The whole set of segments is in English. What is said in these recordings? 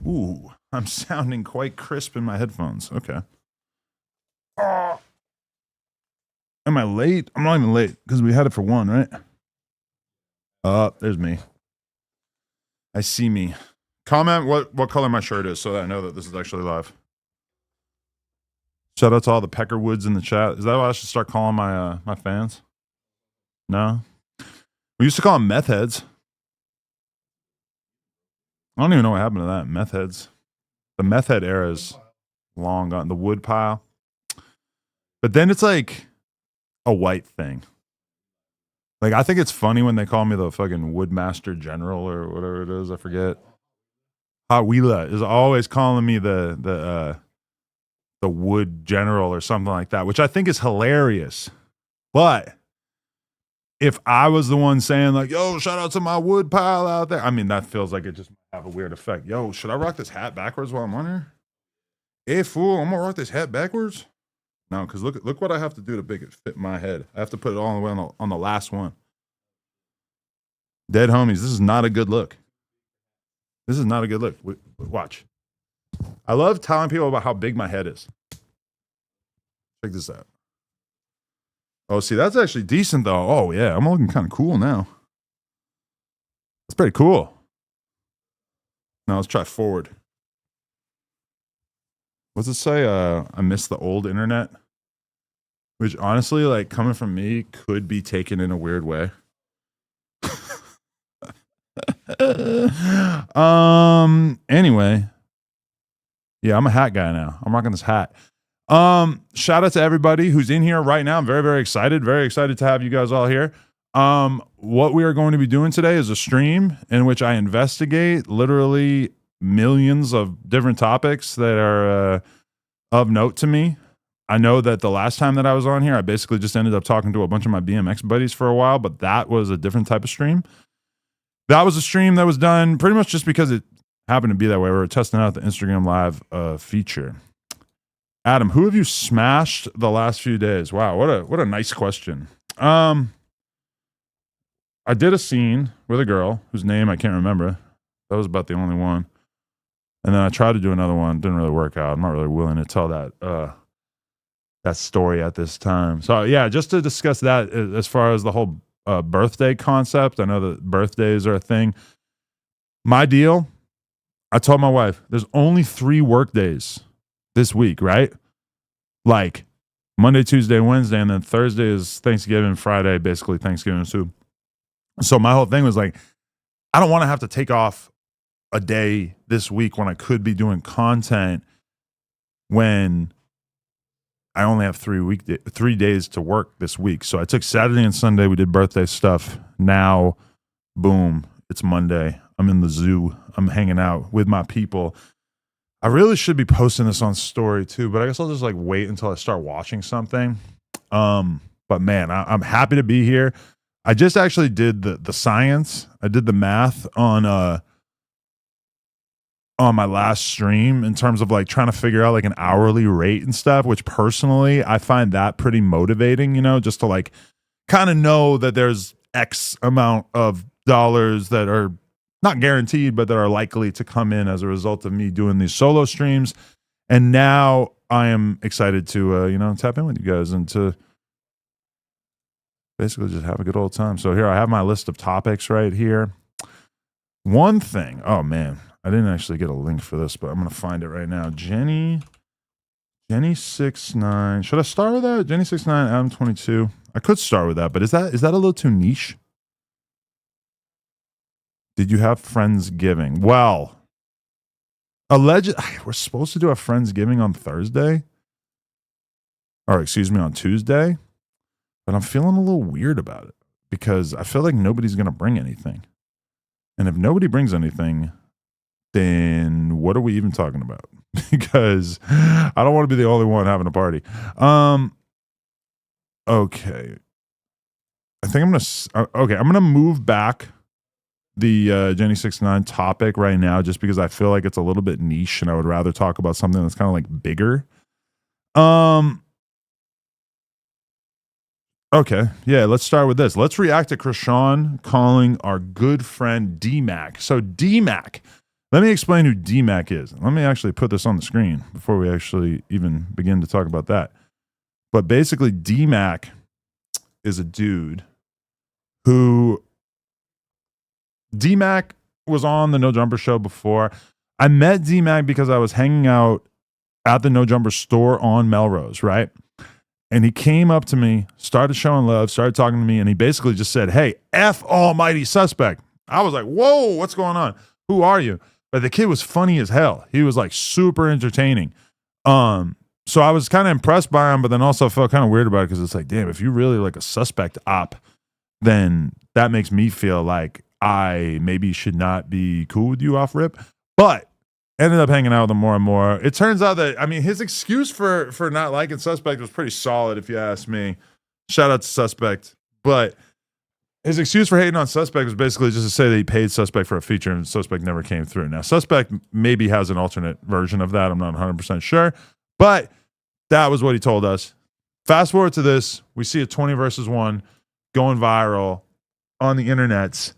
Ooh, I'm sounding quite crisp in my headphones. Okay. Am I late? I'm not even late because we had it for 1, right? There's me. I see me. Comment what color my shirt is so that I know that this is actually live. Shout out to all the Peckerwoods in the chat. Is that what I should start calling my my fans? No? We used to call them meth heads. I don't even know what happened to that. Meth heads. The meth head era is long gone. The wood pile. But then it's like a white thing. Like, I think it's funny when they call me the fucking Woodmaster General or whatever it is. I forget. Hawila is always calling me the Wood General or something like that, which I think is hilarious. But if I was the one saying like, yo, shout out to my wood pile out there, I mean, that feels like it just might have a weird effect. Yo, should I rock this hat backwards while I'm on here? Hey, fool, I'm gonna rock this hat backwards? No, because look what I have to do to make it fit my head. I have to put it all the way on the last one. Dead homies, this is not a good look. This is not a good look. Watch. I love telling people about how big my head is. Check this out. Oh, see, that's actually decent, though. Oh, yeah, I'm looking kind of cool now. That's pretty cool. Now let's try forward. What's it say? I miss the old internet. Which, honestly, like, coming from me, could be taken in a weird way. Anyway. Yeah, I'm a hat guy now. I'm rocking this hat. Shout out to everybody who's in here right now. I'm very, very excited. Very excited to have you guys all here. What we are going to be doing today is a stream in which I investigate literally millions of different topics that are of note to me. I know that the last time that I was on here, I basically just ended up talking to a bunch of my BMX buddies for a while, but that was a different type of stream. That was a stream that was done pretty much just because it happened to be that way. We were testing out the Instagram Live feature. Adam, who have you smashed the last few days? Wow, what a nice question. I did a scene with a girl whose name I can't remember. That was about the only one. And then I tried to do another one. Didn't really work out. I'm not really willing to tell that story at this time. So yeah, just to discuss that as far as the whole birthday concept. I know that birthdays are a thing. My deal, I told my wife, there's only 3 work days this week, right? Like Monday, Tuesday, Wednesday, and then Thursday is Thanksgiving, Friday, basically Thanksgiving too. So my whole thing was like, I don't want to have to take off a day this week when I could be doing content when I only have 3 days to work this week. So I took Saturday and Sunday. We did birthday stuff. Now, boom, it's Monday. I'm in the zoo. I'm hanging out with my people. I really should be posting this on story too, but I guess I'll just like wait until I start watching something. But man, I'm happy to be here. I just actually did the science. I did the math on my last stream in terms of like trying to figure out like an hourly rate and stuff, which personally I find that pretty motivating, you know, just to like kind of know that there's X amount of dollars that are not guaranteed, but that are likely to come in as a result of me doing these solo streams. And now I am excited to, tap in with you guys and to basically just have a good old time. So here I have my list of topics right here. One thing, oh man, I didn't actually get a link for this, but I'm going to find it right now. Jenny69. Should I start with that? Jenny69, Adam 22. I could start with that, but is that a little too niche? Did you have Friendsgiving? Well, we're supposed to do a Friendsgiving on Thursday. Or excuse me, on Tuesday. But I'm feeling a little weird about it because I feel like nobody's going to bring anything. And if nobody brings anything, then what are we even talking about? Because I don't want to be the only one having a party. Okay. I think I'm going to move back the Jenny69 topic right now just because I feel like it's a little bit niche and I would rather talk about something that's kind of like bigger. Okay, yeah, let's start with this. Let's react to Chrisean calling our good friend D-Mac. So D-Mac, Let me explain who D-Mac is. Let me actually put this on the screen before we actually even begin to talk about that. But basically, D-Mac is a dude who... D-Mac was on the No Jumper show before. I met D-Mac because I was hanging out at the No Jumper store on Melrose, right? And he came up to me, started showing love, started talking to me, and he basically just said, hey, F almighty suspect. I was like, whoa, what's going on? Who are you? But the kid was funny as hell. He was like super entertaining. So I was kind of impressed by him, but then also felt kind of weird about it because it's like, damn, if you really like a suspect op, then that makes me feel like I maybe should not be cool with you off rip. But ended up hanging out with him more and more. It turns out that, I mean, his excuse for not liking Suspect was pretty solid, if you ask me. Shout out to Suspect. But his excuse for hating on Suspect was basically just to say that he paid Suspect for a feature and Suspect never came through. Now, Suspect maybe has an alternate version of that. I'm not 100% sure. But that was what he told us. Fast forward to this. We see a 20 versus 1 going viral on the internets.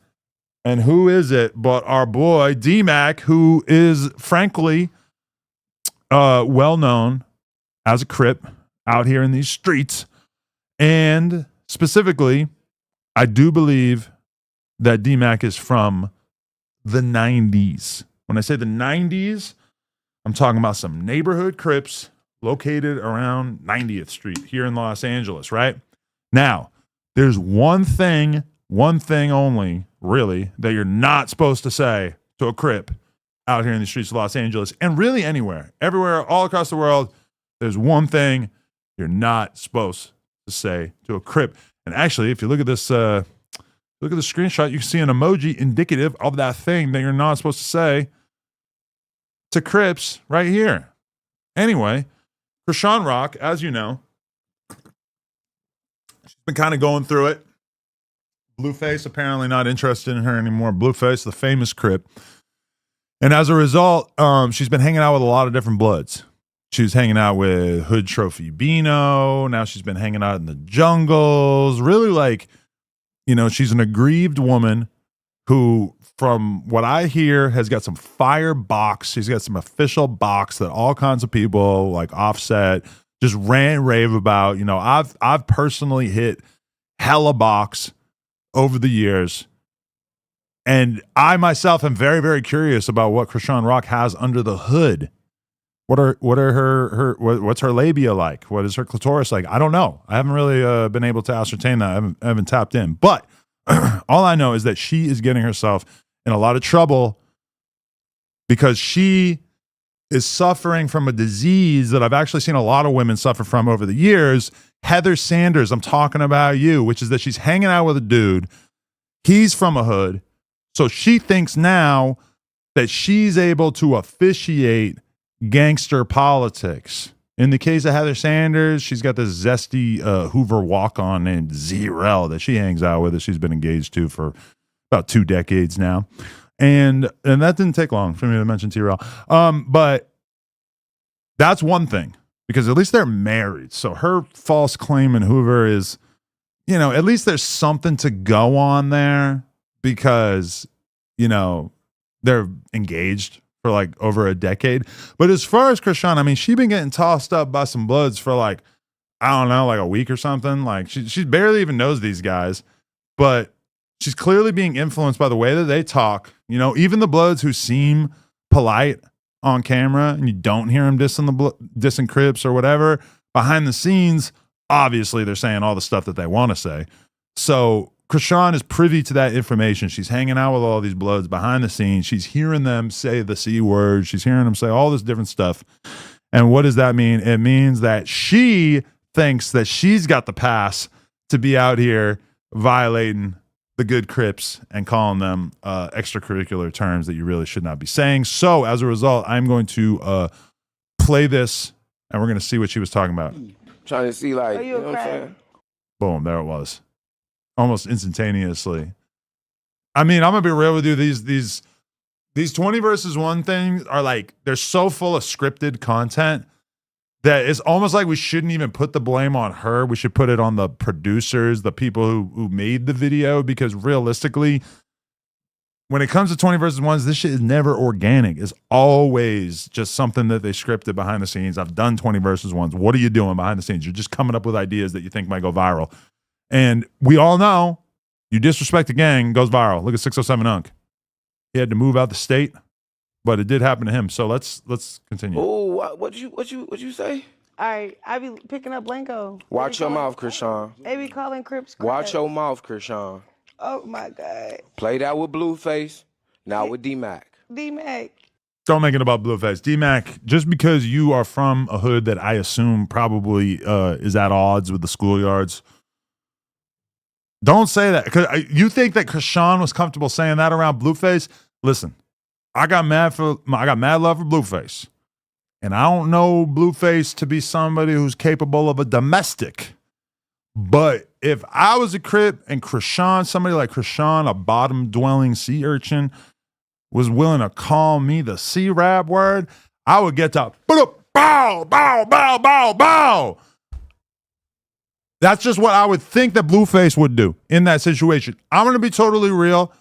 And who is it but our boy D-Mac, who is frankly well known as a Crip out here in these streets. And specifically, I do believe that D-Mac is from the 90s. When I say the 90s, I'm talking about some neighborhood Crips located around 90th Street here in Los Angeles, right? Now, there's one thing only, really, that you're not supposed to say to a Crip out here in the streets of Los Angeles, and really anywhere, everywhere, all across the world. There's one thing you're not supposed to say to a Crip. And actually, if you look at this, look at the screenshot, you can see an emoji indicative of that thing that you're not supposed to say to Crips right here. Anyway, Chrisean Rock, as you know, she's been kind of going through it. Blueface apparently not interested in her anymore. Blueface, the famous Crip. And as a result, she's been hanging out with a lot of different Bloods. She was hanging out with Hood Trophy Bino. Now she's been hanging out in the jungles. Really, like, you know, she's an aggrieved woman who, from what I hear, has got some fire box. She's got some official box that all kinds of people, like Offset, just rant and rave about. You know, I've personally hit hella box over the years. And I myself am very, very curious about what Chrisean Rock has under the hood. What's her labia like? What is her clitoris like? I don't know. I haven't really been able to ascertain that. I haven't tapped in. But all I know is that she is getting herself in a lot of trouble because she is suffering from a disease that I've actually seen a lot of women suffer from over the years. Heather Sanders, I'm talking about you, which is that she's hanging out with a dude. He's from a hood. So she thinks now that she's able to officiate gangster politics. In the case of Heather Sanders, she's got this zesty Hoover walk-on named Zerel that she hangs out with, that she's been engaged to for about 2 decades now. And that didn't take long for me to mention T-Rel. But that's one thing, because at least they're married. So her false claim in Hoover is, you know, at least there's something to go on there, because, you know, they're engaged for like over a decade. But as far as Chrisean, I mean, she's been getting tossed up by some Bloods for like, I don't know, like a week or something. Like she barely even knows these guys, but she's clearly being influenced by the way that they talk. You know, even the Bloods who seem polite on camera and you don't hear them dissing Crips or whatever, behind the scenes, obviously they're saying all the stuff that they want to say. So Chrisean is privy to that information. She's hanging out with all these Bloods behind the scenes. She's hearing them say the C word. She's hearing them say all this different stuff. And what does that mean? It means that she thinks that she's got the pass to be out here violating the good Crips and calling them extracurricular terms that you really should not be saying. So as a result, I'm going to play this and we're going to see what she was talking about. Trying to see, like, you know what I'm saying? Boom, there it was. Almost instantaneously. I mean, I'm gonna be real with you. These 20 versus 1 things are like, they're so full of scripted content that it's almost like we shouldn't even put the blame on her. We should put it on the producers, the people who made the video, because realistically, when it comes to 20 versus 1s, this shit is never organic. It's always just something that they scripted behind the scenes. I've done 20 versus 1s. What are you doing behind the scenes? You're just coming up with ideas that you think might go viral. And we all know you disrespect a gang, goes viral. Look at 607 Unk. He had to move out the state, but it did happen to him. So let's continue. Oh, what you say? All right, I be picking up Blanco. Watch your mouth, Chrisean. They be calling Crips. Watch your mouth, Chrisean. Oh my God. Play that with Blueface. Now with D-Mac. D-Mac. Don't make it about Blueface. D-Mac, just because you are from a hood that I assume probably is at odds with the schoolyards, don't say that. Because you think that Chrisean was comfortable saying that around Blueface? Listen, I got mad love for Blueface. And I don't know Blueface to be somebody who's capable of a domestic. But if I was a Crip and Chrisean, somebody like Chrisean, a bottom-dwelling sea urchin, was willing to call me the C-rap word, I would get to bow, bow, bow, bow, bow. That's just what I would think that Blueface would do in that situation. I'm going to be totally real.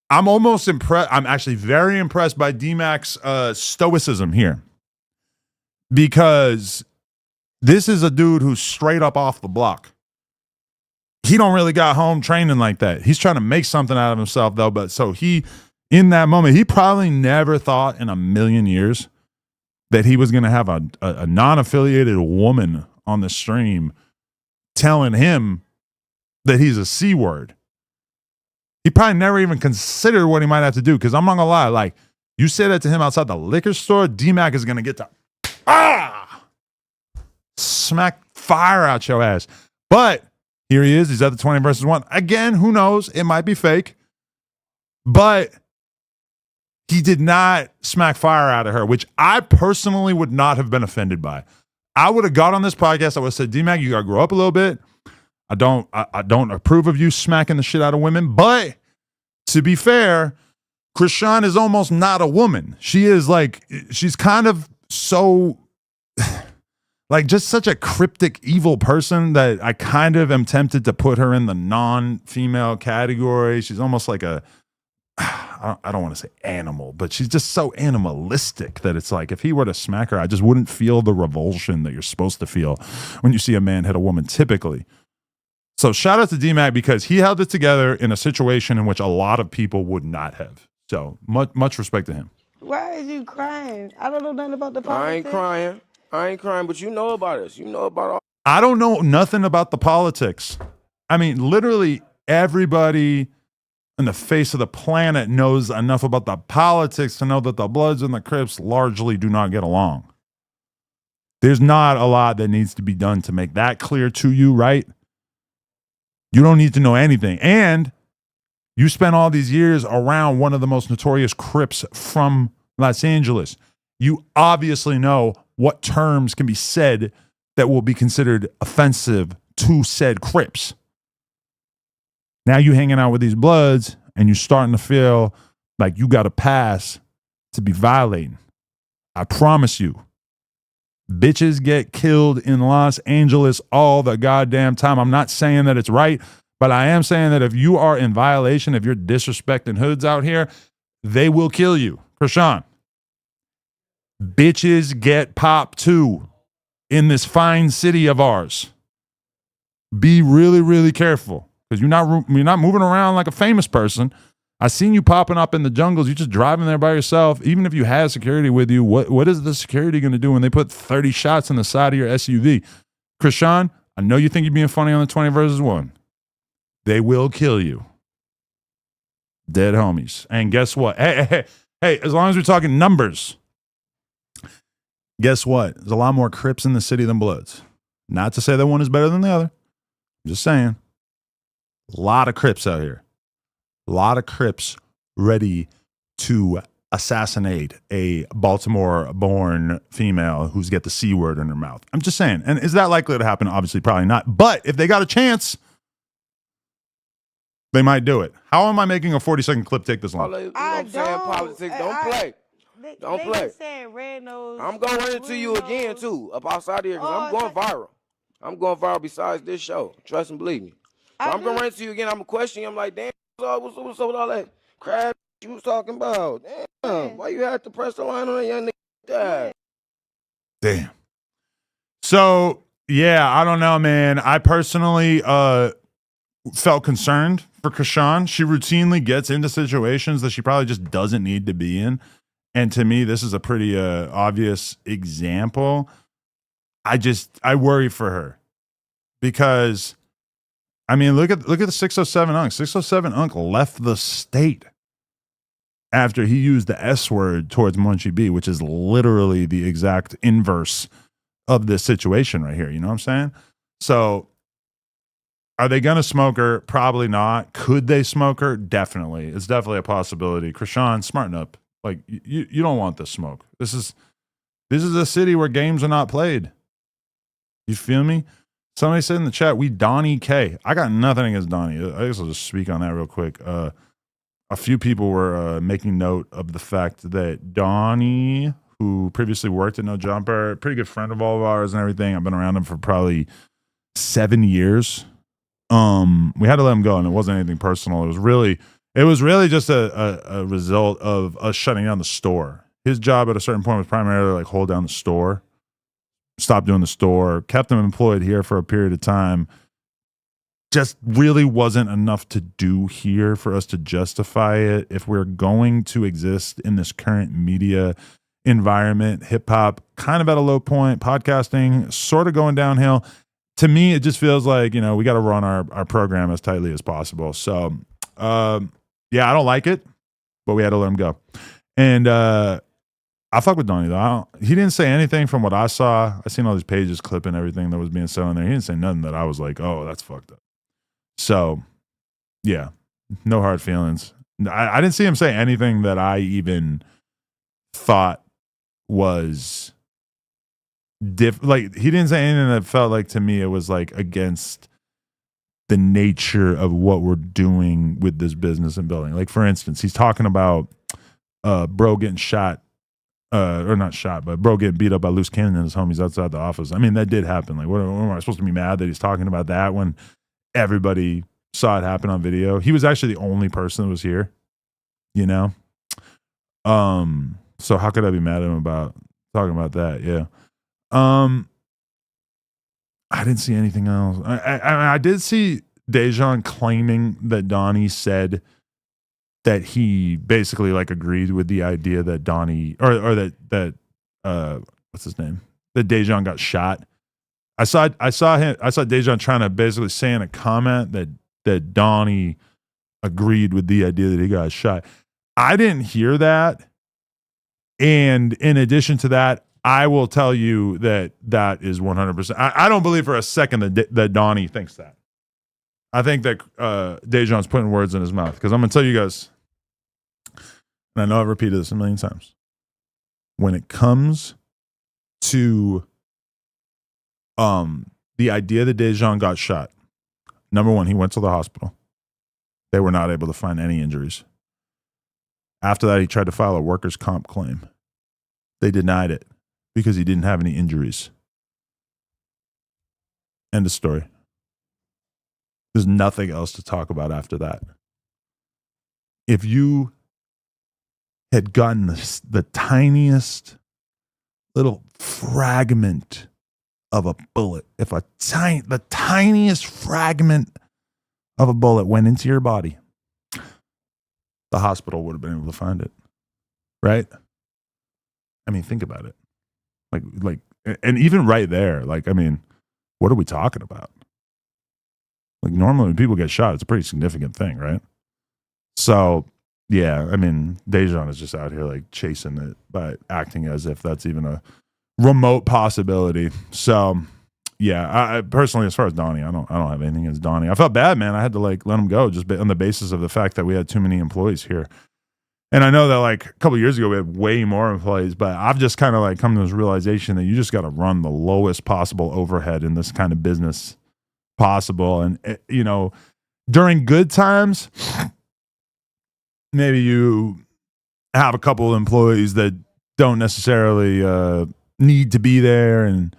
I'm almost impressed. I'm actually very impressed by D-Mac's stoicism here. Because this is a dude who's straight up off the block. He don't really got home training like that. He's trying to make something out of himself, though. But so he, in that moment, he probably never thought in a million years that he was going to have a non-affiliated woman on the stream telling him that he's a C word. He probably never even considered what he might have to do. Because I'm not going to lie, like, you say that to him outside the liquor store, D-Mac is going to get to smack fire out your ass. But here he is. He's at the 20 versus 1. Again, who knows? It might be fake. But he did not smack fire out of her, which I personally would not have been offended by. I would have got on this podcast. I would have said, D-Mac, you got to grow up a little bit. I don't approve of you smacking the shit out of women. But to be fair, Chrisean is almost not a woman. She is like, she's kind of so, like, just such a cryptic, evil person that I kind of am tempted to put her in the non-female category. She's almost like a, I don't want to say animal, but she's just so animalistic that it's like, if he were to smack her, I just wouldn't feel the revulsion that you're supposed to feel when you see a man hit a woman typically. So shout out to D-Mac because he held it together in a situation in which a lot of people would not have. So much respect to him. Why is you crying? I don't know nothing about the politics. I ain't crying, but you know about us. You know about all. I don't know nothing about the politics. I mean, literally everybody on the face of the planet knows enough about the politics to know that the Bloods and the Crips largely do not get along. There's not a lot that needs to be done to make that clear to you, right? You don't need to know anything. And you spent all these years around one of the most notorious Crips from Los Angeles. You obviously know what terms can be said that will be considered offensive to said Crips. Now you hanging out with these Bloods and you're starting to feel like you got a pass to be violating. I promise you, bitches get killed in Los Angeles all the goddamn time. I'm not saying that it's right, but I am saying that if you are in violation, if you're disrespecting hoods out here, they will kill you. Chrisean, bitches get popped too in this fine city of ours. Be really, really careful because you're not moving around like a famous person. I seen you popping up in the jungles. You're just driving there by yourself. Even if you had security with you, what is the security going to do when they put 30 shots in the side of your SUV? Chrisean, I know you think you're being funny on the 20 versus 1. They will kill you. Dead homies. And guess what? Hey, as long as we're talking numbers, guess what? There's a lot more Crips in the city than Bloods. Not to say that one is better than the other. I'm just saying. A lot of Crips out here. A lot of Crips ready to assassinate a Baltimore-born female who's got the C word in her mouth. I'm just saying. And is that likely to happen? Obviously, probably not. But if they got a chance, they might do it. How am I making a 40-second clip take this long? Politics, don't play. Don't play. I'm going to run into you again, too, up outside here, because I'm going viral. I'm going viral besides this show. Trust and believe me. So I'm going to run into you again. I'm going to question you. I'm like, damn, what's up with all that? crap you was talking about. Damn, why you had to press the line on that young nigga like that? Damn. So, yeah, I don't know, man. I personally felt concerned for Chrisean. She routinely gets into situations that she probably just doesn't need to be in. And to me, this is a pretty obvious example. I worry for her because, I mean, look at the 607 Unk. 607 Unk left the state after he used the S word towards Munchie B, which is literally the exact inverse of this situation right here. You know what I'm saying? So are they going to smoke her? Probably not. Could they smoke her? Definitely. It's definitely a possibility. Chrisean, smarten up. Like, you don't want this smoke. This is a city where games are not played. You feel me? Somebody said in the chat, we Donnie K. I got nothing against Donnie. I guess I'll just speak on that real quick. A few people were making note of the fact that Donnie, who previously worked at No Jumper, pretty good friend of all of ours and everything. I've been around him for probably 7 years. We had to let him go, and it wasn't anything personal. It was really just a result of us shutting down the store. His job at a certain point was primarily like hold down the store, stop doing the store, kept him employed here for a period of time. Just really wasn't enough to do here for us to justify it. If we're going to exist in this current media environment, hip hop kind of at a low point, podcasting sort of going downhill. To me, it just feels like, we got to run our program as tightly as possible. So, yeah, I don't like it, but we had to let him go. And I fuck with Donnie, though. He didn't say anything from what I saw. I seen all these pages clipping everything that was being said on there. He didn't say nothing that I was like, oh, that's fucked up. So, yeah, no hard feelings. I didn't see him say anything that I even thought was like, he didn't say anything that felt like, to me, it was like against the nature of what we're doing with this business and building. Like, for instance, he's talking about bro getting shot, or not shot, but bro getting beat up by loose cannon and his homies outside the office. I mean, that did happen. Like, what am I supposed to be mad that he's talking about that when everybody saw it happen on video? He was actually the only person that was here, so how could I be mad at him about talking about that? Yeah. I didn't see anything else. I did see Dejan claiming that Donnie said that he basically like agreed with the idea that Donnie or that what's his name? That Dejan got shot. I saw Dejan trying to basically say in a comment that Donnie agreed with the idea that he got shot. I didn't hear that. And in addition to that, I will tell you that is 100%. I don't believe for a second that Donnie thinks that. I think that Dejan's putting words in his mouth, because I'm going to tell you guys, and I know I've repeated this a million times, when it comes to the idea that Dejan got shot, number one, he went to the hospital. They were not able to find any injuries. After that, he tried to file a workers' comp claim. They denied it because he didn't have any injuries. End of story. There's nothing else to talk about after that. If you had gotten the tiniest little fragment of a bullet, if the tiniest fragment of a bullet went into your body, the hospital would have been able to find it. Right? I mean, think about it. Like, and even right there, like, I mean, what are we talking about? Like, normally when people get shot, it's a pretty significant thing, right? So, yeah, I mean, Dejan is just out here like chasing it by acting as if that's even a remote possibility. So, yeah, I personally, as far as Donnie, I don't have anything against Donnie. I felt bad, man. I had to like let him go just on the basis of the fact that we had too many employees here. And I know that like a couple of years ago we had way more employees, but I've just kind of like come to this realization that you just got to run the lowest possible overhead in this kind of business possible. And during good times, maybe you have a couple of employees that don't necessarily need to be there,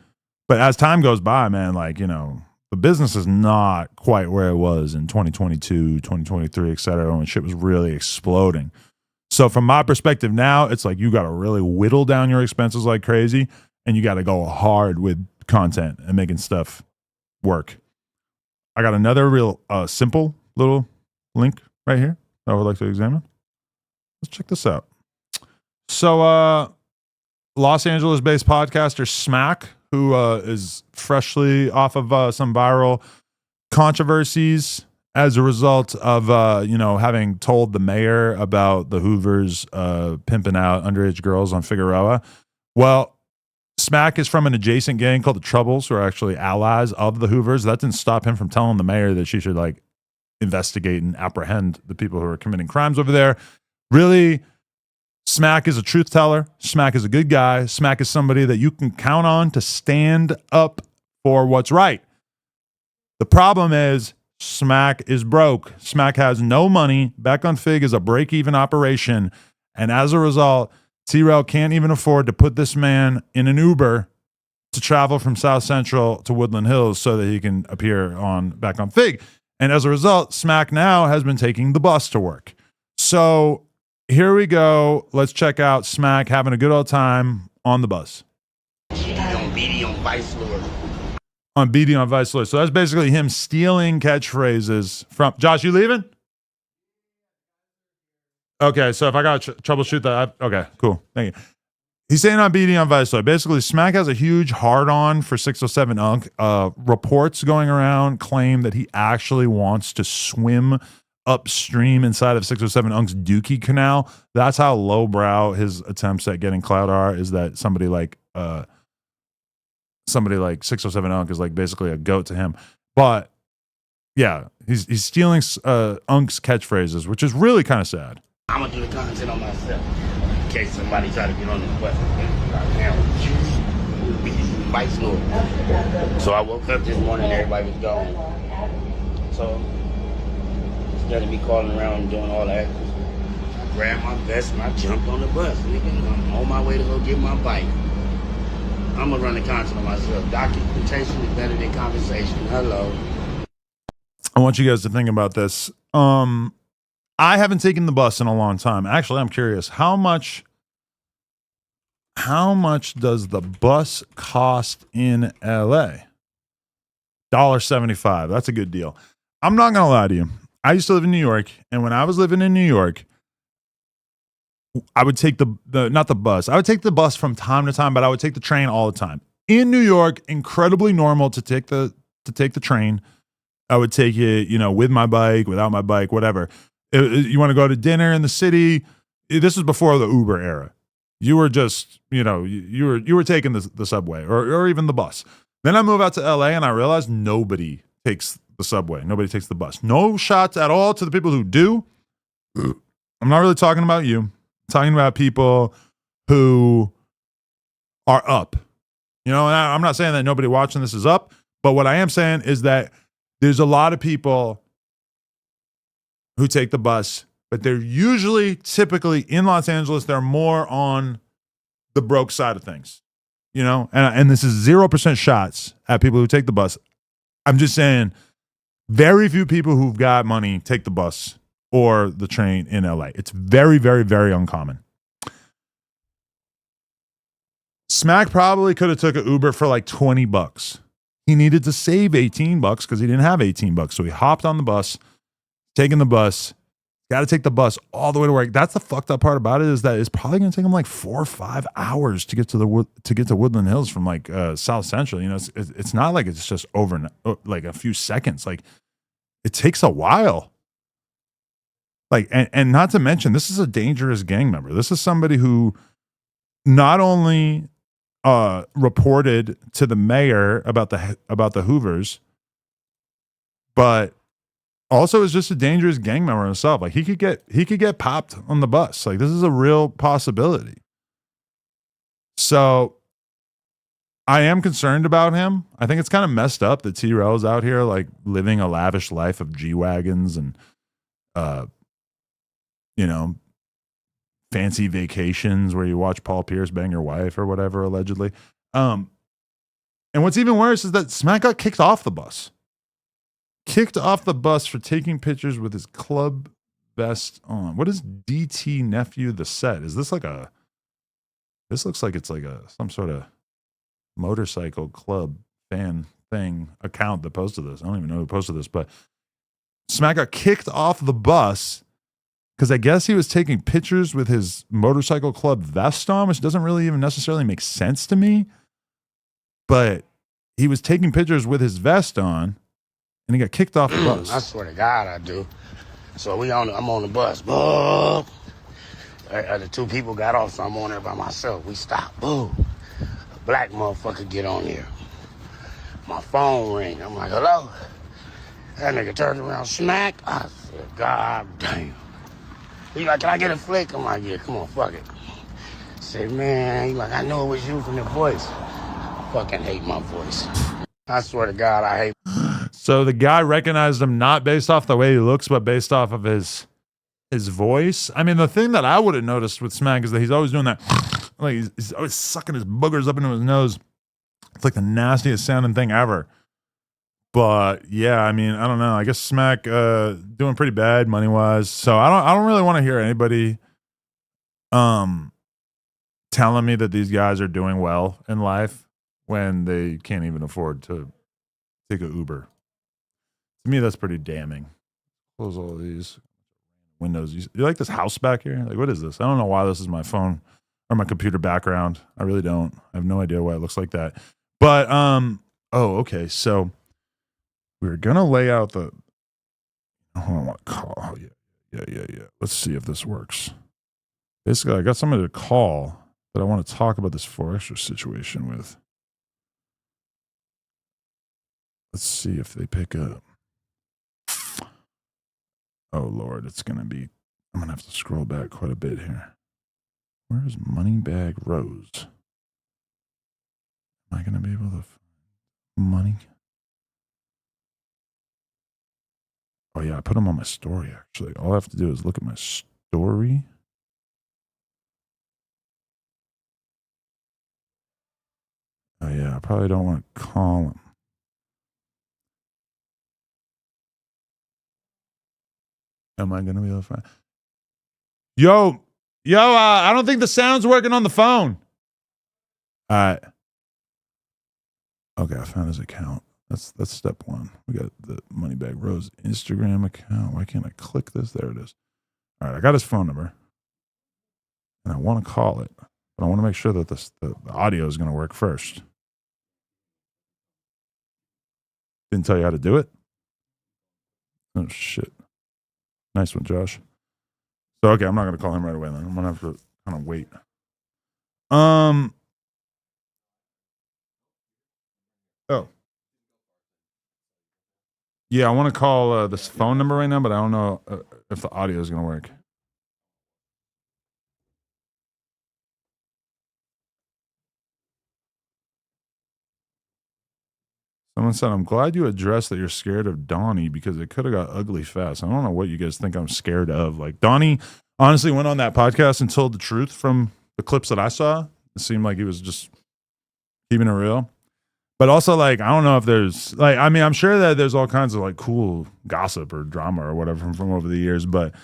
but as time goes by, man, like, the the business is not quite where it was in 2022, 2023, et cetera, when shit was really exploding. So from my perspective now, it's like you got to really whittle down your expenses like crazy, and you got to go hard with content and making stuff work. I got another real simple little link right here that I would like to examine. Let's check this out. So Los Angeles-based podcaster Smack, who is freshly off of some viral controversies as a result of, having told the mayor about the Hoovers pimping out underage girls on Figueroa. Well, Smack is from an adjacent gang called the Troubles, who are actually allies of the Hoovers. That didn't stop him from telling the mayor that she should, investigate and apprehend the people who are committing crimes over there. Really, Smack is a truth teller. Smack is a good guy. Smack is somebody that you can count on to stand up for what's right. The problem is Smack is broke. Smack has no money. Back on Fig is a break-even operation. And as a result, T-Rail can't even afford to put this man in an Uber to travel from South Central to Woodland Hills so that he can appear on Back on Fig. And as a result, Smack now has been taking the bus to work. So here we go. Let's check out Smack having a good old time on the bus. On BD on Vice Lord. On BD on Vice Lord. So that's basically him stealing catchphrases from... Josh, you leaving? Okay, so if I got to troubleshoot that... Okay, cool. Thank you. He's saying on BD on Vice Lord. Basically, Smack has a huge hard-on for 607 Unk. Reports going around claim that he actually wants to swim upstream inside of 607 Unk's Dookie Canal. That's how lowbrow his attempts at getting clout are, is that somebody like 607 Unk is basically a goat to him. But yeah, he's stealing Unk's catchphrases, which is really kind of sad. I'm gonna do the content on myself in case somebody try to get on the bus. Vice Lord. So I woke up this morning, everybody was gone. So instead of me calling around and doing all that, I grabbed my vest and I jumped on the bus. Nigga, I'm on my way to go get my bike. I'm gonna run the content on myself. Documentation is better than conversation. Hello. I want you guys to think about this. I haven't taken the bus in a long time. Actually, I'm curious, how much does the bus cost in LA? $1.75. That's a good deal. I'm not gonna lie to you. I used to live in New York, and when I was living in New York, I would take not the bus. I would take the bus from time to time, but I would take the train all the time. In New York, incredibly normal to take the train. I would take it, with my bike, without my bike, whatever. You want to go to dinner in the city? This is before the Uber era. You were just, you were taking the subway or even the bus. Then I moved out to LA and I realized nobody takes the subway. Nobody takes the bus. No shots at all to the people who do. I'm not really talking about you. I'm talking about people who are up. And I'm not saying that nobody watching this is up, but what I am saying is that there's a lot of people who take the bus, but they're typically in Los Angeles, they're more on the broke side of things, and this is 0% shots at people who take the bus. I'm just saying very few people who've got money take the bus or the train in LA. It's very, very, very uncommon. Smack probably could have took an Uber for $20. He needed to save $18 because he didn't have $18. So he hopped on the bus, taking the bus, got to take the bus all the way to work. That's the fucked up part about it, is that it's probably going to take him 4 or 5 hours to get to Woodland Hills from South Central. It's not like it's just over a few seconds. It takes a while. And not to mention, this is a dangerous gang member. This is somebody who not only reported to the mayor about the Hoovers, but also is just a dangerous gang member himself. He could get popped on the bus. This is a real possibility. So I am concerned about him. I think it's kind of messed up that T-Rail's out here living a lavish life of G-Wagons and fancy vacations where you watch Paul Pierce bang your wife or whatever, allegedly. And what's even worse is that Smack got kicked off the bus. kicked off the bus for taking pictures with his club vest on. What is DT Nephew the Set? Is this like a... This looks like it's like some sort of motorcycle club fan thing account that posted this. I don't even know who posted this, but Smack got kicked off the bus because I guess he was taking pictures with his motorcycle club vest on, which doesn't really even necessarily make sense to me. But he was taking pictures with his vest on, and he got kicked off the bus. I swear to God, I do. So I'm on the bus. The two people got off, so I'm on there by myself. We stopped. Boom. A black motherfucker get on there. My phone ring. I'm like, hello? That nigga turns around, Smack. I said, God damn. He like, can I get a flick? I'm like, yeah, come on, fuck it. I said, man, he like, I know it was you from the voice. I fucking hate my voice. I swear to God, I hate. So the guy recognized him not based off the way he looks, but based off of his voice. I mean, the thing that I would have noticed with Smack is that he's always doing that, like he's always sucking his boogers up into his nose. It's like the nastiest sounding thing ever. But yeah, I mean, I don't know. I guess Smack doing pretty bad money wise. So I don't really want to hear anybody telling me that these guys are doing well in life when they can't even afford to take an Uber. To me, that's pretty damning. Close all these windows. You like this house back here? Like, what is this? I don't know why this is my phone or my computer background. I really don't. I have no idea why it looks like that. But oh, okay. So we're gonna lay out the. Oh, I want to call. Oh, yeah. Let's see if this works. Basically, I got somebody to call that I want to talk about this Forextra situation with. Let's see if they pick up. Oh, Lord, it's going to be... I'm going to have to scroll back quite a bit here. Where's Moneybag Rose? Am I going to be able to find money? Oh, yeah, I put them on my story, actually. All I have to do is look at my story. Oh, yeah, I probably don't want to call him. Am I going to be able to find... Yo, I don't think the sound's working on the phone. All right. Okay, I found his account. That's step one. We got the Moneybag Rose Instagram account. Why can't I click this? There it is. All right, I got his phone number. And I want to call it. But I want to make sure that the audio is going to work first. Didn't tell you how to do it? Oh, shit. Nice one, Josh. So, okay, I'm not going to call him right away then. I'm going to have to kind of wait. Oh. Yeah, I want to call this phone number right now, but I don't know if the audio is going to work. Someone said, I'm glad you addressed that you're scared of Donnie because it could have got ugly fast. I don't know what you guys think I'm scared of. Like, Donnie honestly went on that podcast and told the truth from the clips that I saw. It seemed like he was just keeping it real. But also, like, I don't know if there's, like, I mean, I'm sure that there's all kinds of, like, cool gossip or drama or whatever from over the years, but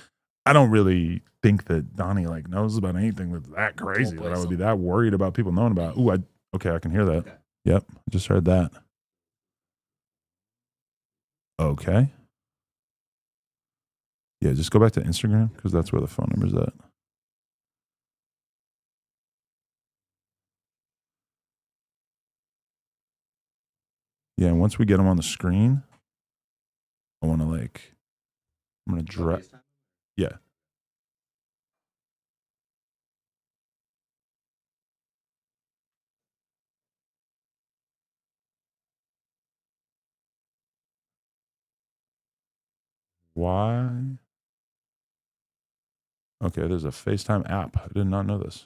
I don't really think that Donnie, like, knows about anything that's that crazy that I would be that worried about people knowing about. Ooh, okay, I can hear that. Okay. Yep, I just heard that. Okay. Yeah, just go back to Instagram because that's where the phone number's at. Yeah, and once we get them on the screen, I want to like, I'm going to drag. Yeah. Why? Okay, there's a FaceTime app. I did not know this.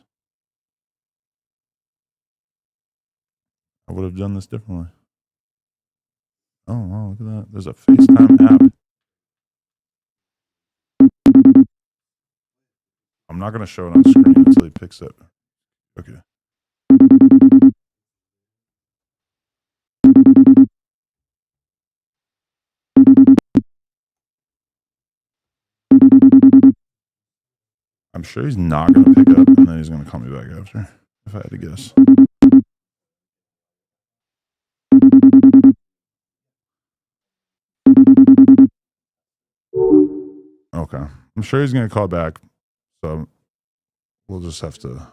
I would have done this differently. Oh, wow, look at that. There's a FaceTime app. I'm not going to show it on screen until he picks it. Okay. sure he's not going to pick up, and then he's going to call me back after, if I had to guess. Okay. I'm sure he's going to call back, so we'll just have to.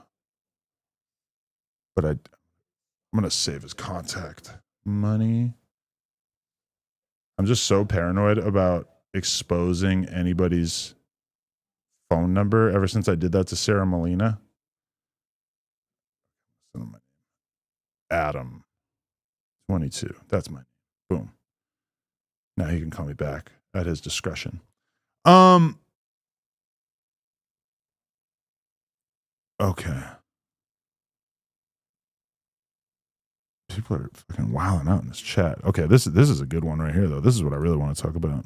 But I'm going to save his contact. Money. I'm just so paranoid about exposing anybody's phone number ever since I did that to Sarah Molina. Adam 22. That's my name. Boom. Now he can call me back at his discretion. Okay. People are fucking wilding out in this chat. Okay, this is a good one right here, though. This is what I really want to talk about.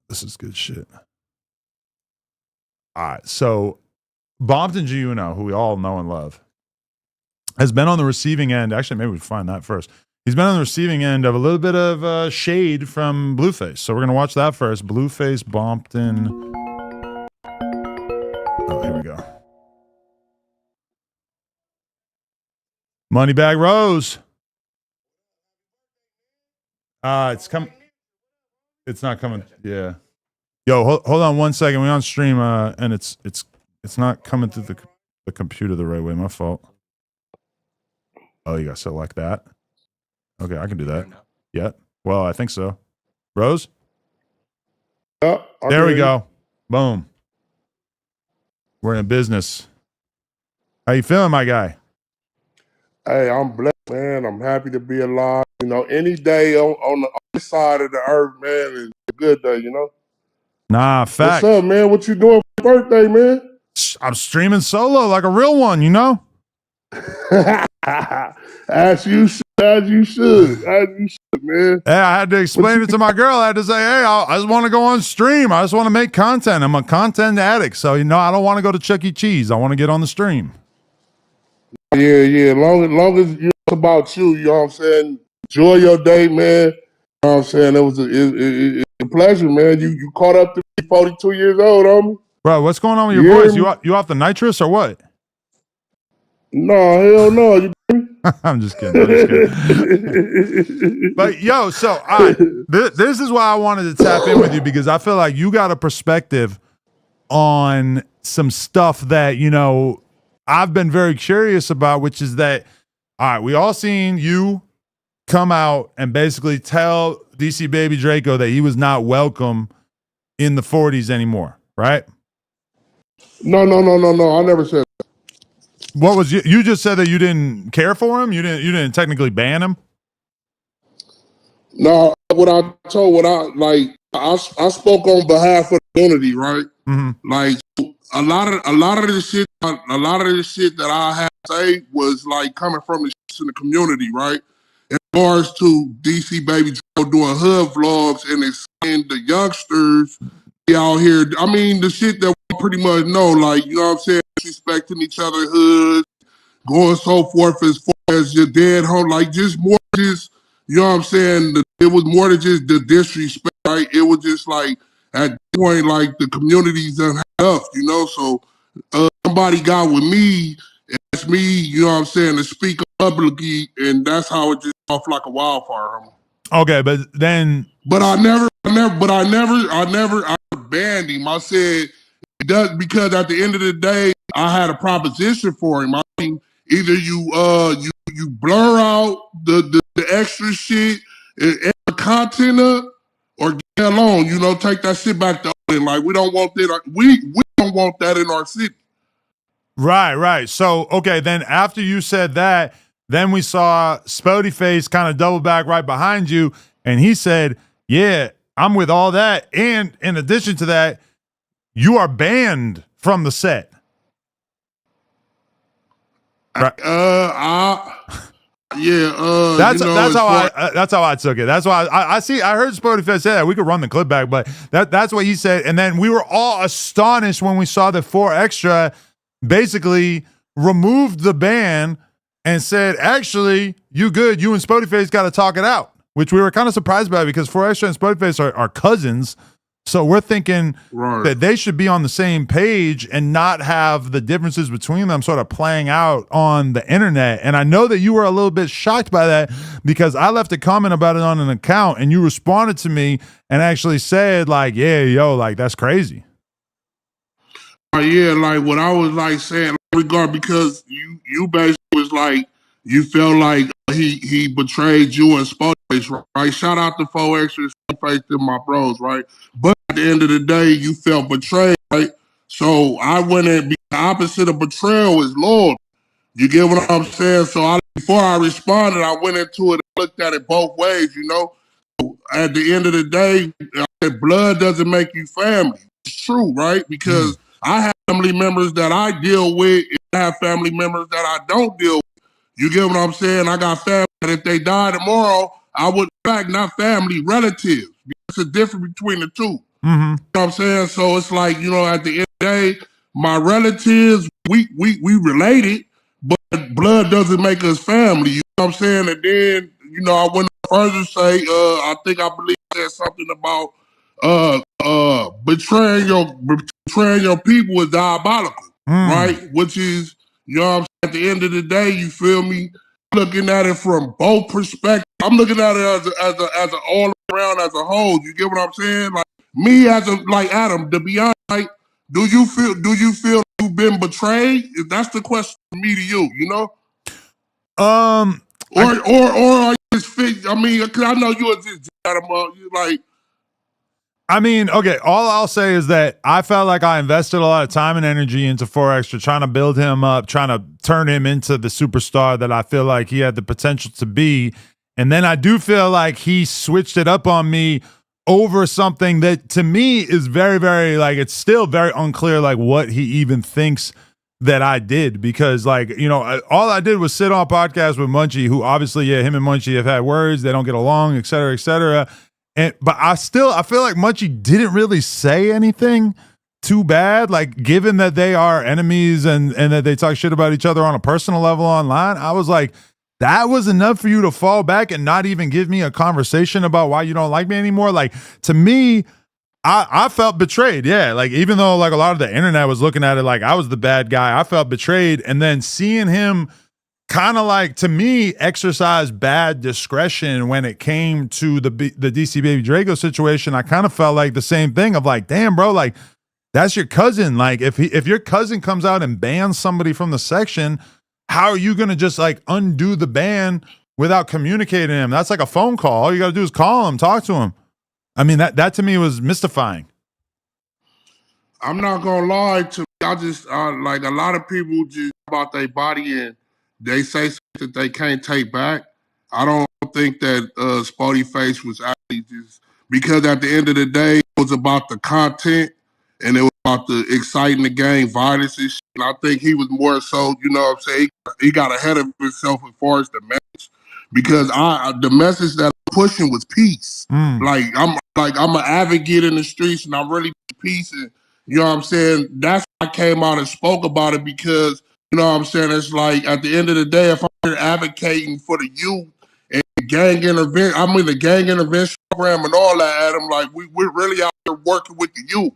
This is good shit. All right, so Bompton Giuno, who we all know and love, has been on the receiving end. Actually, maybe we find that first. He's been on the receiving end of a little bit of shade from Blueface. So we're going to watch that first. Blueface, Bompton. Oh, here we go. Moneybag Rose. It's coming. It's not coming. Yeah. Yo, hold on 1 second. We're on stream, and it's not coming through the computer the right way. My fault. Oh, you got to select that. Okay, I can do that. Yeah. Well, I think so. Rose? Yeah, there we go. Boom. We're in business. How you feeling, my guy? Hey, I'm blessed, man. I'm happy to be alive. You know, any day on the other side of the earth, man, is a good day, you know? Nah, facts. What's up, man? What you doing for your birthday, man? I'm streaming solo like a real one, you know? As you should, man. Yeah, I had to explain it to my girl. I had to say, hey, I just want to go on stream. I just want to make content. I'm a content addict. So, you know, I don't want to go to Chuck E. Cheese. I want to get on the stream. Yeah. Long as it's about you, you know what I'm saying? Enjoy your day, man. You know what I'm saying? It was a pleasure, man. You caught up to me, 42 years old, homie. Bro, what's going on with your voice? You off the nitrous or what? No, hell no. You I'm just kidding. But yo, so this is why I wanted to tap in with you, because I feel like you got a perspective on some stuff that, you know, I've been very curious about, which is that, all right, we all seen you come out and basically tell DC Baby Draco that he was not welcome in the 40s anymore, right? No. I never said that. What was you just said that you didn't care for him? You didn't technically ban him? No, I spoke on behalf of the community, right? Mm-hmm. Like a lot of the shit that I had to say was like coming from the in the community, right? As far as to DC Baby Joe doing hood vlogs and it's saying the youngsters be out here. I mean, the shit that we pretty much know, like, you know what I'm saying, respecting each other hoods, going so forth as far as your dead home, like just more just, you know what I'm saying? It was more than just the disrespect, right? It was just like at this point, like the community's done enough, you know? So somebody got with me, and it's me, you know what I'm saying, to speak publicly, and that's how it just off like a wildfire. Okay, but then, I never banned him. I said it does, because at the end of the day, I had a proposition for him. I mean, either you blur out the extra shit and the content up, or get alone. You know, take that shit back to Oakland. Like, we don't want that. We don't want that in our city. Right. So, okay, then after you said that, then we saw Spody Face kind of double back right behind you, and he said, yeah, I'm with all that. And in addition to that, you are banned from the set. Right. That's how I took it. That's why I heard Spody Face say that. We could run the clip back, but that's what he said. And then we were all astonished when we saw that 4 Extra basically removed the ban and said, actually, you good. You and Spody Face got to talk it out, which we were kind of surprised by, because 4 Extra and Spody Face are cousins. So we're thinking Right. that they should be on the same page and not have the differences between them sort of playing out on the internet. And I know that you were a little bit shocked by that because I left a comment about it on an account and you responded to me and actually said like, yeah, yo, like that's crazy. Yeah, like what I was like saying regard because you basically was like you felt like he betrayed you and Spotify, right? Shout out to 4X and Spotify to my bros, right? But at the end of the day, you felt betrayed, right? So I went in the opposite of betrayal is loyalty. You get what I'm saying? So before I responded, I went into it and looked at it both ways, you know? At the end of the day, blood doesn't make you family. It's true, right? Because I have family members that I deal with, and I have family members that I don't deal with. You get what I'm saying? I got family that if they die tomorrow, I would, in fact, not family, relatives. It's a difference between the two. Mm-hmm. You know what I'm saying? So it's like, you know, at the end of the day, my relatives, we related, but blood doesn't make us family. You know what I'm saying? And then, you know, I went further say, I believe there's something about betraying your people is diabolical, right? Which is, you know what I'm saying? At the end of the day, you feel me? Looking at it from both perspectives. I'm looking at it as a all around as a whole. You get what I'm saying? Like me as a like Adam, to be honest, like, do you feel you've been betrayed? That's the question from me to you, you know? Or I just fit. I mean, cause I know you just Adam. You like. I mean, okay, all I'll say is that I felt like I invested a lot of time and energy into 4Extra, trying to build him up, trying to turn him into the superstar that I feel like he had the potential to be. And then I do feel like he switched it up on me over something that to me is very, very, like, it's still very unclear, like, what he even thinks that I did. Because, like, you know, all I did was sit on a podcast with Munchie, who obviously, yeah, him and Munchie have had words, they don't get along, et cetera, et cetera. But I feel like Munchie didn't really say anything too bad. Like, given that they are enemies and that they talk shit about each other on a personal level online, I was like, that was enough for you to fall back and not even give me a conversation about why you don't like me anymore. Like, to me, I felt betrayed. Yeah. Like, even though like a lot of the internet was looking at it like I was the bad guy, I felt betrayed. And then seeing him kind of like, to me, exercise bad discretion when it came to the DC Baby Draco situation. I kind of felt like the same thing of like, damn, bro, like that's your cousin. Like if your cousin comes out and bans somebody from the section, how are you going to just like undo the ban without communicating him? That's like a phone call. All you got to do is call him, talk to him. I mean, that to me was mystifying. I'm not going to lie to I just like a lot of people just about their body and they say something that they can't take back. I don't think that Spotty Face was actually just because at the end of the day, it was about the content and it was about the exciting the game, violence and shit. And I think he was more so, you know what I'm saying, he got ahead of himself as far as the message. Because the message that I'm pushing was peace. Like I'm an advocate in the streets and I'm really peace and you know what I'm saying? That's why I came out and spoke about it because you know what I'm saying? It's like at the end of the day, if I'm advocating for the youth and gang intervention, I'm in the gang intervention program and all that, Adam, like we're really out there working with the youth.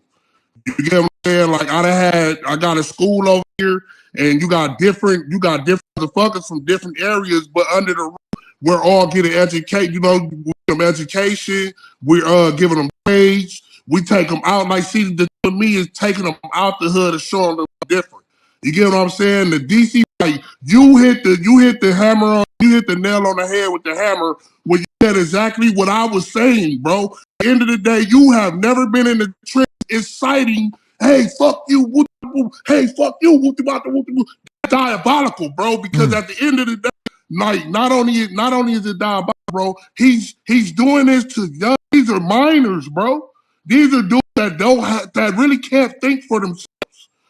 You get what I'm saying? Like I got a school over here and you got different motherfuckers from different areas, but under the roof, we're all getting educated, you know, them education, we're giving them grades, we take them out. Like see, the for me is taking them out the hood and showing them different. You get what I'm saying? The DC, like you hit the hammer on, you hit the nail on the head with the hammer when you said exactly what I was saying, bro. At the end of the day, you have never been in the trench inciting, hey, fuck you, hey, fuck you, diabolical, bro. Because at the end of the day, like not only is it diabolical, bro, he's doing this to young. These are minors, bro. These are dudes that really can't think for themselves.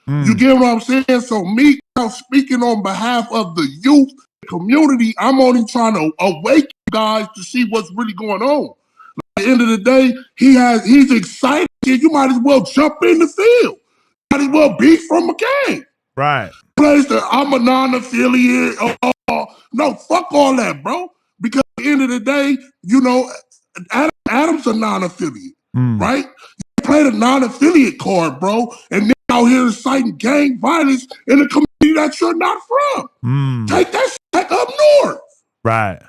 You get what I'm saying? So me speaking on behalf of the youth community, I'm only trying to awaken you guys to see what's really going on. At the end of the day, he's excited. You might as well jump in the field. Might as well be from a gang. Right. Place that I'm a non-affiliate. No, fuck all that, bro. Because at the end of the day, you know, Adam's a non-affiliate, right? play the non-affiliate card, bro, and then out here inciting gang violence in the community that you're not from. Take that shit back up north. Right.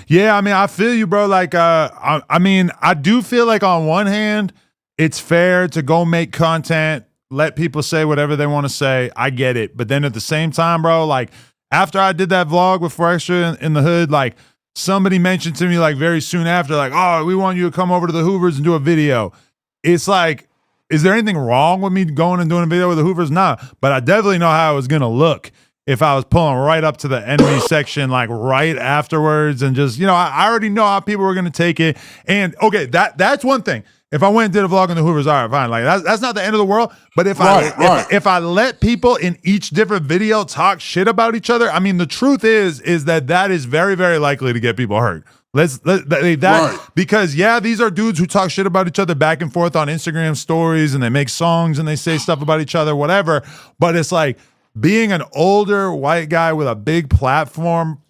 Yeah, I mean, I feel you, bro. Like, I mean, I do feel like on one hand, it's fair to go make content, let people say whatever they want to say. I get it. But then at the same time, bro, like after I did that vlog with 4Extra in the hood, like somebody mentioned to me like very soon after, like, oh, we want you to come over to the Hoovers and do a video. It's like, is there anything wrong with me going and doing a video with the Hoovers? Nah, but I definitely know how it was going to look if I was pulling right up to the enemy section, like right afterwards, and just, you know, I already know how people were going to take it. And okay, that's one thing. If I went and did a vlog on the Hoovers, all right, fine. Like that's not the end of the world. But if if I let people in each different video talk shit about each other, I mean, the truth is that is very, very likely to get people hurt. Because yeah, these are dudes who talk shit about each other back and forth on Instagram stories, and they make songs and they say stuff about each other, whatever. But it's like being an older white guy with a big platform,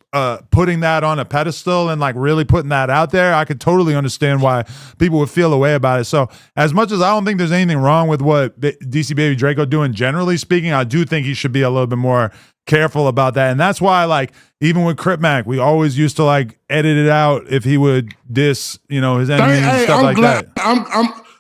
putting that on a pedestal and like really putting that out there, I could totally understand why people would feel a way about it. So as much as I don't think there's anything wrong with what DC Baby Draco doing, generally speaking, I do think he should be a little bit more careful about that. And that's why, like, even with Crip Mac, we always used to like edit it out if he would diss, you know, his enemies and stuff like that.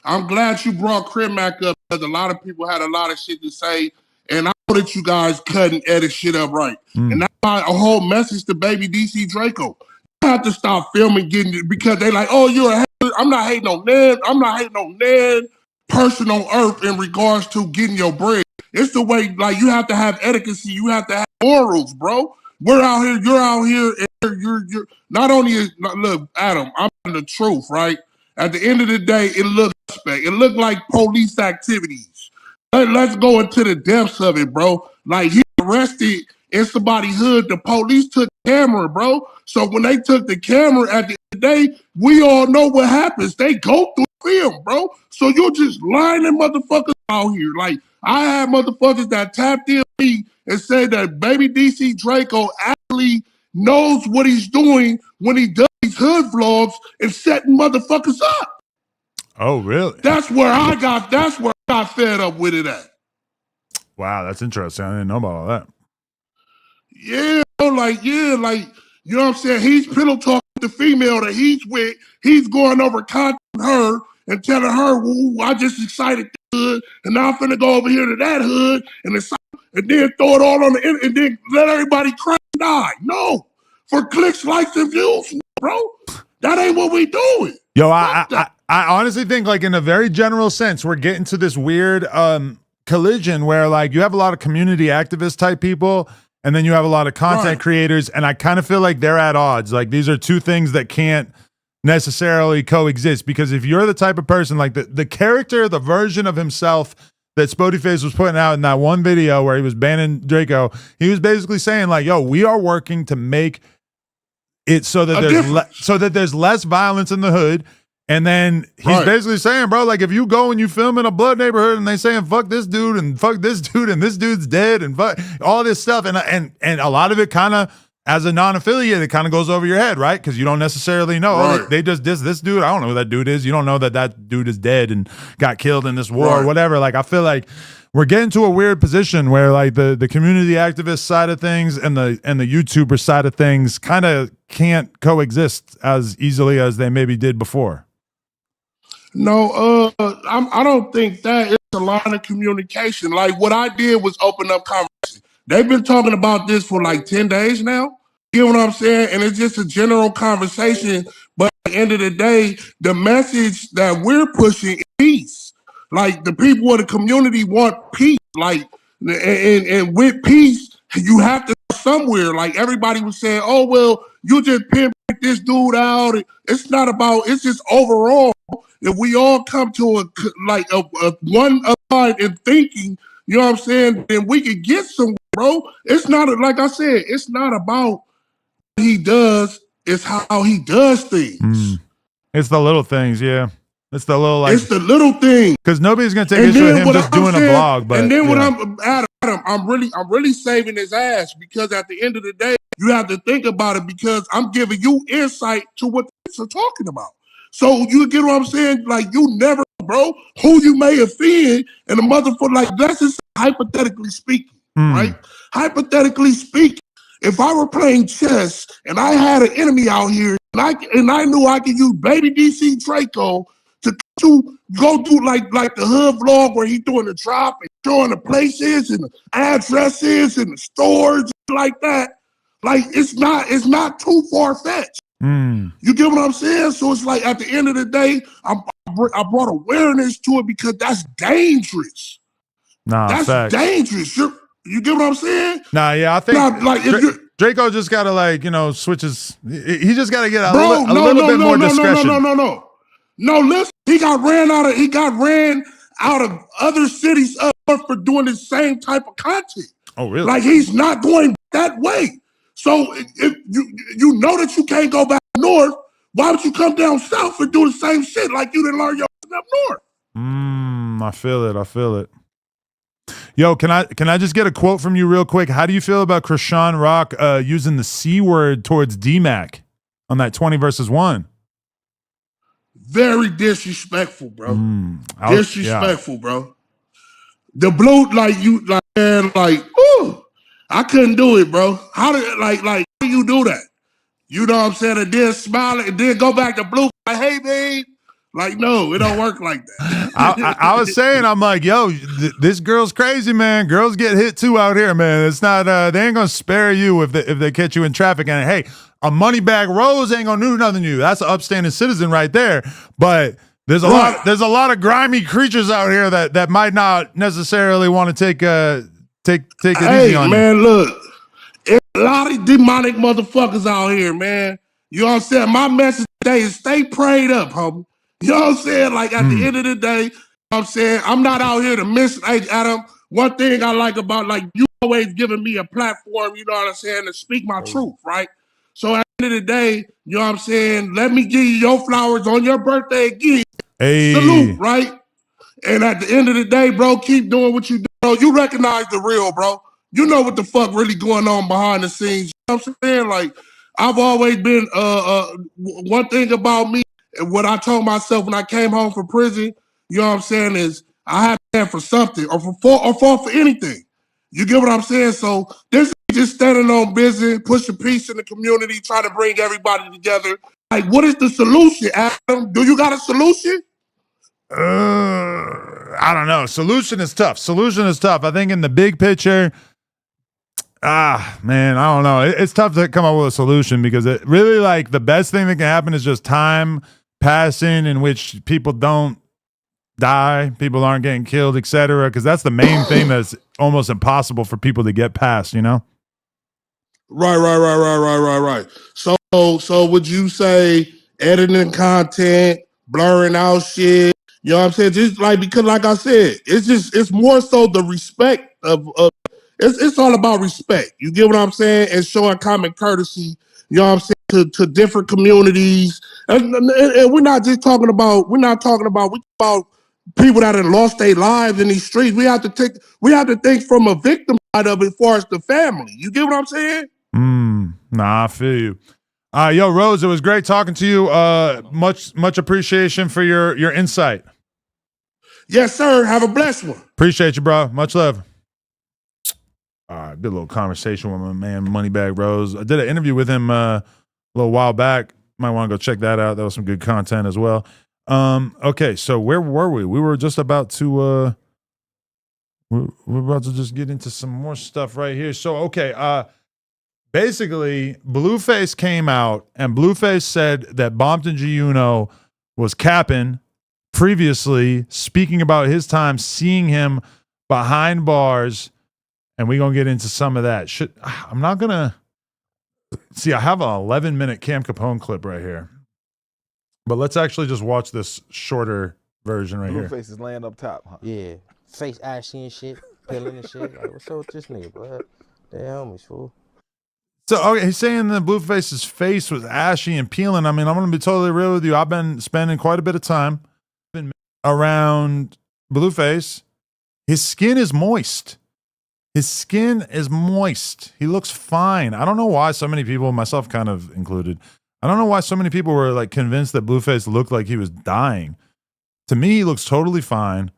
I'm glad you brought Crip Mac up, because a lot of people had a lot of shit to say, and I know that you guys cut and edit shit up right. And that's my whole message to Baby DC Draco. You have to stop filming, getting it, because they like, oh, you're a hater. I'm not hating on Ned. I'm not hating on Ned person on earth in regards to getting your bread. It's the way, like, you have to have etiquette. You have to have morals, bro. We're out here. You're out here. And you're not only, look, Adam, I'm the truth, right? At the end of the day, it looked suspect. It looked like police activities. Let's go into the depths of it, bro. Like, he arrested in somebody's hood. The police took camera, bro. So when they took the camera at the end of the day, we all know what happens. They go through film, bro. So you're just lining motherfuckers out here. Like, I had motherfuckers that tapped in me and said that Baby DC Draco actually knows what he's doing when he does these hood vlogs and setting motherfuckers up. Oh, really? That's where I got fed up with it at. Wow, that's interesting. I didn't know about all that. Yeah, like, you know what I'm saying? He's pillow talking with the female that he's with. He's going over content with her and telling her, "Ooh, I just excited the hood, and now I'm finna go over here to that hood and then throw it all on the internet and then let everybody cry and die." No, for clicks, likes, and views, bro. That ain't what we doing. Yo, I honestly think, like, in a very general sense, we're getting to this weird collision where, like, you have a lot of community activist type people, and then you have a lot of content creators, and I kind of feel like they're at odds. Like, these are two things that can't necessarily coexist, because if you're the type of person, like the character, the version of himself that Spotyface was putting out in that one video where he was banning Draco, he was basically saying, like, yo, we are working to make it so that there's less violence in the hood. And then he's basically saying, bro, like, if you go and you film in a blood neighborhood and they saying fuck this dude and fuck this dude and this dude's dead and fuck all this stuff, and a lot of it kind of, as a non-affiliate, it kind of goes over your head, right? Because you don't necessarily know. Oh, they just diss this dude. I don't know who that dude is. You don't know that dude is dead and got killed in this war or whatever. Like, I feel like we're getting to a weird position where, like, the community activist side of things and the YouTuber side of things kind of can't coexist as easily as they maybe did before. No, I don't think that. It's a line of communication. Like, what I did was open up conversation. They've been talking about this for like 10 days now. You know what I'm saying? And it's just a general conversation. But at the end of the day, the message that we're pushing is peace. Like, the people of the community want peace. Like, and with peace, you have to go somewhere. Like, everybody was saying, oh, well, you just pinpoint this dude out. It's not about, it's just overall. If we all come to a one mind in thinking, you know what I'm saying, then we can get somewhere, bro. It's not, like I said, it's not about what he does, it's how he does things. It's the little things, yeah. It's the little, like, it's the little things. Because nobody's gonna take issue with him just doing a vlog. But and then when Adam, I'm really saving his ass, because at the end of the day, you have to think about it, because I'm giving you insight to what they're talking about. So you get what I'm saying? Like, you never, bro. bro, who you may offend, and the motherfucker, like, that's just hypothetically speaking, right? Hypothetically speaking, if I were playing chess and I had an enemy out here and I knew I could use baby DC Draco to go do like the hood vlog where he doing the drop and showing the places and the addresses and the stores like that, like it's not too far-fetched. You get what I'm saying? So it's like at the end of the day, I brought awareness to it because that's dangerous. That's dangerous. You get what I'm saying? Nah, yeah, I think like if Draco just gotta like, you know, switch his. He just gotta get a little bit more discretion. No, listen, he got ran out of other cities for doing the same type of content. Oh, really? Like he's not going that way. So if you know that you can't go back north, why would you come down south and do the same shit like you didn't learn your up north? I feel it. Yo, can I just get a quote from you real quick? How do you feel about Chrisean Rock using the C word towards D-Mac on that 20 versus 1? Very disrespectful, bro. Disrespectful, bro. The blue, ooh, I couldn't do it, bro. How do you do that? You know what I'm saying? And then smile and then go back to blue. Like, hey, babe. Like, no, it don't work like that. I was saying, I'm like, yo, this girl's crazy, man. Girls get hit too out here, man. It's not, they ain't gonna spare you if they catch you in traffic. And hey, a Moneybag Rose ain't gonna do nothing to you. That's an upstanding citizen right there. But there's a lot of grimy creatures out here that might not necessarily want to take it easy on you. Hey, man, look, there's a lot of demonic motherfuckers out here, man. You know what I'm saying? My message today is stay prayed up, homie. You know what I'm saying? Like, at the end of the day, you know what I'm saying, I'm not out here to miss. Hey, Adam, one thing I like about, like, you always giving me a platform, you know what I'm saying, to speak my truth, right? So at the end of the day, you know what I'm saying, let me give you your flowers on your birthday again. Hey. Salute, right? And at the end of the day, bro, keep doing what you do. Bro. You recognize the real, bro. You know what the fuck really going on behind the scenes. You know what I'm saying? Like, I've always been, one thing about me, and what I told myself when I came home from prison, you know what I'm saying, is I have to stand for something or fall for anything. You get what I'm saying? So this is just standing on business, pushing peace in the community, trying to bring everybody together. Like, what is the solution, Adam? Do you got a solution? I don't know. Solution is tough. I think in the big picture, man, I don't know. It's tough to come up with a solution because it really, like, the best thing that can happen is just time passing in which people don't die, people aren't getting killed, etc. Because that's the main thing that's almost impossible for people to get past, you know? Right. So would you say editing content, blurring out shit, you know what I'm saying? Just like, because like I said, it's more so the respect of it's all about respect. You get what I'm saying? And showing common courtesy, you know what I'm saying, to different communities. And we're not talking about people that have lost their lives in these streets. We have to think from a victim side of it as far as the family. You get what I'm saying? Nah, I feel you. Yo, Rose, it was great talking to you. Much appreciation for your insight. Yes, sir. Have a blessed one. Appreciate you, bro. Much love. All right, good little conversation with my man Moneybag Rose. I did an interview with him a little while back. Might want to go check that out. That was some good content as well. Okay, so where were we? We were just about to we're about to just get into some more stuff right here. So okay, basically Blueface came out and Blueface said that Bompton G. Uno was capping previously, speaking about his time seeing him behind bars. And we're going to get into some of that. I'm not going to... See, I have an 11-minute Cam Capone clip right here. But let's actually just watch this shorter version right here. Blueface is laying up top, huh? Yeah. Face ashy and shit. Peeling and shit. Like, what's up with this nigga, bro? They're homies, fool. So, okay, he's saying that Blueface's face was ashy and peeling. I mean, I'm going to be totally real with you. I've been spending quite a bit of time around Blueface. His skin is moist. He looks fine. I don't know why so many people, myself kind of included, I don't know why so many people were like convinced that Blueface looked like he was dying. To me, he looks totally fine.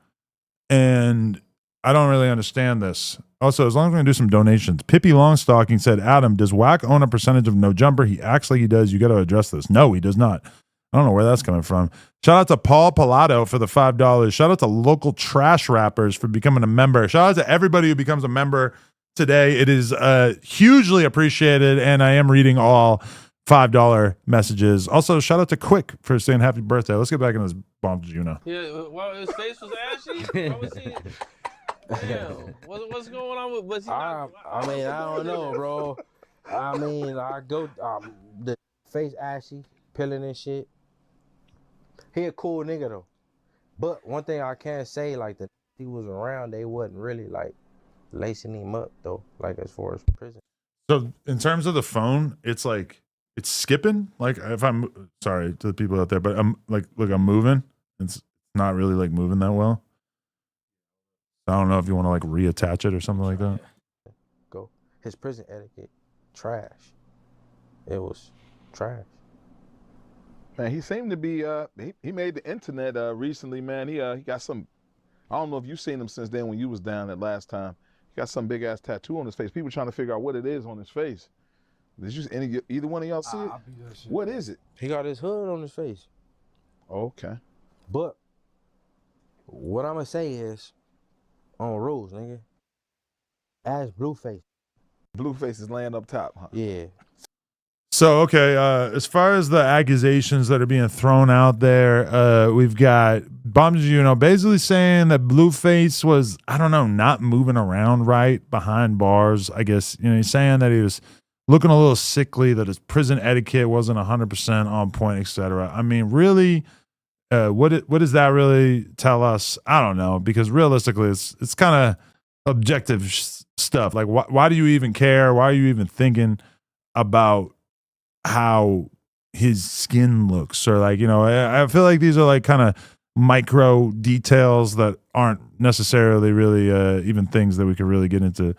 And I don't really understand this. Also, as long as we're going to do some donations, Pippi Longstocking said, Adam, does Wack own a percentage of No Jumper? He acts like he does. You got to address this. No, he does not. I don't know where that's coming from. Shout out to Paul Pilato for the $5. Shout out to Local Trash Rappers for becoming a member. Shout out to everybody who becomes a member today. It is hugely appreciated, and I am reading all $5 messages. Also, shout out to Quick for saying happy birthday. Let's get back in this bomb, Juno. Yeah, well, his face was ashy. What was he? Damn, what's going on with? Was he not, I mean, I don't know, bro. I mean, I go the face ashy, peeling and shit. He a cool nigga though. But one thing I can say, like the he was around, they wasn't really like lacing him up though. Like as far as prison. So in terms of the phone, it's like it's skipping. Like if I'm sorry to the people out there, but I'm like, look, I'm moving. It's not really like moving that well. I don't know if you want to like reattach it or something like that. Go. His prison etiquette, trash. It was trash. Man, he seemed to be. He made the internet recently, man. He got some. I don't know if you've seen him since then when you was down that last time. He got some big ass tattoo on his face. People trying to figure out what it is on his face. Did you either one of y'all see it? What is it? He got his hood on his face. Okay. But what I'm gonna say is, on rules, nigga. Ask Blueface. Blueface is laying up top, huh? Yeah. So, okay, as far as the accusations that are being thrown out there, we've got Bombs, basically saying that Blueface was, I don't know, not moving around right behind bars. I guess, he's saying that he was looking a little sickly, that his prison etiquette wasn't 100% on point, etc. I mean, really, what does that really tell us? I don't know, because realistically, it's kind of objective stuff. Like, why do you even care? Why are you even thinking about how his skin looks? Or like, I feel like these are like kind of micro details that aren't necessarily really even things that we could really get into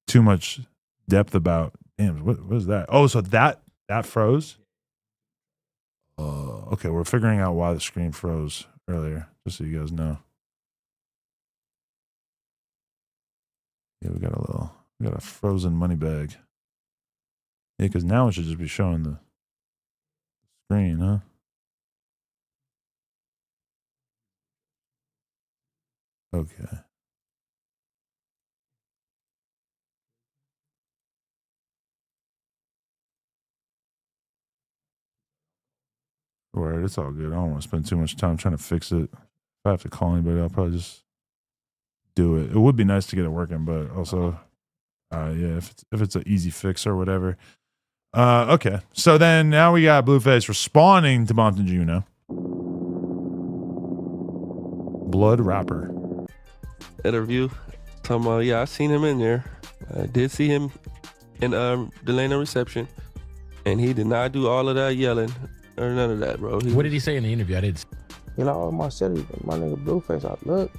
too much depth about. Damn, what is that? Oh, so that froze? Okay, we're figuring out why the screen froze earlier, just so you guys know. Yeah, we got a frozen money bag. Yeah, because now it should just be showing the screen, huh? Okay. Word, it's all good. I don't want to spend too much time trying to fix it. If I have to call anybody, I'll probably just do it. It would be nice to get it working, but also, yeah, if it's an easy fix or whatever. Okay, so then now we got Blueface responding to Bonton Juno. Blood Rapper. interview? Talking about, yeah, I seen him in there. I did see him in Delano reception, and he did not do all of that yelling or none of that, bro. What did he say in the interview? I didn't. You know, my city, my nigga Blueface, I look.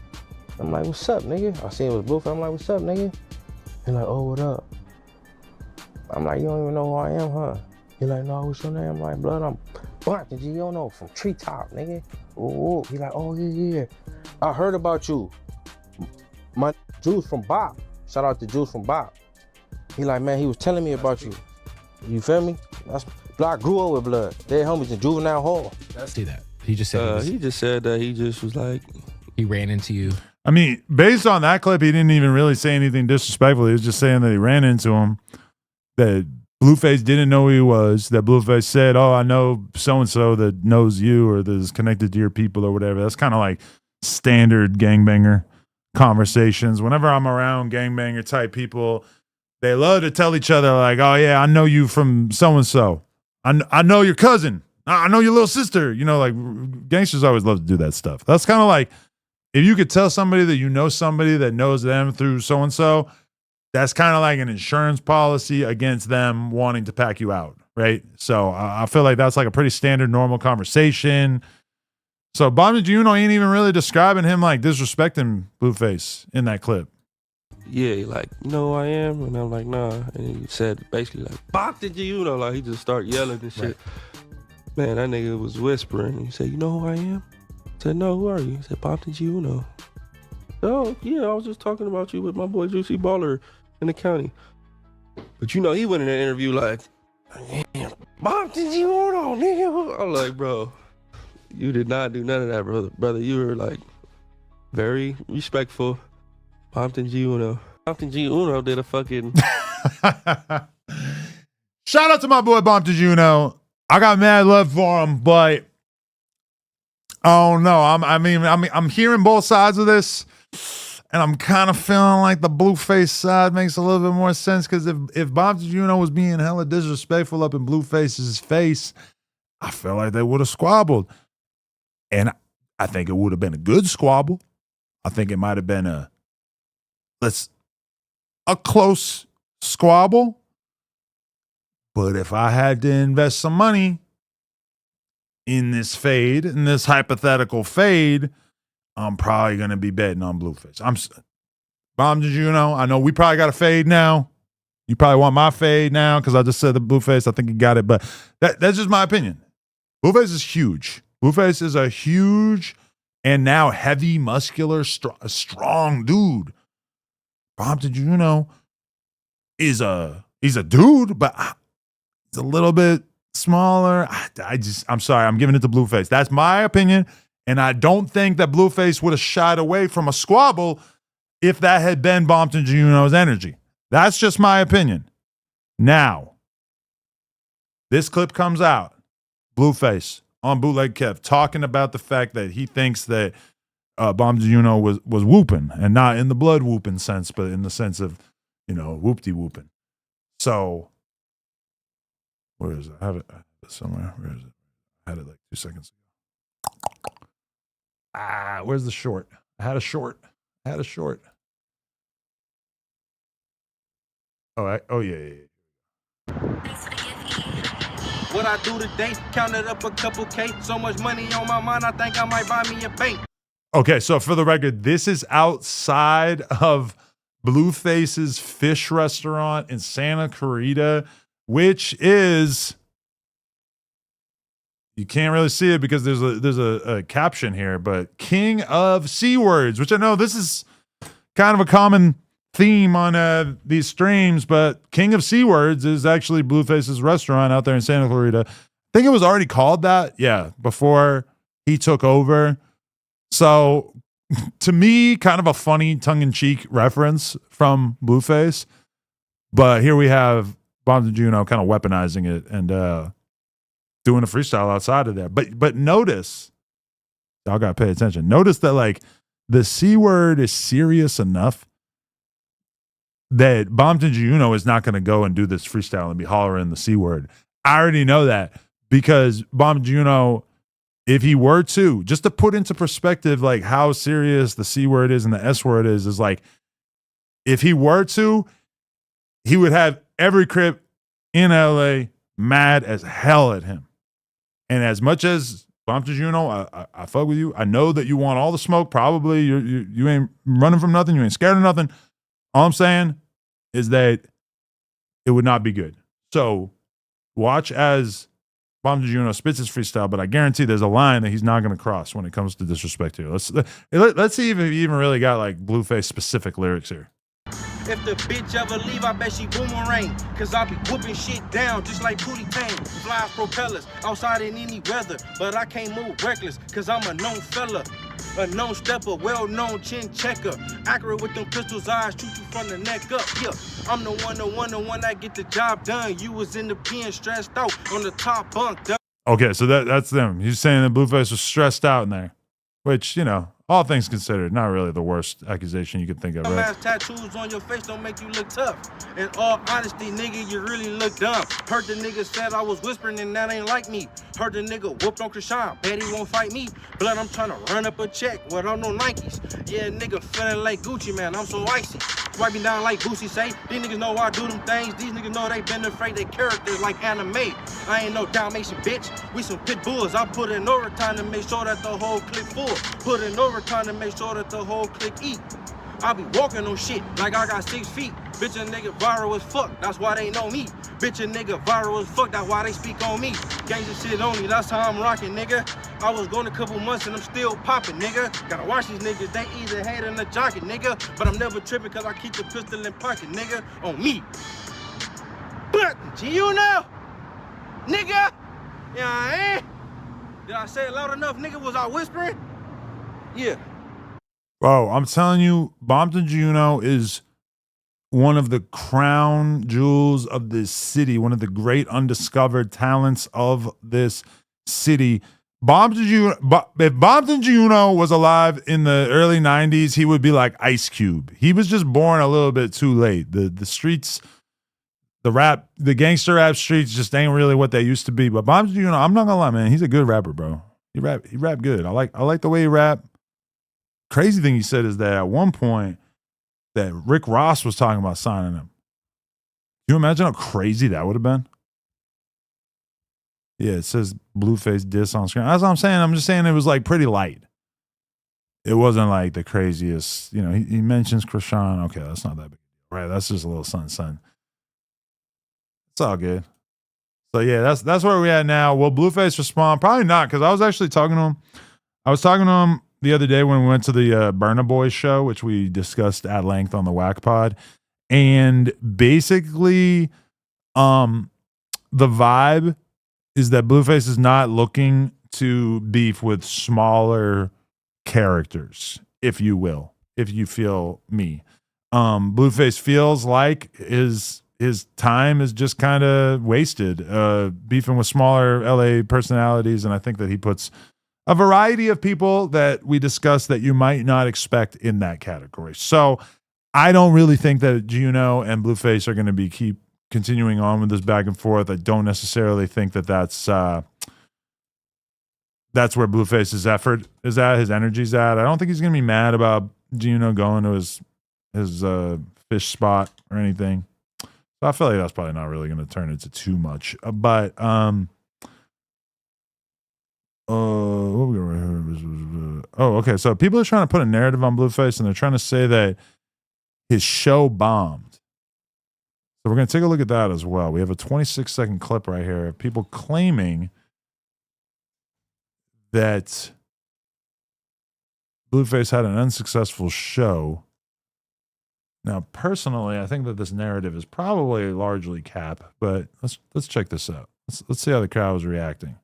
I'm like, what's up, nigga? I seen it was Blueface. I'm like, what's up, nigga? He like, oh, what up? I'm like, you don't even know who I am, huh? He like, no, what's your name? I'm like, blood, I'm Bonton G, you don't know, from Treetop, nigga. Ooh, he like, oh, yeah. I heard about you. My Juice from Bop. Shout out to Juice from Bop. He like, man, he was telling me about you. You feel me? That's Block grew up with blood. They're homies in juvenile hall. Let's see that. He just said he just said that he just was like, he ran into you. I mean, based on that clip, he didn't even really say anything disrespectful. He was just saying that he ran into him, that Blueface didn't know who he was, that Blueface said, oh, I know so-and-so that knows you or that is connected to your people or whatever. That's kind of like standard gangbanger conversations. Whenever I'm around gangbanger type people, they love to tell each other like, oh, yeah, I know you from so-and-so. I know your cousin. I know your little sister. You know, like gangsters always love to do that stuff. That's kind of like, if you could tell somebody that you know somebody that knows them through so-and-so, that's kind of like an insurance policy against them wanting to pack you out, right? So I feel like that's like a pretty standard, normal conversation. So Bobby Juno ain't even really describing him like disrespecting Blueface in that clip. yeah, he like, you know who I am? And I'm like, nah. And he said basically like, Bonton G, like he just started yelling and shit. Right. Man, that nigga was whispering. He said, you know who I am? said, no, who are you? He said, Bompton G Uno. Oh, yeah, I was just talking about you with my boy Juicy Baller in the county. But you know, he went in an interview like, Bompton G Uno, nigga. I'm like, bro, you did not do none of that, brother. Brother, you were like very respectful. Bompton G Uno. Bompton G Uno did a fucking... Shout out to my boy Bompton G Uno. I got mad love for him, but oh no, I'm hearing both sides of this, and I'm kind of feeling like the Blueface side makes a little bit more sense, because if Bompton G Uno was being hella disrespectful up in Blueface's face, I feel like they would have squabbled, and I think it would have been a good squabble. I think it might have been a close squabble. But if I had to invest some money in this fade, in this hypothetical fade, I'm probably going to be betting on Blueface. Bompton G Uno, I know we probably got a fade now. You probably want my fade now because I just said the Blueface. I think you got it, but that's just my opinion. Blueface is huge. Blueface is a huge and now heavy, muscular, strong dude. Bompton G Uno he's a dude, but he's a little bit smaller. I'm sorry, I'm giving it to Blueface. That's my opinion, and I don't think that Blueface would have shied away from a squabble if that had been Bompton G Uno's energy. That's just my opinion. Now, this clip comes out. Blueface on Bootleg Kev talking about the fact that he thinks that Bompton G Uno was whooping, and not in the blood whooping sense, but in the sense of, whoop-de-whooping. So, where is it? I have it somewhere. Where is it? I had it like 2 seconds ago. Where's the short? I had a short. Oh, yeah. What I do today, counted up a couple K, so much money on my mind, I think I might buy me a bank. Okay, so for the record, this is outside of Blueface's fish restaurant in Santa Clarita, which is, you can't really see it because there's a caption here, but King of C Words, which I know this is kind of a common theme on these streams, but King of C Words is actually Blueface's restaurant out there in Santa Clarita. I think it was already called that, before he took over. So, to me, kind of a funny tongue-in-cheek reference from Blueface. But here we have Bompton G Uno kind of weaponizing it and doing a freestyle outside of there. But notice, y'all got to pay attention. Notice that, like, the C word is serious enough that Bompton G Uno is not going to go and do this freestyle and be hollering the C word. I already know that because Bompton G Uno, if he were to, just to put into perspective, like how serious the C word is and the S word is like, if he were to, he would have every Crip in LA mad as hell at him. And as much as Bompton G Uno, I fuck with you. I know that you want all the smoke. Probably you ain't running from nothing. You ain't scared of nothing. All I'm saying is that it would not be good. So watch as Bompton G Uno spits his freestyle, but I guarantee there's a line that he's not going to cross when it comes to disrespect here. Let's see if he even really got like Blueface specific lyrics here. If the bitch ever leave, I bet she boomerang. Cause I be whooping shit down just like Pootie Tang. Fly propellers outside in any weather. But I can't move reckless cause I'm a known fella. A known stepper, well-known chin checker. Accurate with them pistols, eyes shoot you from the neck up. Yeah, I'm the one that get the job done. You was in the pen stressed out on the top bunk. Okay, so that's them. He's saying that Blueface was stressed out in there. Which, all things considered, not really the worst accusation you could think of, right? Tattoos on your face don't make you look tough. In all honesty, nigga, you really look dumb. Heard the nigga said I was whispering and that ain't like me. Heard the nigga whooped on Chrisean, bet he won't fight me. Blood, I'm trying to run up a check without no Nikes. Yeah, nigga feeling like Gucci, man, I'm so icy. Swipe me down like Boosie say. These niggas know I do them things. These niggas know they been afraid they characters like anime. I ain't no Dalmatian bitch. We some pit bulls. I put in overtime to make sure that the whole clique full. Put in overtime to make sure that the whole clique eat. I be walking on shit like I got 6 feet. Bitch, a nigga viral as fuck, that's why they know me. Bitch, a nigga viral as fuck, that's why they speak on me. Gangsta shit only, that's how I'm rocking, nigga. I was gone a couple months and I'm still popping, nigga. Gotta watch these niggas, they either hating or jocking, nigga. But I'm never tripping cause I keep the pistol in pocket, nigga, on me. But, you know, nigga, yeah, I ain't. Did I say it loud enough, nigga? Was I whispering? Yeah. Bro, I'm telling you, Bompton Juno is one of the crown jewels of this city, one of the great undiscovered talents of this city. If Bompton Juno was alive in the early 90s, he would be like Ice Cube. He was just born a little bit too late. The streets, the gangster rap streets just ain't really what they used to be. But Bompton Juno, I'm not gonna lie, man, he's a good rapper, bro. He rap good. I like the way he rap. Crazy thing he said is that at one point that Rick Ross was talking about signing him. Can you imagine how crazy that would have been? Yeah, it says Blueface diss on screen. That's what I'm saying. I'm just saying it was like pretty light. It wasn't like the craziest, you know, he mentions Chrisean. Okay, that's not that big. Right, that's just a little son. It's all good. So yeah, that's where we at now. Will Blueface respond? Probably not, because I was actually talking to him. I was talking to him the other day when we went to the Burna Boy show, which we discussed at length on the Whack Pod. And basically, the vibe is that Blueface is not looking to beef with smaller characters, if you will, if you feel me. Blueface feels like his time is just kind of wasted beefing with smaller LA personalities, and I think that he puts a variety of people that we discussed that you might not expect in that category. So I don't really think that Juno and Blueface are going to be keep continuing on with this back and forth. I don't necessarily think that that's where Blueface's effort is at, his energy's at. I don't think he's going to be mad about Juno going to his fish spot or anything. So I feel like that's probably not really going to turn into too much. But okay. So people are trying to put a narrative on Blueface, and they're trying to say that his show bombed. So we're going to take a look at that as well. We have a 26-second clip right here of people claiming that Blueface had an unsuccessful show. Now, personally, I think that this narrative is probably largely cap, but let's check this out. Let's see how the crowd was reacting.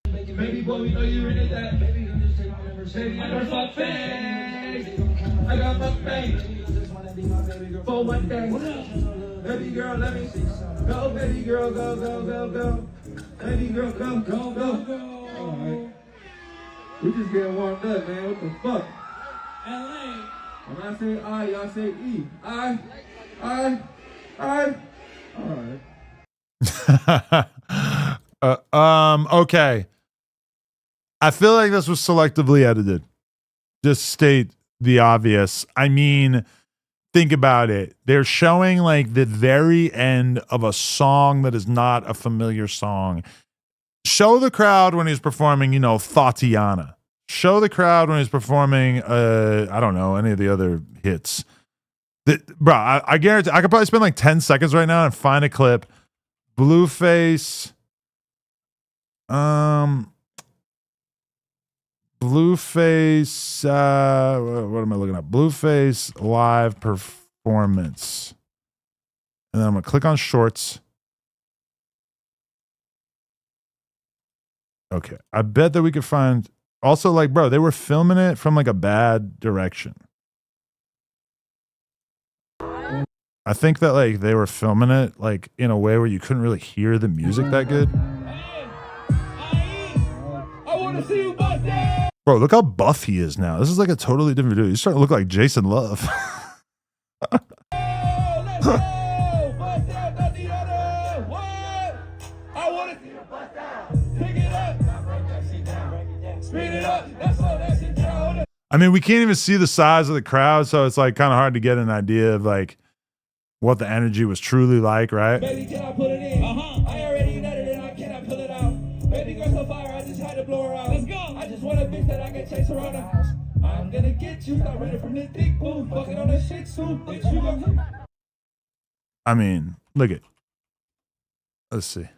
Baby boy, we know you really that. Baby, I'm just taking my Mercedes. I got fuck face. I got fuck face. For one day. Baby girl, let me go. Baby girl, go, go, go, go. Baby girl, go, go, go, go. All right. We just getting warmed up, man. What the fuck? LA. When I say I, y'all say E. I. All right. Okay. I feel like this was selectively edited. Just state the obvious. I mean, think about it. They're showing like the very end of a song that is not a familiar song. Show the crowd when he's performing, you know, Thotiana. Show the crowd when he's performing, I don't know, any of the other hits. Bro, I guarantee I could probably spend like 10 seconds right now and find a clip. Blueface. Blueface, what am I looking at? Blueface live performance. And then I'm going to click on shorts. Okay. I bet that we could find, also like, bro, they were filming it from like a bad direction. I think that like they were filming it like in a way where you couldn't really hear the music that good. Bro, look how buff he is now. This is like a totally different dude. He's starting to look like Jason Love. I mean, we can't even see the size of the crowd, so it's like kind of hard to get an idea of like what the energy was truly like, right? Baby, can I put it in? I already nutted it, I cannot pull it out. Baby girl so fire, I just had to blow her out. Let's go. I just want a bitch that I can chase around the house. I'm gonna get you, start running from this dick, boom, fucking on the shit, soon, bitch, you gon' I mean, look at. Let's see.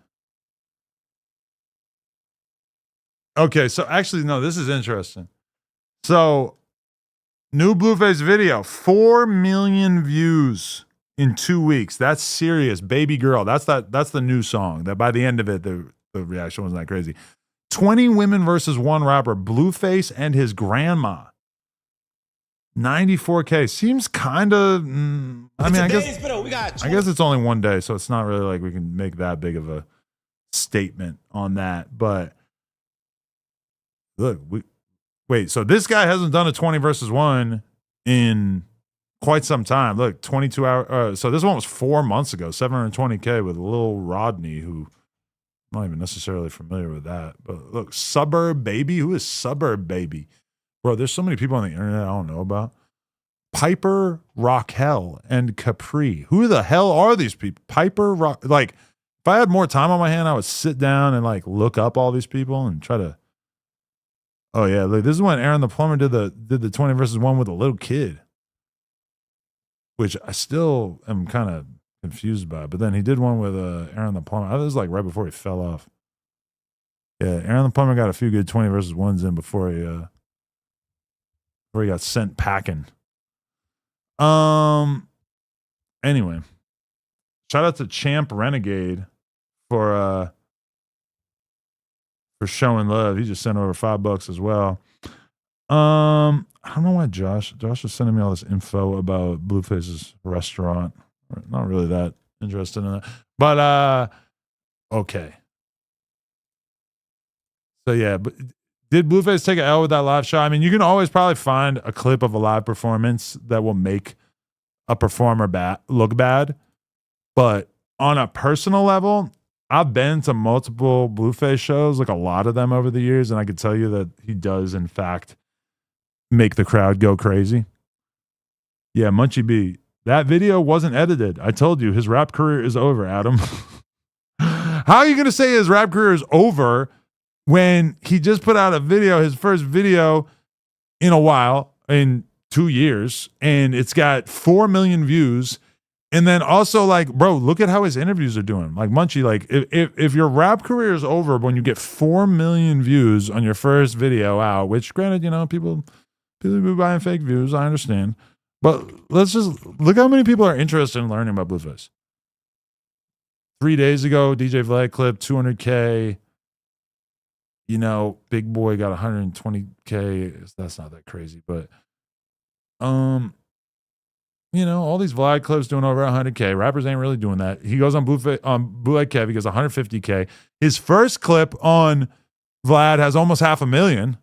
Okay, so actually, no, this is interesting. So, new Blueface video, 4 million views in 2 weeks. That's serious, baby girl. That's the new song. That by the end of it, the reaction wasn't that crazy. 20 women versus one rapper, Blueface and his grandma. 94K seems kind of. I mean, I guess it's only one day, so it's not really like we can make that big of a statement on that. But look, wait. So this guy hasn't done a 20 versus 1 in quite some time. Look, 22 hours. So this one was 4 months ago. 720K with Lil Rodney, who I'm not even necessarily familiar with that. But look, Suburb Baby. Who is Suburb Baby? Bro, there's so many people on the internet I don't know about. Piper, Raquel, and Capri. Who the hell are these people? Piper, like, if I had more time on my hand, I would sit down and like look up all these people and try to. Oh yeah, look, this is when Aaron the Plumber did the 20 versus 1 with a little kid, which I still am kind of confused by. But then he did one with Aaron the Plumber. This was like right before he fell off. Yeah, Aaron the Plumber got a few good 20 versus 1s in before he got sent packing. Anyway, shout out to Champ Renegade for showing love. He just sent over $5 as well. I don't know why Josh is sending me all this info about Blueface's restaurant. Not really that interested in that, but okay. So yeah, but did Blueface take an L with that live show? I mean, you can always probably find a clip of a live performance that will make a performer look bad. But on a personal level, I've been to multiple Blueface shows, like a lot of them over the years, and I can tell you that he does, in fact, make the crowd go crazy. Yeah, Munchie B. That video wasn't edited. I told you, his rap career is over, Adam. How are you going to say his rap career is over when he just put out a video, his first video in a while, in 2 years, and it's got 4 million views? And then also, like, bro, look at how his interviews are doing. Like, Munchie, like, if your rap career is over when you get 4 million views on your first video out, which, granted, you know, people be buying fake views, I understand. But let's just look how many people are interested in learning about Blueface. 3 days ago, DJ Vlad clip, 200K. You know, Big Boy got 120K. That's not that crazy, but you know, all these Vlad clips doing over 100K. Rappers ain't really doing that. He goes on Bootleg Kev. He goes 150K. His first clip on Vlad has almost 500,000.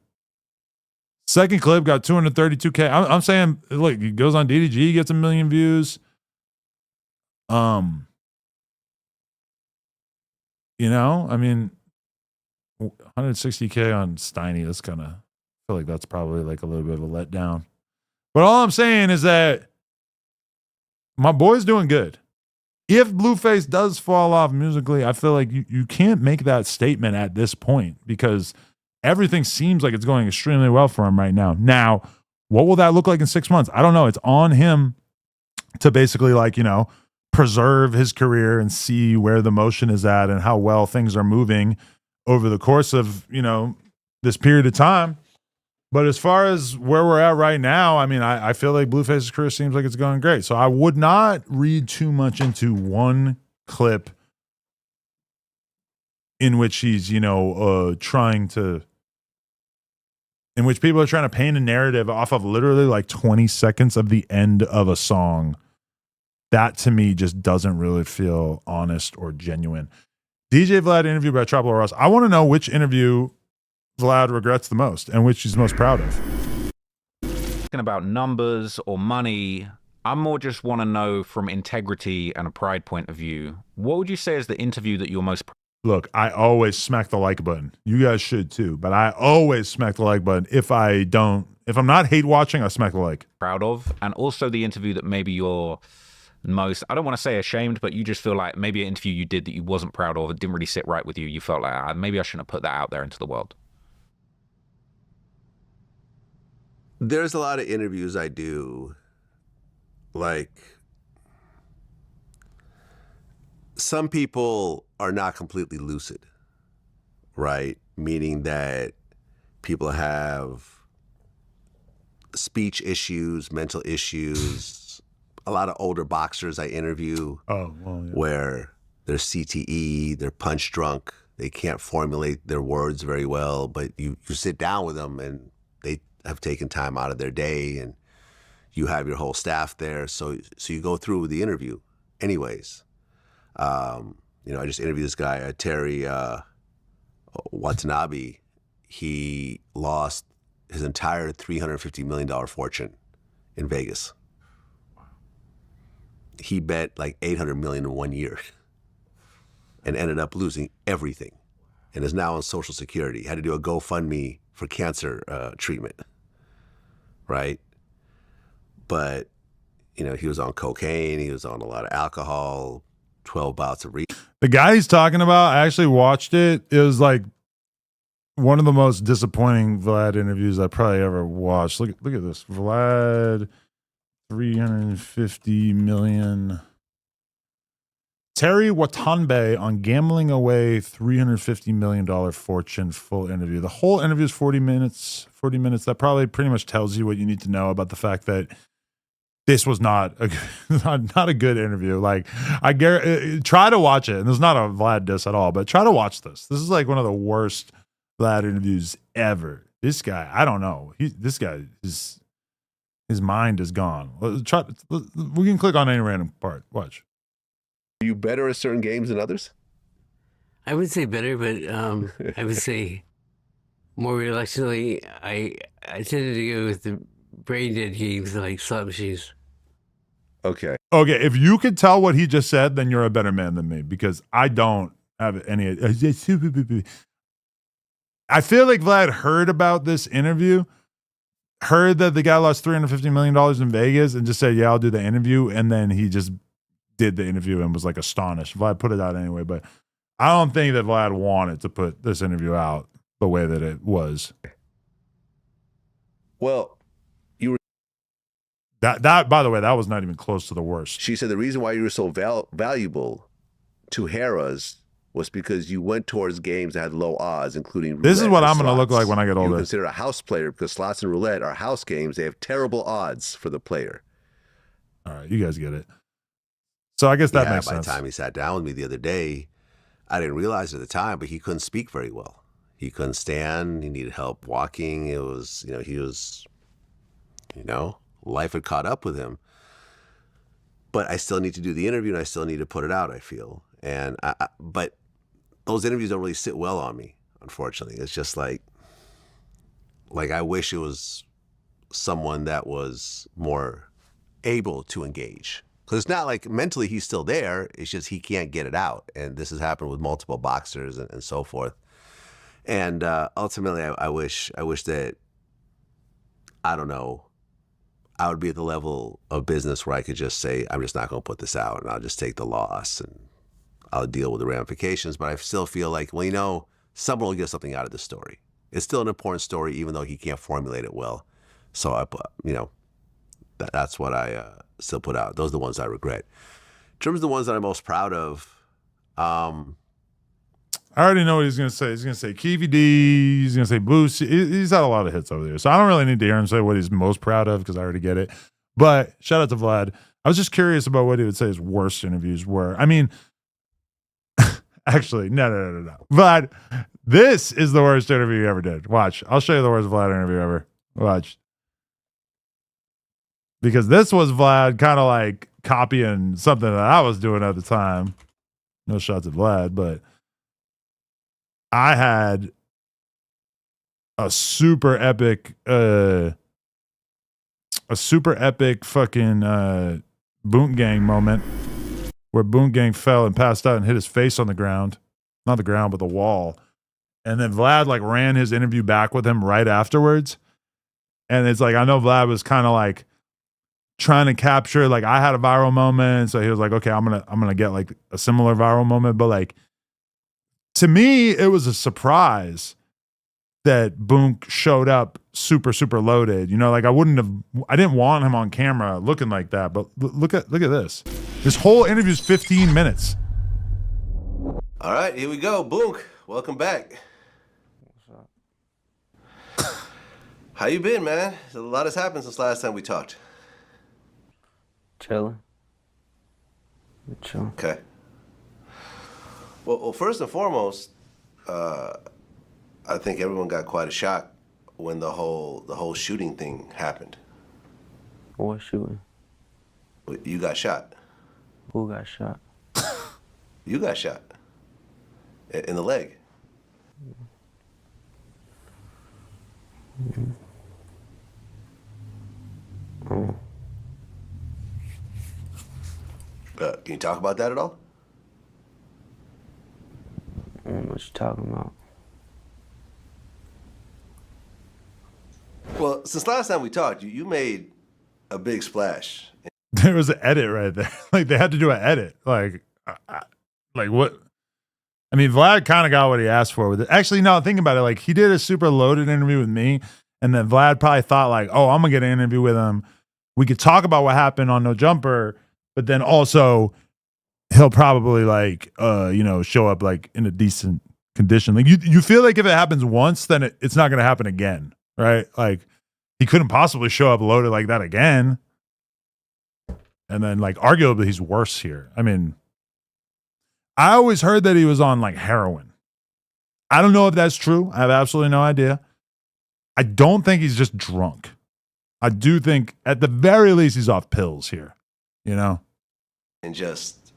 Second clip got 232K. I'm saying, look, he goes on DDG, gets 1 million views. You know, I mean, 160K on Steiny. That's kind of, I feel like that's probably like a little bit of a letdown. But all I'm saying is that my boy's doing good. If Blueface does fall off musically, I feel like you can't make that statement at this point because everything seems like it's going extremely well for him right now. Now, what will that look like in 6 months? I don't know. It's on him to basically, like, you know, preserve his career and see where the motion is at and how well things are moving over the course of, you know, this period of time. But as far as where we're at right now, I mean, I feel like Blueface's career seems like it's going great. So I would not read too much into one clip in which he's, you know, in which people are trying to paint a narrative off of literally like 20 seconds of the end of a song. That to me just doesn't really feel honest or genuine. DJ Vlad interview by Tropical Ross. I want to know which interview Vlad regrets the most and which he's most proud of. Talking about numbers or money, I more just want to know from integrity and a pride point of view, what would you say is the interview that you're most Look, I always smack the like button. You guys should too, but I always smack the like button. If I'm not hate watching, I smack the like. Proud of? And also the interview that maybe you're most, I don't want to say ashamed, but you just feel like maybe an interview you did that you wasn't proud of, it didn't really sit right with you. You felt like, maybe I shouldn't have put that out there into the world. There's a lot of interviews I do, like, some people are not completely lucid, right? Meaning that people have speech issues, mental issues. A lot of older boxers I interview where they're CTE, they're punch drunk, they can't formulate their words very well, but you sit down with them and they have taken time out of their day and you have your whole staff there. So you go through with the interview. Anyways, I just interviewed this guy, Terry Watanabe. He lost his entire $350 million fortune in Vegas. He bet like $800 million in 1 year and ended up losing everything and is now on Social Security. Had to do a GoFundMe for cancer treatment, right? But, he was on cocaine. He was on a lot of alcohol, 12 bouts of The guy he's talking about, I actually watched it. It was like one of the most disappointing Vlad interviews I probably ever watched. Look at this. Vlad, 350 million. Terry Watanabe on gambling away $350 million fortune, full interview. The whole interview is 40 minutes. 40 minutes. That probably pretty much tells you what you need to know about the fact that this was not a good interview. Like, try to watch it. And there's not a Vlad diss at all, but try to watch this. This is like one of the worst Vlad interviews ever. This guy, I don't know. His mind is gone. We can click on any random part. Watch. Are you better at certain games than others? I would say better, but I would say more reluctantly, I tended to go with the brain dead games like slot machines. Okay. If you could tell what he just said, then you're a better man than me, because I don't have any. I feel like Vlad heard about this interview, heard that the guy lost $350 million in Vegas and just said, yeah, I'll do the interview. And then he just did the interview and was like astonished. Vlad put it out anyway, but I don't think that Vlad wanted to put this interview out the way that it was. Well, that by the way, that was not even close to the worst. She said the reason why you were so valuable to Harrah's was because you went towards games that had low odds, including roulette. This is what I'm going to look slots. like when I get older. You consider a house player because slots and roulette are house games. They have terrible odds for the player. All right, you guys get it. So I guess that makes sense. By the time he sat down with me the other day, I didn't realize at the time, but he couldn't speak very well. He couldn't stand. He needed help walking. It was, he was, life had caught up with him. But I still need to do the interview and I still need to put it out, I feel. And but those interviews don't really sit well on me, unfortunately. It's just like I wish it was someone that was more able to engage. Because it's not like mentally he's still there. It's just he can't get it out. And this has happened with multiple boxers and so forth. And ultimately, I wish that, I don't know, I would be at the level of business where I could just say, I'm just not going to put this out and I'll just take the loss and I'll deal with the ramifications. But I still feel like, well, someone will get something out of this story. It's still an important story, even though he can't formulate it well. So that's what I still put out. Those are the ones I regret. In terms of the ones that I'm most proud of, I already know what he's going to say. He's going to say Kiwi D. He's going to say Boost. He's had a lot of hits over there. So I don't really need to hear him say what he's most proud of because I already get it. But shout out to Vlad. I was just curious about what he would say his worst interviews were. I mean, actually, no. Vlad, this is the worst interview you ever did. Watch. I'll show you the worst Vlad interview ever. Watch. Because this was Vlad kind of like copying something that I was doing at the time. No shots at Vlad, but I had a super epic fucking Boont Gang moment where Boont Gang fell and passed out and hit his face on the ground. Not the ground, but the wall. And then Vlad like ran his interview back with him right afterwards. And it's like, I know Vlad was kind of like trying to capture, like I had a viral moment. So he was like, okay, I'm gonna get like a similar viral moment. But like, to me, it was a surprise that Boonk showed up super, super loaded. Like I didn't want him on camera looking like that, but look at this. This whole interview is 15 minutes. All right, here we go. Boonk, welcome back. What's up? How you been, man? A lot has happened since last time we talked. Chilling. Chilling. Okay. Well, first and foremost, I think everyone got quite a shock when the whole shooting thing happened. What shooting? You got shot. Who got shot? You got shot in the leg. Mm-hmm. Oh. Can you talk about that at all? I don't know what you're talking about. Well, since last time we talked, you made a big splash. There was an edit right there. Like they had to do an edit. Like what? I mean, Vlad kind of got what he asked for with it. Actually, no, think about it. Like he did a super loaded interview with me, and then Vlad probably thought like, oh, I'm gonna get an interview with him. We could talk about what happened on No Jumper, but then also he'll probably like, show up like in a decent condition. Like you feel like if it happens once, then it's not gonna happen again, right? Like he couldn't possibly show up loaded like that again. And then like arguably he's worse here. I mean, I always heard that he was on like heroin. I don't know if that's true. I have absolutely no idea. I don't think he's just drunk. I do think at the very least he's off pills here, you know? And just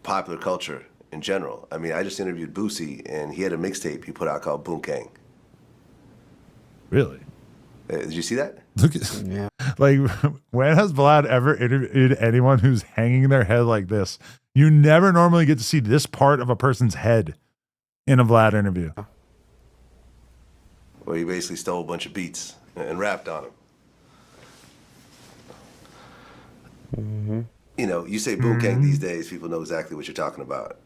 popular culture in general. I mean, I just interviewed Boosie, and he had a mixtape he put out called Boom Gang. Really? Did you see that? Look at, yeah. Like, when has Vlad ever interviewed anyone who's hanging their head like this? You never normally get to see this part of a person's head in a Vlad interview. Where he basically stole a bunch of beats and rapped on them. Mm-hmm. You know, you say Boom Gang these days, people know exactly what you're talking about.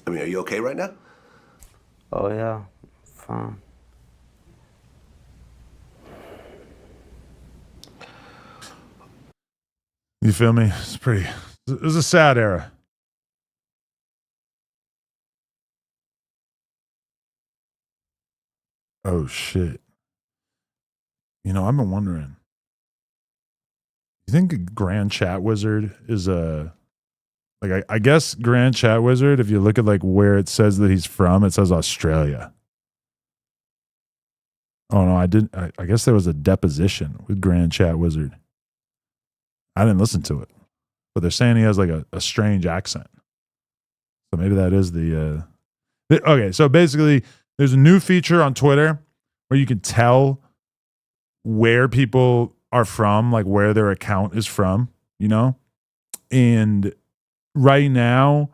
I mean, are you okay right now? Oh yeah, fine. You feel me? It was a sad era. Oh shit. You know, I've been wondering. You think a Grand Chat Wizard is I guess Grand Chat Wizard, if you look at like where it says that he's from, it says Australia. Oh no, I guess there was a deposition with Grand Chat Wizard. I didn't listen to it, but they're saying he has like a strange accent. So maybe that is okay. So basically there's a new feature on Twitter where you can tell where people are from, like where their account is from, you know? And right now,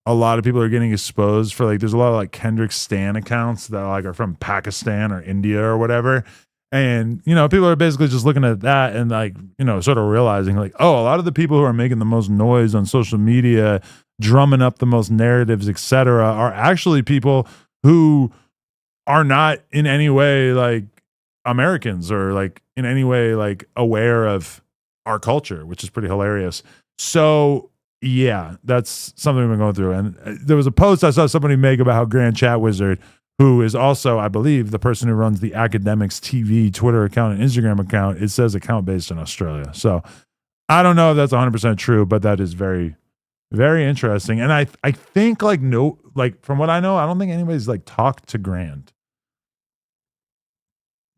a lot of people are getting exposed for like, there's a lot of like Kendrick Stan accounts that like are from Pakistan or India or whatever. And, you know, people are basically just looking at that and like, you know, sort of realizing like, oh, a lot of the people who are making the most noise on social media, drumming up the most narratives, etc., are actually people who are not in any way like Americans or like in any way like aware of our culture, which is pretty hilarious. So yeah, that's something we've been going through. And there was a post I saw somebody make about how Grand Chat Wizard, who is also, I believe, the person who runs the Academics TV Twitter account and Instagram account, it says account based in Australia. So I don't know if that's 100% true, but that is very, very interesting. And I think like from what I know, I don't think anybody's like talked to Grand.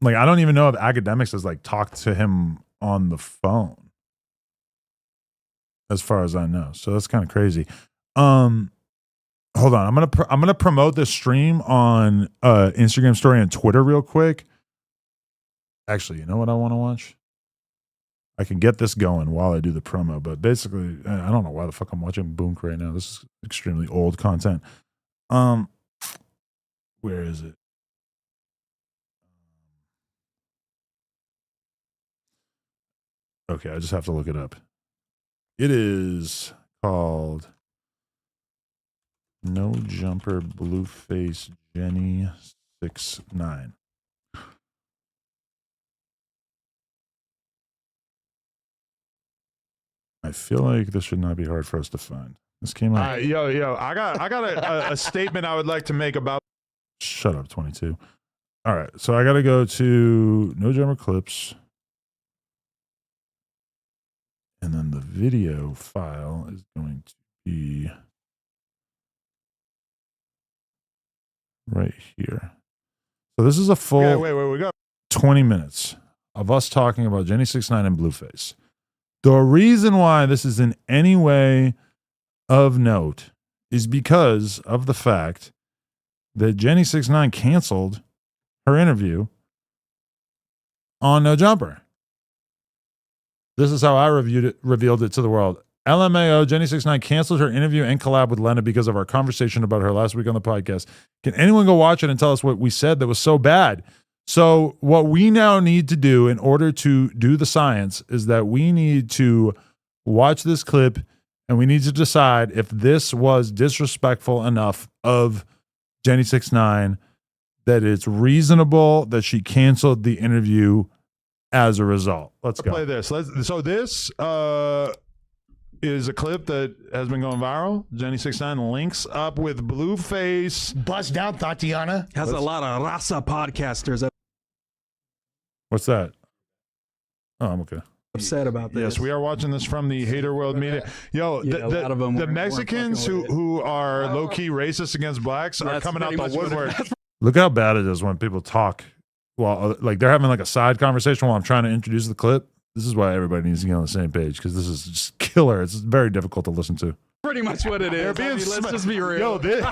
Like, I don't even know if Academics has like talked to him on the phone, as far as I know. So that's kind of crazy. Hold on, I'm gonna promote this stream on Instagram story and Twitter real quick. Actually, you know what I want to watch? I can get this going while I do the promo, but basically, I don't know why the fuck I'm watching Boonk right now. This is extremely old content. Where is it? Okay, I just have to look it up. It is called No Jumper Blueface Jenny 6'9". I feel like this should not be hard for us to find. This came out. Yo, I got a statement I would like to make about. Shut up, 22. All right, so I got to go to No Jammer Clips. And then the video file is going to be right here. So this is a full We got 20 minutes of us talking about Jenny 69 and Blueface. The reason why this is in any way of note is because of the fact that Jenny 69 canceled her interview on No Jumper. This is how I revealed it to the world. LMAO, Jenny 69 canceled her interview and collab with Lena because of our conversation about her last week on the podcast. Can anyone go watch it and tell us what we said that was so bad? So what we now need to do in order to do the science is that we need to watch this clip and we need to decide if this was disrespectful enough of Jenny 69 that it's reasonable that she canceled the interview as a result. Let's go. Play this. So this is a clip that has been going viral. Jenny 69 links up with Blueface. Bust down, Tatiana. Has a lot of Rasa podcasters What's that? Oh, I'm okay. upset about this. Yes, we are watching this from the Hater World Media. Yo, Yeah, a lot of them the weren't Mexicans fucking with who are low-key racist against blacks are That's coming out pretty the much what it woodwork. Look how bad it is when people talk while like they're having like a side conversation while I'm trying to introduce the clip. This is why everybody needs to get on the same page because this is just killer. It's very difficult to listen to. Pretty much what it is. I mean, let's just be real. Yo, this,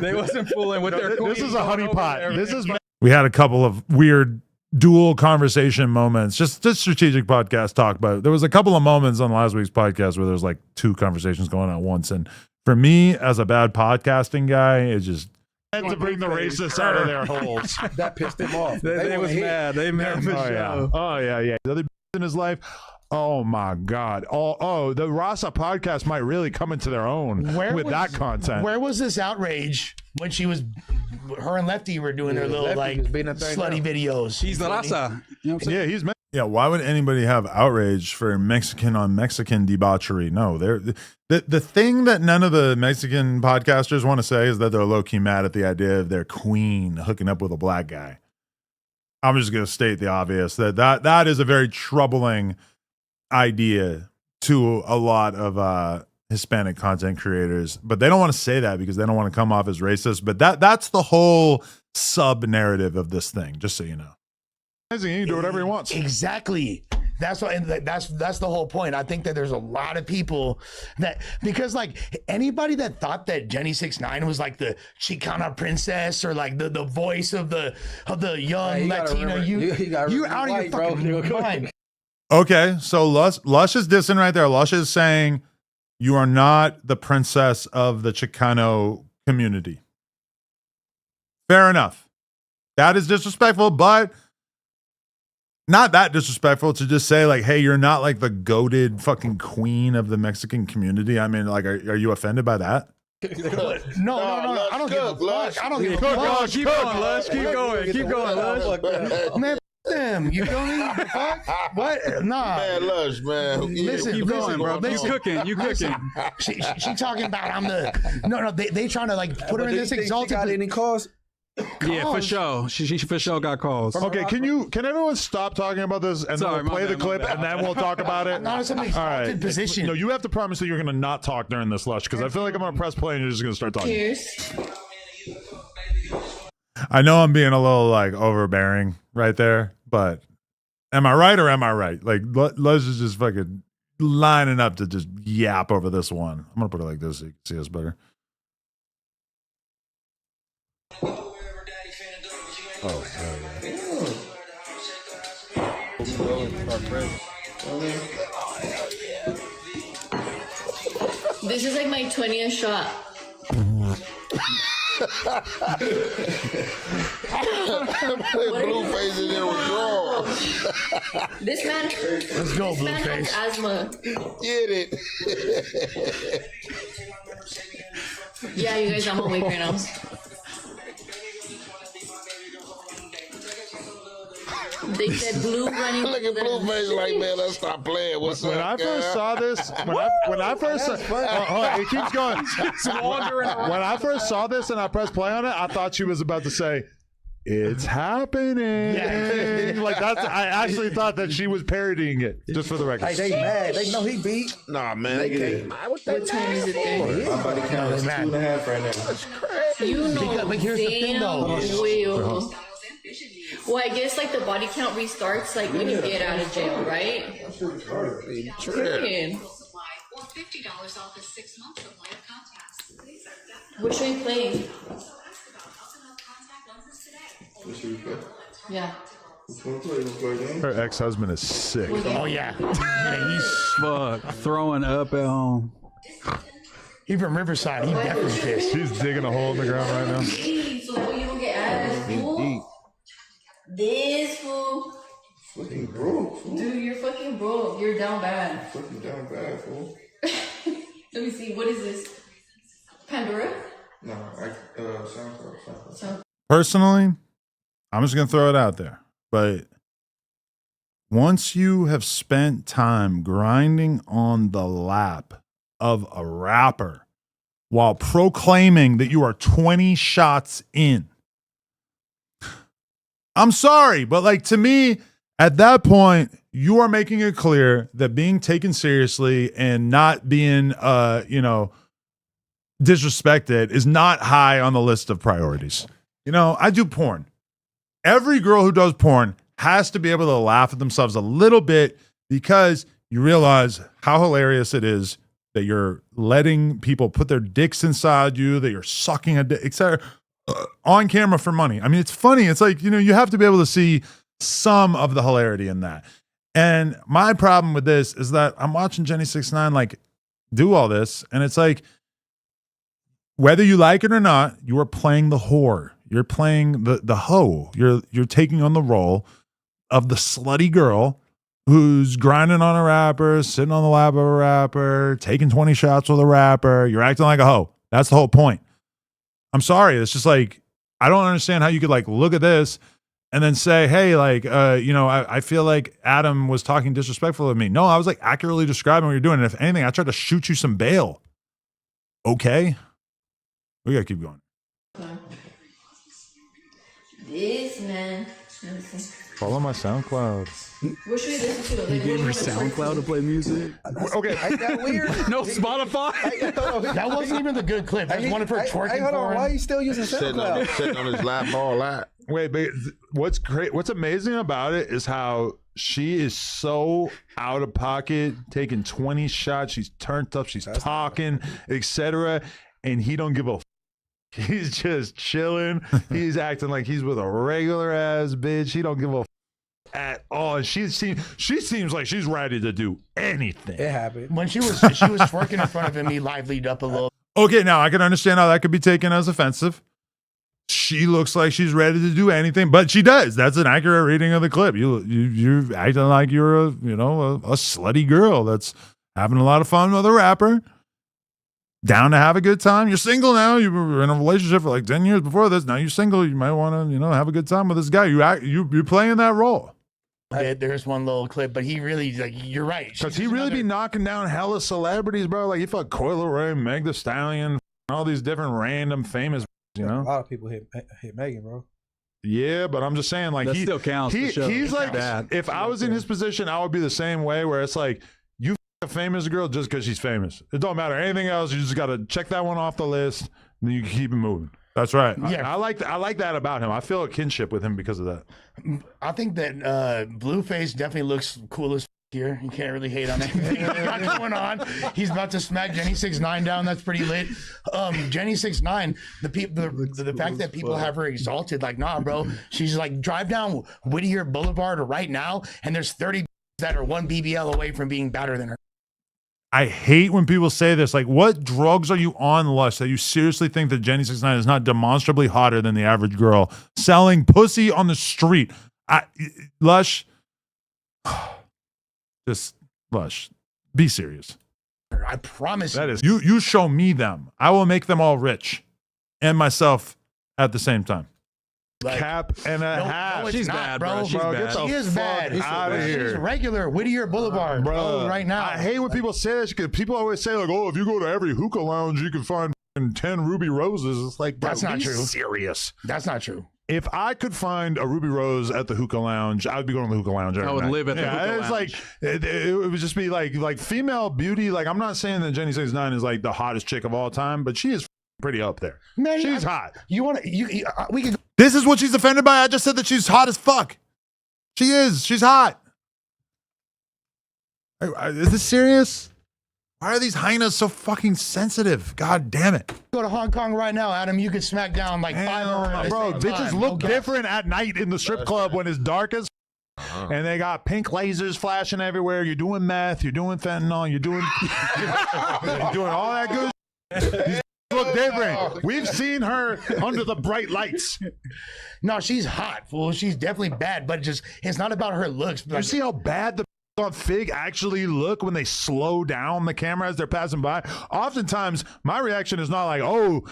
they wasn't fooling with their this is a honeypot. This is We had a couple of weird dual conversation moments, just strategic podcast talk, but there was a couple of moments on last week's podcast where there's like two conversations going on at once. And for me, as a bad podcasting guy, it just had to bring the racists out of their holes. That pissed him off. They was mad. They mad for sure. Oh yeah. The other in his life. Oh my God. Oh, the Rasa podcast might really come into their own with that content. Where was this outrage when she was, her and Lefty were doing their little like slutty videos? She's the Rasa. You know what I'm saying? Yeah, he's yeah. Why would anybody have outrage for Mexican on Mexican debauchery? No, the thing that none of the Mexican podcasters want to say is that they're low key mad at the idea of their queen hooking up with a black guy. I'm just going to state the obvious that is a very troubling idea to a lot of Hispanic content creators, but they don't want to say that because they don't want to come off as racist. But that's the whole sub narrative of this thing. Just so you know, he can do whatever he wants. Exactly. That's what. That's the whole point. I think that there's a lot of people that because like anybody that thought that Jenny 69 was like the Chicana princess or like the voice of the young Latina, you're out of your fucking mind. Okay, so Lush is dissing right there. Lush is saying you are not the princess of the Chicano community. Fair enough. That is disrespectful, but not that disrespectful to just say like, hey, you're not like the goated fucking queen of the Mexican community. I mean, like, are you offended by that? No. I don't give a fuck. I don't give a fuck. Keep going, Lush. Keep going, Lush. Man, them. You feel me? The fuck? What? Nah. Man, Lush, man. Listen, keep going, bro. Listen. You cooking. She talking about I'm the no. They trying to like put her in this exalted. Got any calls? Yeah, for sure. She for sure got calls. Okay, can everyone stop talking about this and then we'll play the clip and then we'll talk about it? Not in an exalted position. No, you have to promise that you're going to not talk during this, Lush, because I feel like I'm going to press play and you're just going to start talking. Cheers. I know I'm being a little like overbearing right there, but am I right or am I right? Like, Lush is just fucking lining up to just yap over this one. I'm going to put it like this so you can see us better. Oh, hell This is like my 20th shot. Blueface in there withdrawal. This man. Let's go, this man has Blueface. asthma. Get it. Yeah, you guys, I'm awake right now. They said blue running. Look at Blueface like, man, let's stop playing. What's When up, I first saw this, when I first saw, hold on, it keeps going. When I first saw this and I pressed play on it, I thought she was about to say, "It's happening." Yeah. Like that's. I actually thought that she was parodying it. Just for the record. Hey, they mad. They know he beat. Nah, man, they can't. What time is it there? My body count is 2.5 right now. That's crazy. You know, But here's the thing, though. Will. Well, I guess like the body count restarts like when you get out of jail, right? Period. Or $50 off a 6-month supply of contacts. What should we play? Yeah. Her ex-husband is sick. Oh yeah. He's Fuck, throwing up at home. he from Riverside. He definitely pissed. She's digging a hole in the ground right now. So you don't get out of this fool? This fool. Fucking broke, fool. Dude, you're fucking broke. You're down bad. Fucking down bad, fool. Let me see. What is this? Pandora? No, SoundCloud. Personally, I'm just going to throw it out there. But once you have spent time grinding on the lap of a rapper while proclaiming that you are 20 shots in, I'm sorry, but like to me, at that point, you are making it clear that being taken seriously and not being, disrespected is not high on the list of priorities. You know, I do porn. Every girl who does porn has to be able to laugh at themselves a little bit because you realize how hilarious it is that you're letting people put their dicks inside you, that you're sucking a dick, etc. On camera for money. I mean, it's funny. It's like, you have to be able to see some of the hilarity in that. And my problem with this is that I'm watching Jenny 6ix9ine like do all this, and it's like, whether you like it or not, you are playing the whore. You're playing the hoe. You're taking on the role of the slutty girl who's grinding on a rapper, sitting on the lap of a rapper, taking 20 shots with a rapper. You're acting like a hoe. That's the whole point. I'm sorry. It's just like, I don't understand how you could like look at this and then say, hey, like, I feel like Adam was talking disrespectful of me. No, I was like accurately describing what you're doing. And if anything, I tried to shoot you some bail. Okay. We got to keep going. This man. Let me see. Follow my SoundCloud. What should we listen to? You gave her SoundCloud to play music? Okay. Ain't that weird? No Spotify? That wasn't even the good clip. That's one of her twerking. Hey, hold on. porn. Why are you still using SoundCloud? Sitting on his lap all that. Wait, but what's great, what's amazing about it is how she is so out of pocket, taking 20 shots. She's turned up, she's talking, etc. And he don't give a he's just chilling. He's acting like he's with a regular ass bitch. He don't give a at all. And she seems like she's ready to do anything. It happened. When she was twerking in front of him, he livelied up a little. Okay, now I can understand how that could be taken as offensive. She looks like she's ready to do anything, but she does. That's an accurate reading of the clip. You're acting like you're a slutty girl that's having a lot of fun with a rapper. Down to have a good time. You're single now. You were in a relationship for like 10 years before this. Now you're single. You might want to, have a good time with this guy. You're playing that role. There's one little clip, but he really, like, you're right. Because he really be knocking down hella celebrities, bro. Like he fucked Coi Leray, Meg Thee Stallion, all these different random famous, A lot of people hit Megan, bro. Yeah, but I'm just saying, like, That still counts. He's like, if I was in his position, I would be the same way. Where it's like, you a famous girl just because she's famous. It don't matter anything else. You just got to check that one off the list, and then you can keep it moving. That's right. Yeah. I like that about him. I feel a kinship with him because of that. I think that Blueface definitely looks cool as here. You can't really hate on anything that's going on. He's about to smack Jenny 6ix9ine down. That's pretty lit. Jenny 6ix9ine, the fact that people have her exalted, like, nah, bro. She's like, drive down Whittier Boulevard right now, and there's 30 that are one BBL away from being better than her. I hate when people say this. Like, what drugs are you on, Lush, that you seriously think that Jenny 6ix9ine is not demonstrably hotter than the average girl selling pussy on the street? Lush, just Lush, be serious. I promise that is you show me them. I will make them all rich and myself at the same time. Like, cap and a half. No, it's She's not, bad, bro. bro. She's bad. She is bad. Out of She's here. regular Whittier Boulevard, bro. Right now. I hate when people say that because people always say like, "Oh, if you go to every hookah lounge, you can find 10 ruby roses." It's like, bro, That's not be true. serious. That's not true. If I could find a ruby rose at the hookah lounge, I would be going to the hookah lounge. I would live at the hookah it's lounge. like it would just be like female beauty. Like I'm not saying that Jenny 69 is like the hottest chick of all time, but she is pretty up there. Man, she's hot. You want to? We can. This is what she's offended by. I just said that she's hot as fuck. She is. She's hot. Is this serious? Why are these hyenas so fucking sensitive? God damn it. Go to Hong Kong right now, Adam. You could smack down like 5 of them. Bro, bitches look different at night in the strip club when it's dark as and they got pink lasers flashing everywhere. You're doing meth, you're doing fentanyl, you're doing all that good shit. These look different. We've seen her under the bright lights. No, she's hot, fool. She's definitely bad, but it's not about her looks. You see how bad the on Fig actually look when they slow down the camera as they're passing by? Oftentimes, my reaction is not like, oh,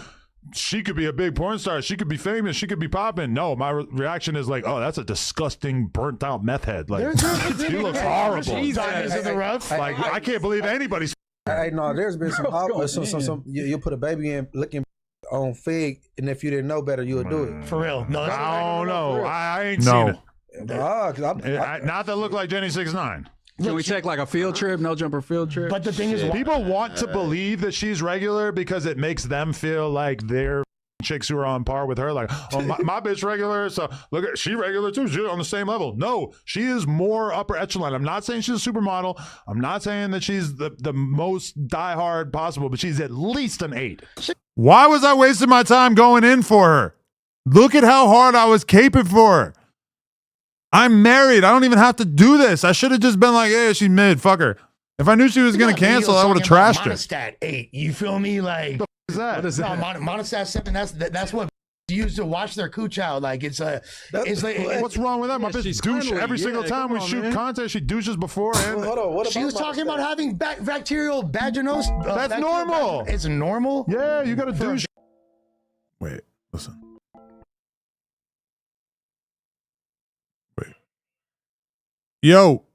she could be a big porn star, she could be famous, she could be popping. No, my reaction is like, oh, that's a disgusting, burnt out meth head. Like, she looks horrible. Like, I can't believe anybody's. Hey, no, there's been some you put a baby in licking on Fig, and if you didn't know better, you would do it. For real. No, I don't know. I ain't seen it. Nah, not that look like Jenny 69. Can we take like a field trip, no jumper field trip? But the thing is, people want to believe that she's regular because it makes them feel like they're chicks who are on par with her. Like, oh, my bitch regular, so look at she regular too. She's on the same level. No, she is more upper echelon. I'm not saying she's a supermodel. I'm not saying that she's the most diehard possible, but she's at least an 8. Why was I wasting my time going in for her? Look at how hard I was caping for her. I'm married. I don't even have to do this. I should have just been like, yeah, she's mid. Fuck her. If I knew she was going to cancel, I would have trashed her. Monostat 8. You feel me? Like, what is that? What is that? No, Monostat 7. That's what used to watch their cooch out. Like, it's like. What's wrong with that? My bitch douche every single time we shoot content. She douches before. And hold on. What she was talking about having bacterial vaginos. That's normal. It's normal. Yeah, you got to douche. Wait, listen. Yo.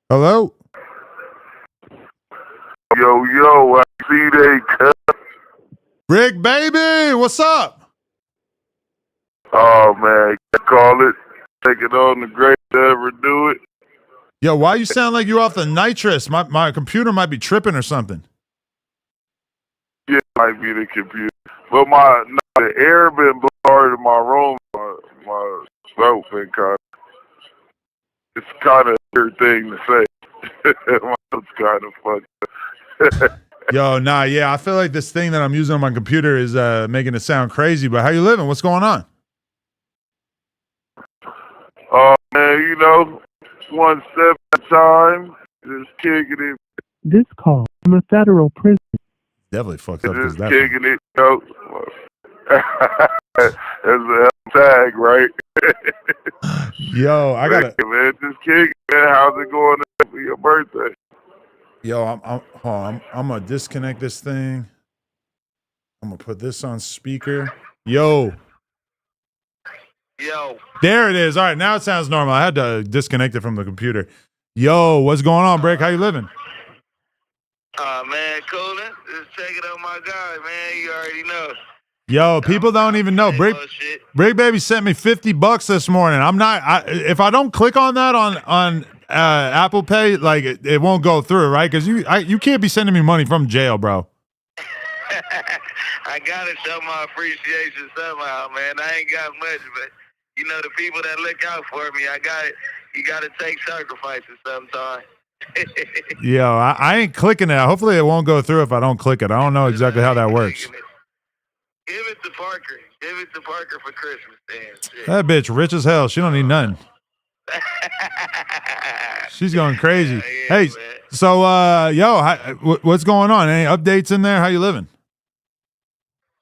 Hello? Yo, I see they cut. Rick, baby, what's up? Oh, man, call it. Take it on the great to ever do it. Yo, why you sound like you off the nitrous? My computer might be tripping or something. Yeah, might be the computer. But the air been blowing hard in my room. My throat been it's kind of a weird thing to say. It's kind of funny. Yo, nah, yeah, I feel like this thing that I'm using on my computer is making it sound crazy, but how you living? What's going on? Man, one step at a time, just kicking it. This call from a federal prison. Definitely fucked up. Just kicking it, That's a tag, right? Yo, I gotta. Man, just kicking it. How's it going for your birthday? Yo, I'm gonna disconnect this thing. I'm gonna put this on speaker. Yo. There it is. All right, now it sounds normal. I had to disconnect it from the computer. Yo, what's going on, Brick? How you living? Man, coolin'. Just checking out my guy, man. You already know. Yo, people don't even know. Brick Baby sent me $50 this morning. If I don't click on that on Apple Pay, like it won't go through, right? Because you can't be sending me money from jail, bro. I gotta show my appreciation somehow, man. I ain't got much, but the people that look out for me, you gotta take sacrifices sometimes. Yo, I ain't clicking it. Hopefully it won't go through if I don't click it. I don't know exactly how that works. Give it to Parker. Give it to Parker for Christmas, then. That bitch rich as hell. She don't need nothing. She's going crazy. Hey, man. So what's going on? Any updates in there? How you living?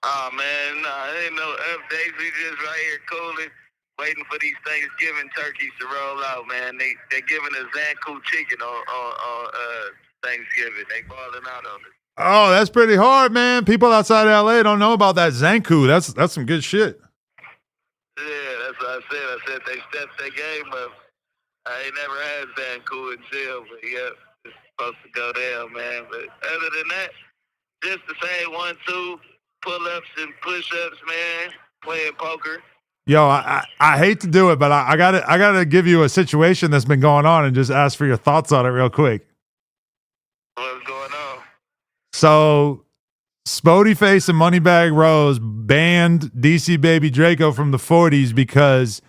Oh man, ain't no updates. We just right here cooling, waiting for these Thanksgiving turkeys to roll out, man. They're giving us Zanku chicken on Thanksgiving. They balling out on it. Oh, that's pretty hard, man. People outside of LA don't know about that Zanku. That's some good shit. Yeah, that's what I said. I said they stepped their game up. I ain't never had Zanku in jail, but yeah, it's supposed to go down, man. But other than that, just the same 1-2 pull-ups and push-ups, man. Playing poker. Yo, I hate to do it, but I gotta give you a situation that's been going on and just ask for your thoughts on it real quick. What's going on? So, Spodyface and Moneybag Rose banned DC Baby Draco from the 40s because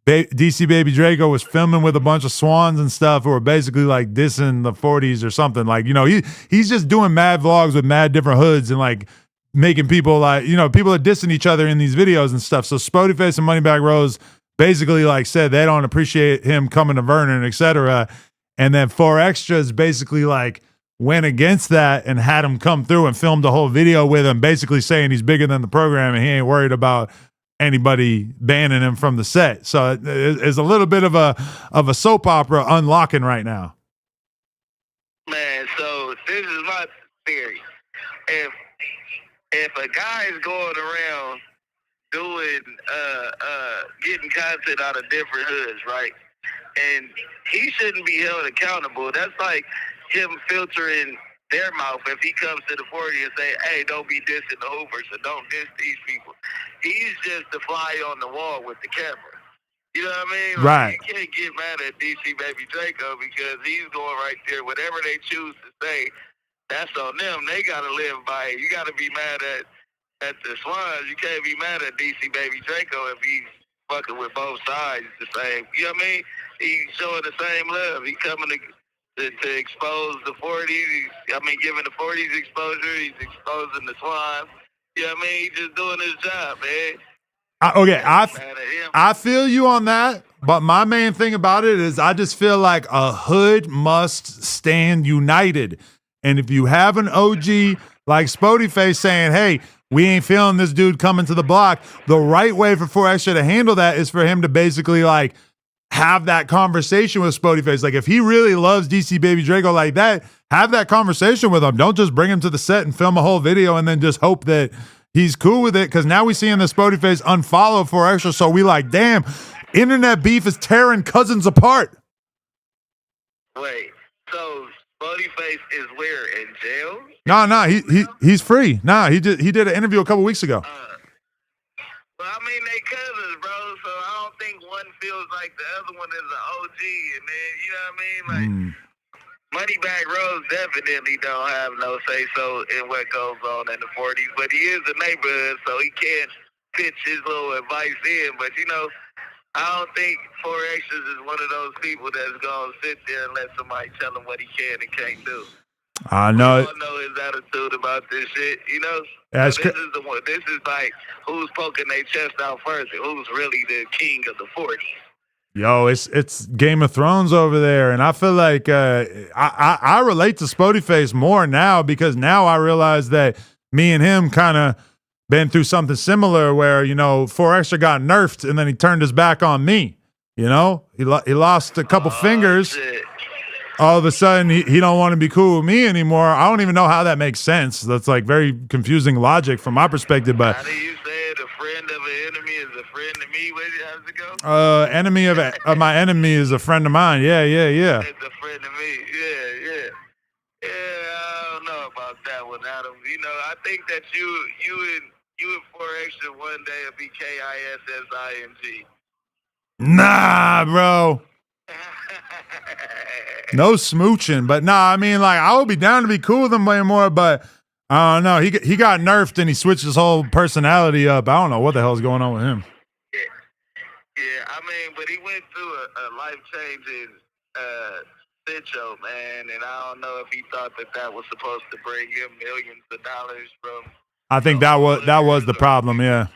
DC Baby Draco was filming with a bunch of swans and stuff who were basically like dissing the 40s or something. Like, you know, he's just doing mad vlogs with mad different hoods and like making people like, you know, people are dissing each other in these videos and stuff. So Spodyface and Moneybag Rose basically like said they don't appreciate him coming to Vernon, etc. And then 4Extras basically like went against that and had him come through and filmed a whole video with him, basically saying he's bigger than the program and he ain't worried about anybody banning him from the set. So it's a little bit of a soap opera unlocking right now. Man, so this is my theory. If a guy is going around doing getting content out of different hoods, right? And he shouldn't be held accountable. That's like him filtering their mouth if he comes to the 40 and say, hey, don't be dissing the Hoovers or don't diss these people. He's just the fly on the wall with the camera. You know what I mean? Like, Right. you can't get mad at DC Baby Draco because he's going right there. Whatever they choose to say, that's on them. They got to live by it. You got to be mad at the Swans. You can't be mad at DC Baby Draco if he's fucking with both sides the same. You know what I mean? He's showing the same love. He's coming to expose the 40s. Giving the 40s exposure. He's exposing the Swans. You know what I mean? He's just doing his job, man. I feel you on that, but my main thing about it is I just feel like a hood must stand united. And if you have an OG like Spodyface saying, hey, we ain't feeling this dude coming to the block, the right way for 4Extra to handle that is for him to basically like have that conversation with Spodyface. Like if he really loves DC Baby Draco like that, have that conversation with him. Don't just bring him to the set and film a whole video and then just hope that he's cool with it. Because now we seeing the Spodyface unfollow 4Extra, so we like, damn, internet beef is tearing cousins apart. Wait, so Spodyface is where, in jail? No, he's free. Nah, he did an interview a couple weeks ago. Well, I mean, they cousins, bro, so I don't think one feels like the other one is an OG, and then, you know what I mean? Like, Moneybag Rose definitely don't have no say-so in what goes on in the 40s, but he is a neighborhood, so he can't pitch his little advice in, but, you know, I don't think 4Extras is one of those people that's going to sit there and let somebody tell him what he can and can't do. I know. We all know his attitude about this shit, you know? That's So this is the one. This is like who's poking their chest out first and who's really the king of the 40s. Yo, it's Game of Thrones over there, and I feel like I relate to Spodyface more now because now I realize that me and him kind of been through something similar where, you know, 4Extra got nerfed and then he turned his back on me. You know, he lost a couple fingers. Shit. All of a sudden, he don't want to be cool with me anymore. I don't even know how that makes sense. That's like very confusing logic from my perspective. But How do you say it? A friend of an enemy is a friend to me. How does it go? enemy of my enemy is a friend of mine. Yeah. It's a friend of me. Yeah. Yeah, I don't know about that one, Adam. You know, I think that you and 4Extra one day will be KISSING. Nah, bro. No smooching, but nah, I mean, like, I would be down to be cool with him way more, but I don't know. He got nerfed and he switched his whole personality up. I don't know what the hell's going on with him. Yeah, I mean, but he went through a life-changing show, man, and I don't know if he thought that was supposed to bring him millions of dollars from. I think that was the problem, yeah.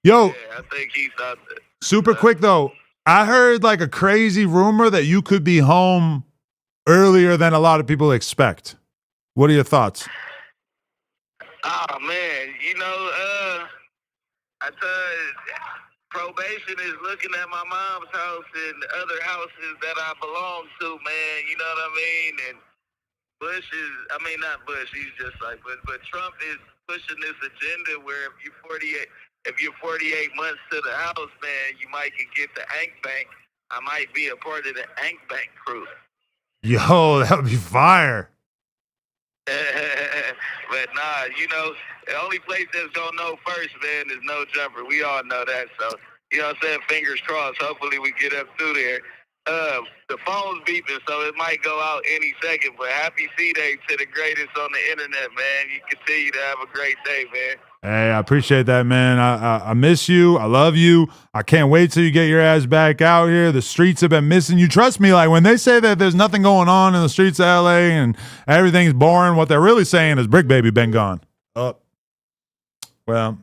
Yo, Yeah, I think he thought that. super quick though. I heard like a crazy rumor that you could be home earlier than a lot of people expect. What are your thoughts? Oh man, you know, probation is looking at my mom's house and other houses that I belong to, man. You know what I mean? And Bush is, I mean, not Bush. He's just like, but Trump is pushing this agenda where if you're 48 months to the house, man, you might can get the Ank Bank. I might be a part of the Ank Bank crew. Yo, that would be fire. But nah, you know, the only place that's gonna know first, man, is No Jumper. We all know that. So, you know what I'm saying? Fingers crossed. Hopefully we get up through there. The phone's beeping, so it might go out any second. But happy C-Day to the greatest on the internet, man. You continue to have a great day, man. Hey, I appreciate that, man. I miss you. I love you. I can't wait till you get your ass back out here. The streets have been missing you. Trust me, like when they say that there's nothing going on in the streets of LA and everything's boring, what they're really saying is Brick Baby been gone. Oh, well,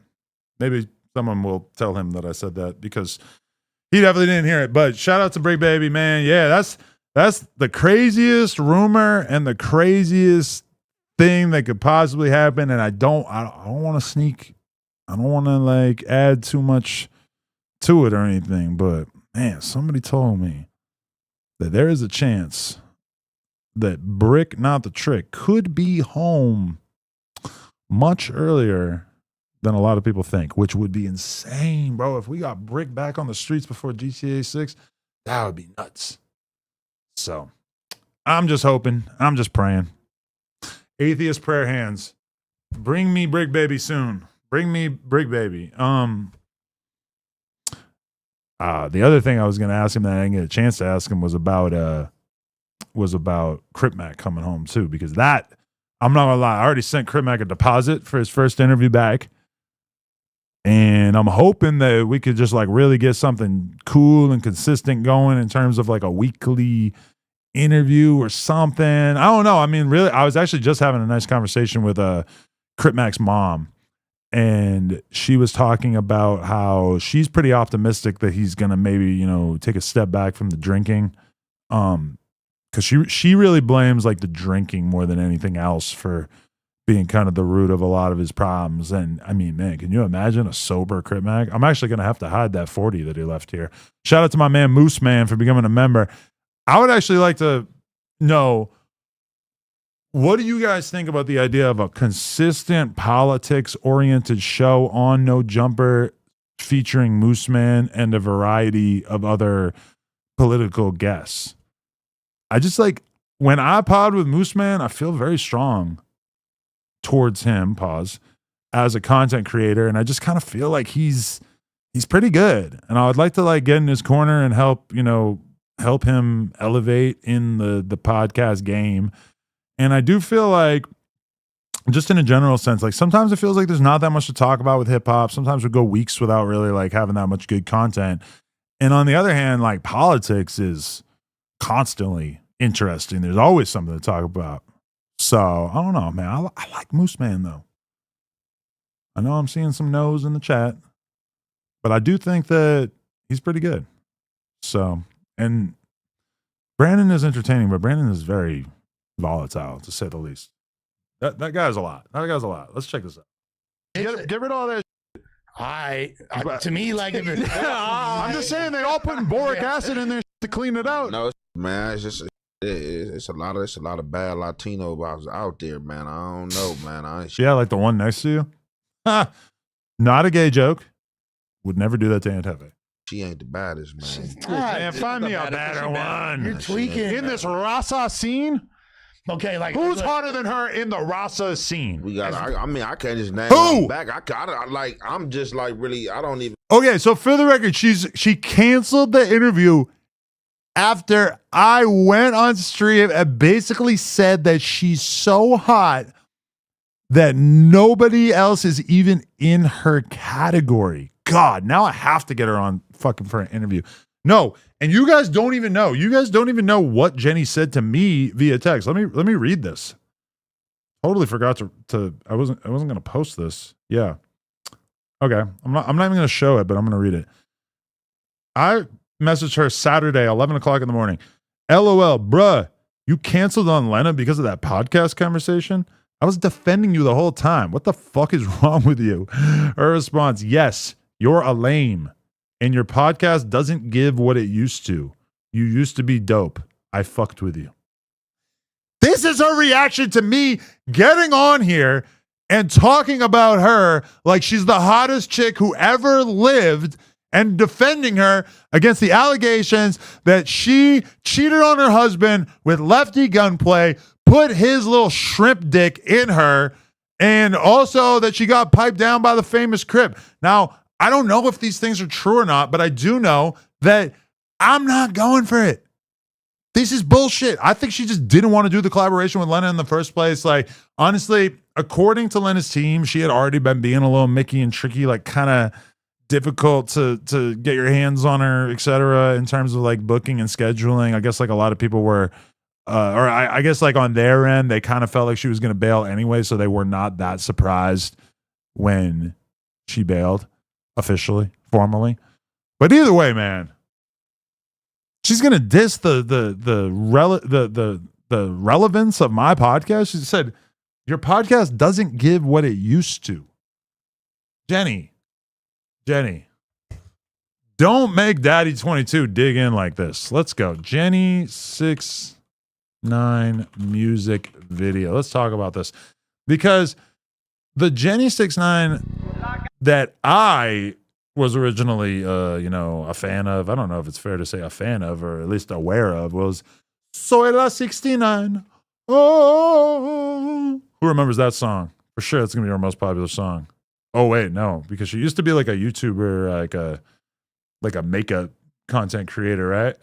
maybe someone will tell him that I said that because he definitely didn't hear it. But shout out to Brick Baby, man. Yeah, that's the craziest rumor and the craziest thing that could possibly happen. And I don't want to sneak. I don't want to like add too much to it or anything. But man, somebody told me that there is a chance that Brick, not the Trick, could be home much earlier than a lot of people think, which would be insane, bro. If we got Brick back on the streets before GTA 6, that would be nuts. So I'm just hoping. I'm just praying. Atheist prayer hands. Bring me Brick Baby soon. Bring me Brick Baby. The other thing I was going to ask him that I didn't get a chance to ask him was about Crip Mac coming home too, because that, I'm not gonna lie, I already sent Crip Mac a deposit for his first interview back. And I'm hoping that we could just like really get something cool and consistent going in terms of like a weekly interview or something. I don't know. I mean, really, I was actually just having a nice conversation with Crip Mac's mom. And she was talking about how she's pretty optimistic that he's going to maybe, you know, take a step back from the drinking. Because she really blames like the drinking more than anything else for being kind of the root of a lot of his problems. And I mean, man, can you imagine a sober Crip Mac? I'm actually going to have to hide that 40 that he left here. Shout out to my man Moose Man for becoming a member. I would actually like to know, what do you guys think about the idea of a consistent politics-oriented show on No Jumper featuring Moose Man and a variety of other political guests? I just like, when I pod with Moose Man, I feel very strong towards him, as a content creator, and I just kind of feel like he's pretty good. And I would like to like get in his corner and help him elevate in the podcast game. And I do feel like, just in a general sense, like sometimes it feels like there's not that much to talk about with hip hop. Sometimes we go weeks without really like having that much good content. And on the other hand, like politics is constantly interesting. There's always something to talk about. So I don't know, man. I like Moose Man though. I know I'm seeing some no's in the chat, but I do think that he's pretty good. So, and Brandon is entertaining, but Brandon is very volatile, to say the least. That guy's a lot. That guy's a lot. Let's check this out. Get rid of all that. To me, like, I'm just saying they all putting boric acid in there to clean it out. No, man, it's just it's a lot of bad Latino boxes out there, man. I don't know, man. Yeah, like the one next to you. Not a gay joke. Would never do that to Aunt Hefe. She ain't the baddest, man. Man, find me a better one. You're tweaking. In this Rasa scene? Okay, like who's hotter than her in the Rasa scene? We got. I mean, I can't just name who her back. I'm just like really. I don't even. Okay, so for the record, she canceled the interview after I went on stream and basically said that she's so hot that nobody else is even in her category. God, now I have to get her on fucking for an interview. No, and you guys don't even know. You guys don't even know what Jenny said to me via text. Let me read this. Totally forgot to I wasn't gonna post this. Yeah. Okay. I'm not even gonna show it, but I'm gonna read it. I messaged her Saturday, 11 o'clock in the morning. LOL, bruh, you canceled on Lena because of that podcast conversation? I was defending you the whole time. What the fuck is wrong with you? Her response, yes, you're a lame. and your podcast doesn't give what it used to. You used to be dope. I fucked with you. This is her reaction to me getting on here and talking about her like she's the hottest chick who ever lived and defending her against the allegations that she cheated on her husband with lefty gunplay, put his little shrimp dick in her, and also that she got piped down by the famous Crip. Now, I don't know if these things are true or not, but I do know that I'm not going for it. This is bullshit. I think she just didn't want to do the collaboration with Lena in the first place. Like, honestly, according to Lena's team, she had already been being a little Mickey and tricky, like kind of difficult to get your hands on her, etc. in terms of like booking and scheduling. I guess like a lot of people were, or I guess like on their end, they kind of felt like she was going to bail anyway, so they were not that surprised when she bailed officially, formally. But either way, man, she's gonna diss the relevance of my podcast. She said, "Your podcast doesn't give what it used to." Jenny, don't make Daddy 22 dig in like this. Let's go, Jenny 6ix9ine music video. Let's talk about this because the Jenny 6ix9ine that I was originally, a fan of, I don't know if it's fair to say a fan of, or at least aware of, was Soy la 69. Oh, who remembers that song? For sure, it's gonna be our most popular song. Oh wait, no, because she used to be like a YouTuber, like a makeup content creator, right?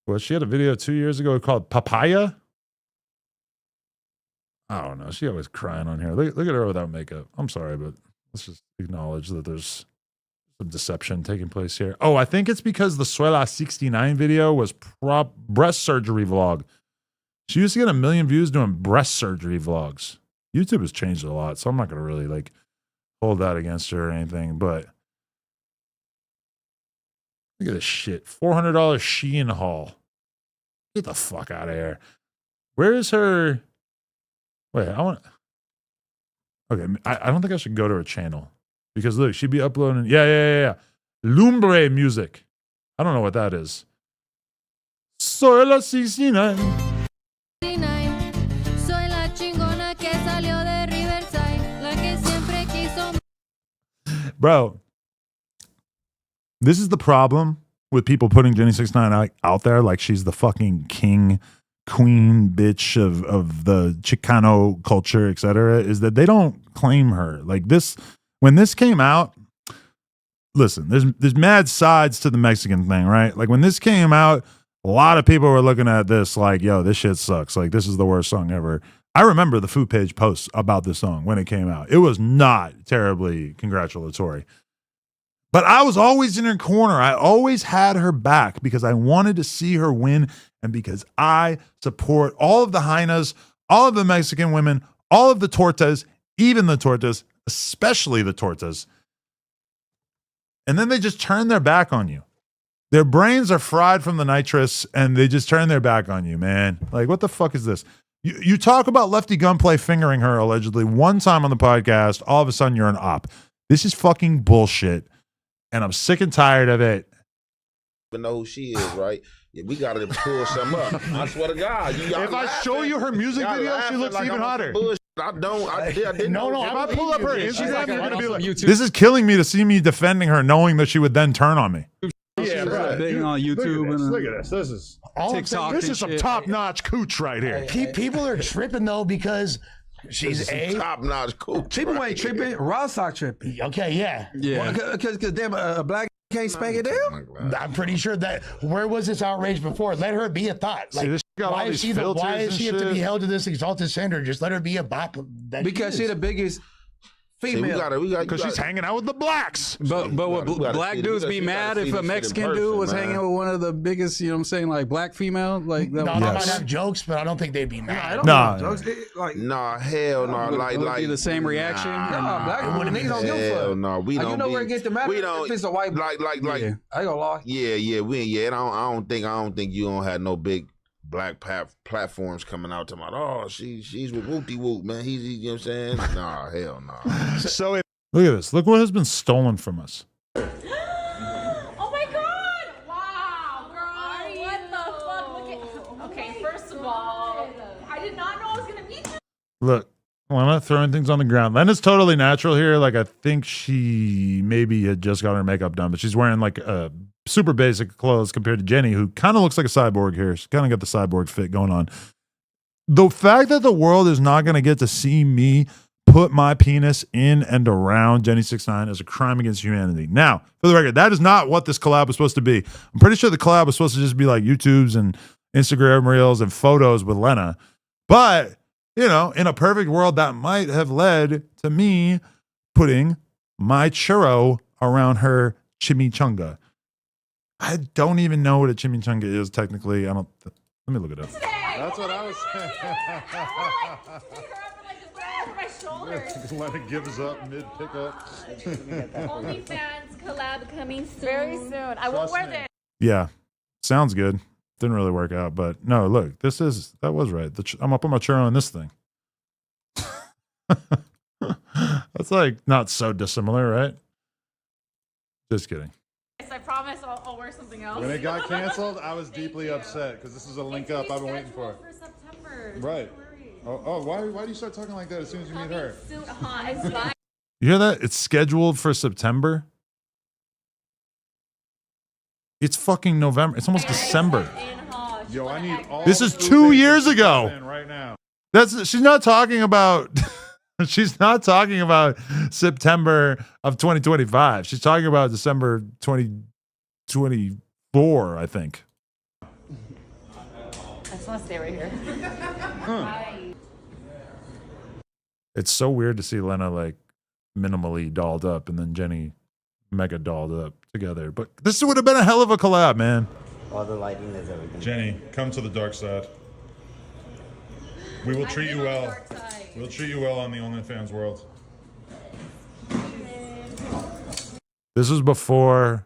Well, she had a video 2 years ago called Papaya. I don't know. She always crying on here. Look at her without makeup. I'm sorry, but let's just acknowledge that there's some deception taking place here. Oh, I think it's because the Suela 69 video was breast surgery vlog. She used to get 1 million views doing breast surgery vlogs. YouTube has changed a lot, so I'm not going to really like hold that against her or anything, but look at this shit. $400 Shein haul. Get the fuck out of here. Where is her? Wait, okay, I don't think I should go to her channel because look, she'd be uploading. Yeah. Lumbre music. I don't know what that is. Soy la 69. Soy la chingona que salió de Riverside, la que siempre quiso. Bro, this is the problem with people putting Jenny 6ix9ine out there like she's the fucking queen bitch of the Chicano culture, etc., is that they don't claim her. Like this, when this came out, listen, there's mad sides to the Mexican thing, right? Like when this came out, a lot of people were looking at this like, yo, this shit sucks. Like this is the worst song ever. I remember the Food Page posts about this song when it came out. It was not terribly congratulatory. But I was always in her corner. I always had her back because I wanted to see her win and because I support all of the Hainas, all of the Mexican women, all of the tortas, even the tortas, especially the tortas. And then they just turn their back on you. Their brains are fried from the nitrous and they just turn their back on you, man. Like, what the fuck is this? You talk about lefty gunplay fingering her allegedly one time on the podcast, all of a sudden you're an op. This is fucking bullshit. And I'm sick and tired of it. Even know who she is, right? Yeah, we gotta pull some up. I swear to God. If I show you her music video, she looks even hotter. I didn't know. If I pull up her Instagram, you're gonna be like, this is killing me to see me defending her, knowing that she would then turn on me. Yeah, right. Big on YouTube. Look at this. This is TikTok. This is some top-notch cooch right here. People are tripping though because she's top-notch cooch. People ain't tripping. Ross are tripping. Okay, yeah. Because damn, a black can't spank it down. I'm pretty sure that. Where was this outrage before? Let her be a thought. Like, why is she have to be held to this exalted standard? Just let her be a bop. Because she's the biggest female. Because she's hanging out with the blacks. But would black dudes be mad if a Mexican dude was hanging with one of the biggest, you know what I'm saying, like black female? Like that. No, they might have jokes, but I don't think they'd be mad. Nah, hell no. Like be the same reaction. Nah, black niggas don't give a fuck. Hell no, we don't. You know where it gets the matter? If it's a white, like. I ain't gonna lie. I don't think you don't have no big black platforms coming out to my. Oh, she's with Whoopty Whoop, man. He's you know what I'm saying? Nah, hell no. So look at this. Look what has been stolen from us. Look, Lena throwing things on the ground. Lena's totally natural here. Like, I think she maybe had just got her makeup done, but she's wearing like super basic clothes compared to Jenny, who kind of looks like a cyborg here. She's kind of got the cyborg fit going on. The fact that the world is not going to get to see me put my penis in and around Jenny 6ix9ine is a crime against humanity. Now, for the record, that is not what this collab was supposed to be. I'm pretty sure the collab was supposed to just be like YouTubes and Instagram reels and photos with Lena. But, you know, in a perfect world, that might have led to me putting my churro around her chimichanga. I don't even know what a chimichanga is technically. Let me look it up. That's what I was saying. Lena gives up mid pickup. OnlyFans collab coming soon. Very soon. I won't wear this. Yeah, sounds good. Didn't really work out, but no, look, that was right. I'm up on my churro on this thing. That's like not so dissimilar, right? Just kidding. I promise I'll wear something else. When it got canceled, I was deeply upset because this is a link up I've been waiting for. September. Right. Oh, why do you start talking like that as soon as you meet her? You hear that? It's scheduled for September. It's fucking November. It's almost December. Yo, I need all. This is 2 years ago. Right now. She's not talking about. She's not talking about September of 2025. She's talking about December 2024, I think. I just want to stay right here. It's so weird to see Lena like minimally dolled up and then Jenny mega dolled up together. But this would have been a hell of a collab, man. All the lighting is everything. Jenny, come to the dark side. We will treat you well. We'll treat you well on the OnlyFans world. This was before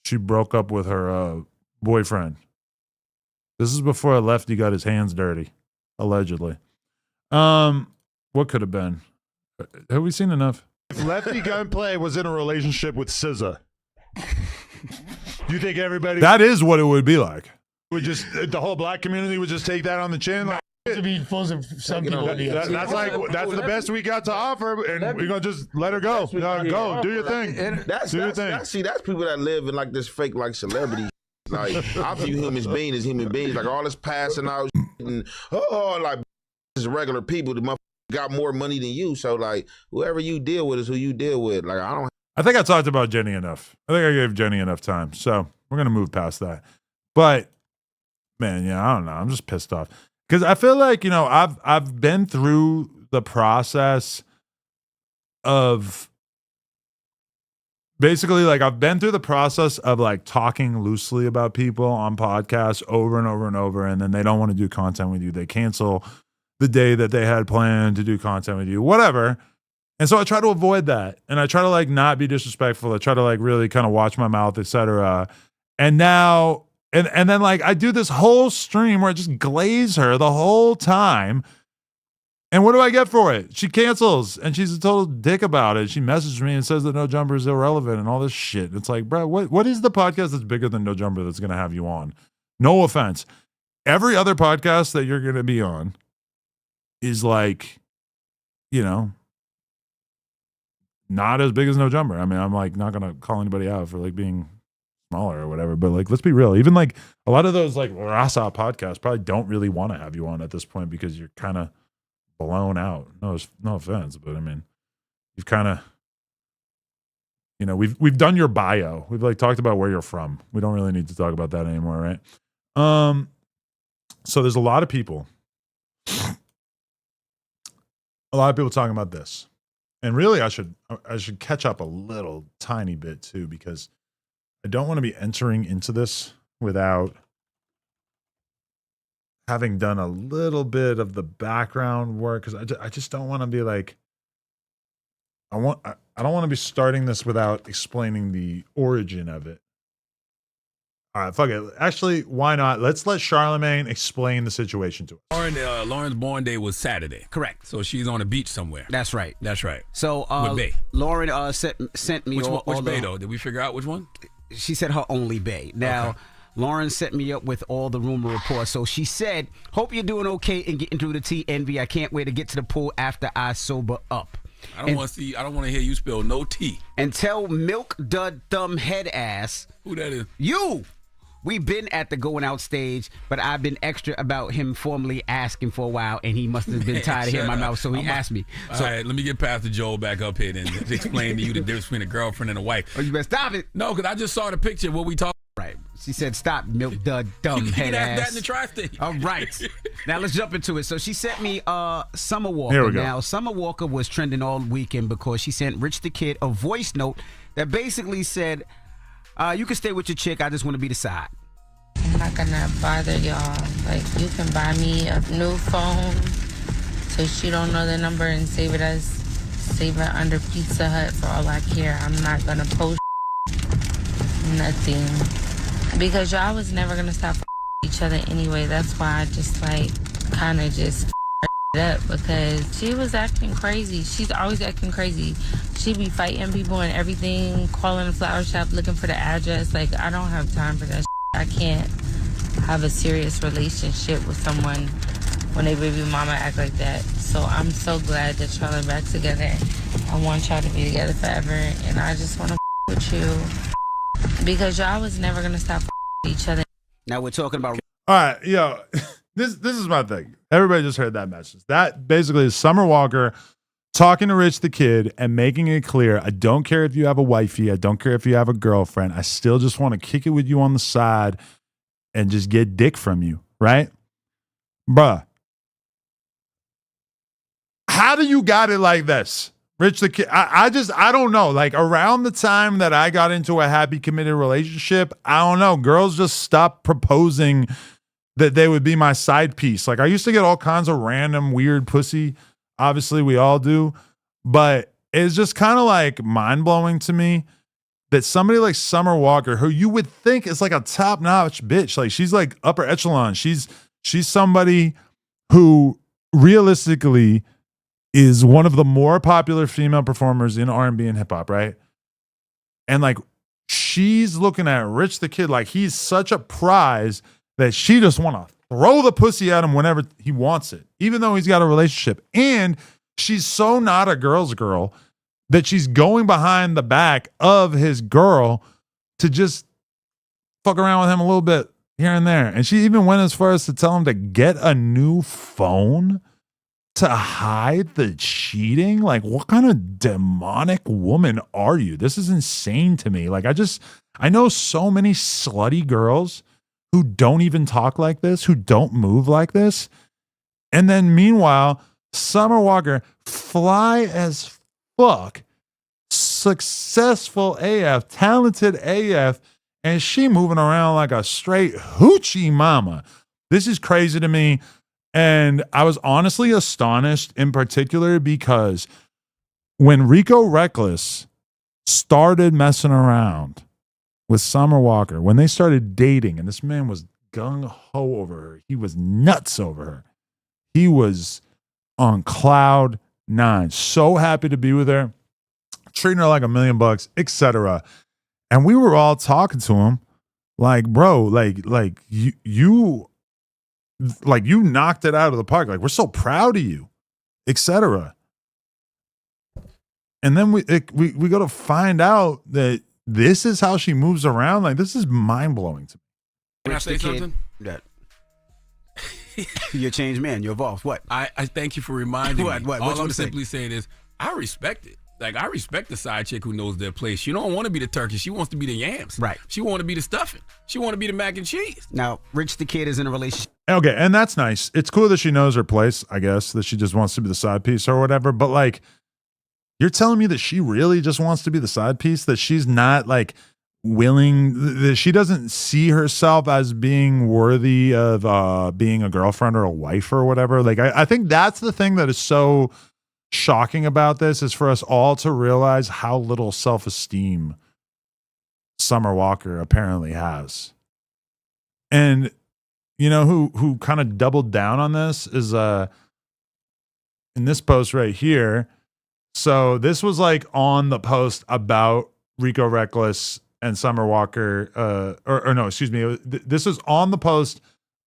she broke up with her boyfriend. This is before Lefty got his hands dirty, allegedly. What could have been? Have we seen enough? If Lefty Gunplay was in a relationship with SZA, do you think everybody That is what it would be like. would just the whole black community would just take that on the chin? Like, To be full of some people. that's the best we got to offer, and we're gonna just let her go. Go, do your thing. That's people that live in like this fake like celebrity. Like I view human beings as human beings. Like all this passing out and like is regular people. The motherfucker got more money than you, so like whoever you deal with is who you deal with. Like I think I talked about Jenny enough. I think I gave Jenny enough time, so we're gonna move past that. But man, yeah, I don't know. I'm just pissed off. Because I feel like, you know, I've been through the process of basically like I've been through the process of like talking loosely about people on podcasts over and over and over, and then they don't want to do content with you. They cancel the day that they had planned to do content with you, whatever. And so I try to avoid that, and I try to like not be disrespectful. I try to like really kind of watch my mouth, etc. And now. And then like I do this whole stream where I just glaze her the whole time. And what do I get for it? She cancels and she's a total dick about it. She messaged me and says that No Jumper is irrelevant and all this shit. It's like, bro, what is the podcast that's bigger than No Jumper that's going to have you on? No offense. Every other podcast that you're going to be on is like, you know, not as big as No Jumper. I mean, I'm like not going to call anybody out for like being smaller or whatever, but like let's be real, even like a lot of those like Rasa podcasts probably don't really want to have you on at this point because you're kind of blown out. No offense, but I mean you've kind of, you know, we've done your bio, we've like talked about where you're from. We don't really need to talk about that anymore, right? So there's a lot of people talking about this, and really I should catch up a little tiny bit too, because I don't want to be entering into this without having done a little bit of the background work, because I just don't want to be like, I don't want to be starting this without explaining the origin of it. All right, fuck it. Actually, why not? Let's let Charlemagne explain the situation to us. Lauren's born day was Saturday. Correct. So she's on the beach somewhere. That's right. That's right. So With Bae. Lauren sent me Which all Bae the, though? Did we figure out which one? She said her only Bae. Now, Lauren set me up with all the rumor reports. So she said, hope you're doing okay and getting through the TNV. I can't wait to get to the pool after I sober up. I don't want to hear you spell no T. And tell Milk Dud Thumb Head Ass. Who that is? You. We've been at the going out stage, but I've been extra about him formally asking for a while, and he must have been tired of hearing my mouth, so he asked me. All right, let me get Pastor Joel back up here and explain to you the difference between a girlfriend and a wife. Oh, you better stop it. No, because I just saw the picture of what we talking. Right. She said, stop, Milk Dud Dumb Head Ass. That in the tri-state. All right. Now let's jump into it. So she sent me Summer Here Walker. we go. Now, Summer Walker was trending all weekend because she sent Rich the Kid a voice note that basically said, you can stay with your chick. I just want to be the side. I'm not gonna bother y'all. Like, you can buy me a new phone so she don't know the number and save it under Pizza Hut for all I care. I'm not gonna post nothing because y'all was never gonna stop each other anyway. That's why I just like kind of just it up because she was acting crazy. She's always acting crazy. She be fighting people and everything, calling the flower shop looking for the address. Like, I don't have time for that. I can't have a serious relationship with someone when they baby mama act like that. So I'm so glad that y'all are back together. I want y'all to be together forever, and I just want to with you because y'all was never gonna stop each other. Now we're talking about. All right, yo, this is my thing. Everybody just heard that message. That basically is Summer Walker talking to Rich the Kid and making it clear, I don't care if you have a wifey, I don't care if you have a girlfriend, I still just want to kick it with you on the side and just get dick from you, right? Bruh. How do you got it like this? Rich the Kid, I don't know. Like, around the time that I got into a happy, committed relationship, I don't know. Girls just stopped proposing that they would be my side piece. Like, I used to get all kinds of random, weird pussy. Obviously, we all do. But it's just kind of like mind-blowing to me that somebody like Summer Walker, who you would think is like a top-notch bitch, like she's like upper echelon. She's somebody who realistically is one of the more popular female performers in R&B and hip-hop, right? And like she's looking at Rich the Kid like he's such a prize that she just want to throw the pussy at him whenever he wants it, even though he's got a relationship. And she's so not a girl's girl that she's going behind the back of his girl to just fuck around with him a little bit here and there. And she even went as far as to tell him to get a new phone to hide the cheating. Like, what kind of demonic woman are you? This is insane to me. Like, I know so many slutty girls who don't even talk like this, who don't move like this. And then meanwhile, Summer Walker, fly as fuck, successful AF, talented AF, and she moving around like a straight hoochie mama. This is crazy to me. And I was honestly astonished in particular because when Rico Reckless started messing around with Summer Walker, when they started dating, and this man was gung-ho over her, he was nuts over her. He was on cloud nine, so happy to be with her, treating her like $1 million, etc. And we were all talking to him like, bro, like you knocked it out of the park. Like, we're so proud of you, etc. And then we go to find out that this is how she moves around. Like, this is mind blowing to me. Can I say something? That you're a changed man. You're evolved. What? I thank you for reminding me. What All you I'm say? simply saying is I respect it. Like, I respect the side chick who knows their place. She don't want to be the turkey. She wants to be the yams. Right. She want to be the stuffing. She want to be the mac and cheese. Now, Rich the Kid is in a relationship. Okay, and that's nice. It's cool that she knows her place, I guess, that she just wants to be the side piece or whatever. But like, you're telling me that she really just wants to be the side piece, that she's not like willing, that she doesn't see herself as being worthy of being a girlfriend or a wife or whatever. Like, I think that's the thing that is so shocking about this, is for us all to realize how little self-esteem Summer Walker apparently has. And you know who kind of doubled down on this is in this post right here. So this was like on the post about Rico Reckless and Summer Walker, or no, excuse me. This is on the post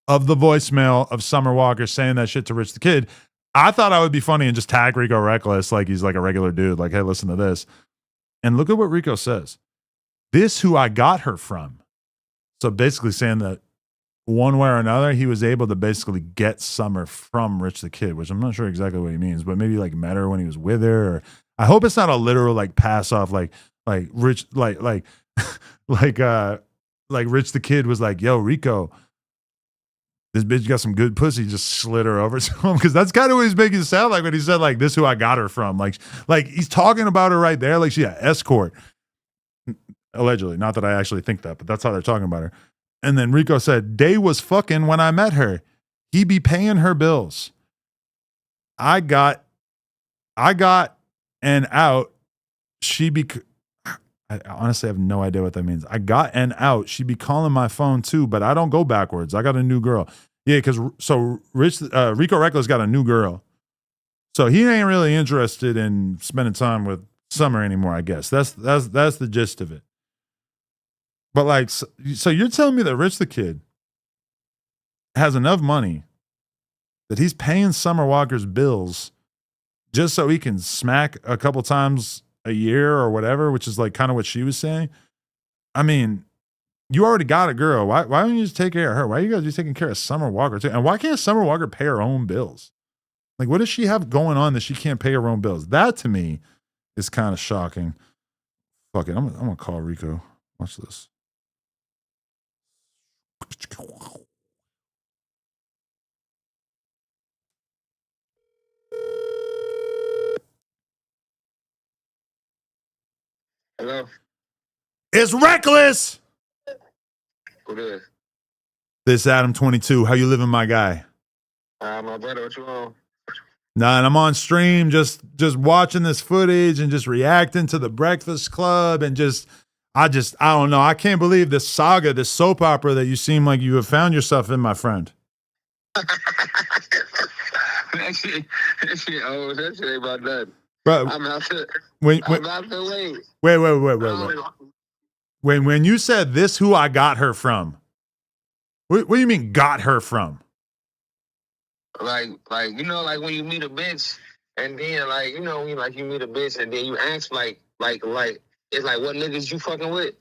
of the voicemail of Summer Walker saying that shit to Rich the Kid. I thought I would be funny and just tag Rico Reckless like he's like a regular dude. Like, hey, listen to this. And look at what Rico says. This who I got her from. So basically saying that one way or another, he was able to basically get Summer from Rich the Kid, which I'm not sure exactly what he means, but maybe like met her when he was with her. Or I hope it's not a literal like pass off like Rich like Rich the Kid was like, yo, Rico, this bitch got some good pussy, just slid her over to him, because that's kind of what he's making it sound like when he said like this who I got her from. Like he's talking about her right there like she an escort. Allegedly. Not that I actually think that, but that's how they're talking about her. And then Rico said, Day was fucking when I met her. He be paying her bills. I got and out. I honestly have no idea what that means. I got and out. She be calling my phone too, but I don't go backwards. I got a new girl. Yeah, because Rico Reckless got a new girl. So he ain't really interested in spending time with Summer anymore, I guess. That's the gist of it. But like, so you're telling me that Rich the Kid has enough money that he's paying Summer Walker's bills just so he can smack a couple times a year or whatever, which is like kind of what she was saying. I mean, you already got a girl. Why don't you just take care of her? Why are you guys just taking care of Summer Walker too? And why can't Summer Walker pay her own bills? Like, what does she have going on that she can't pay her own bills? That to me is kind of shocking. Fuck it. I'm gonna call Rico. Watch this. Hello? It's Reckless! Who is? This Adam 22. How you living, my guy? My brother, what you on? Nah, and I'm on stream just watching this footage and just reacting to the Breakfast Club and I don't know. I can't believe this saga, this soap opera that you seem like you have found yourself in, my friend. That shit old. That shit ain't about nothing. Bro, I'm out to wait. When you said this who I got her from, what do you mean got her from? Like you know, like when you meet a bitch and then like you know when you meet a bitch and then you ask like it's like what niggas you fucking with.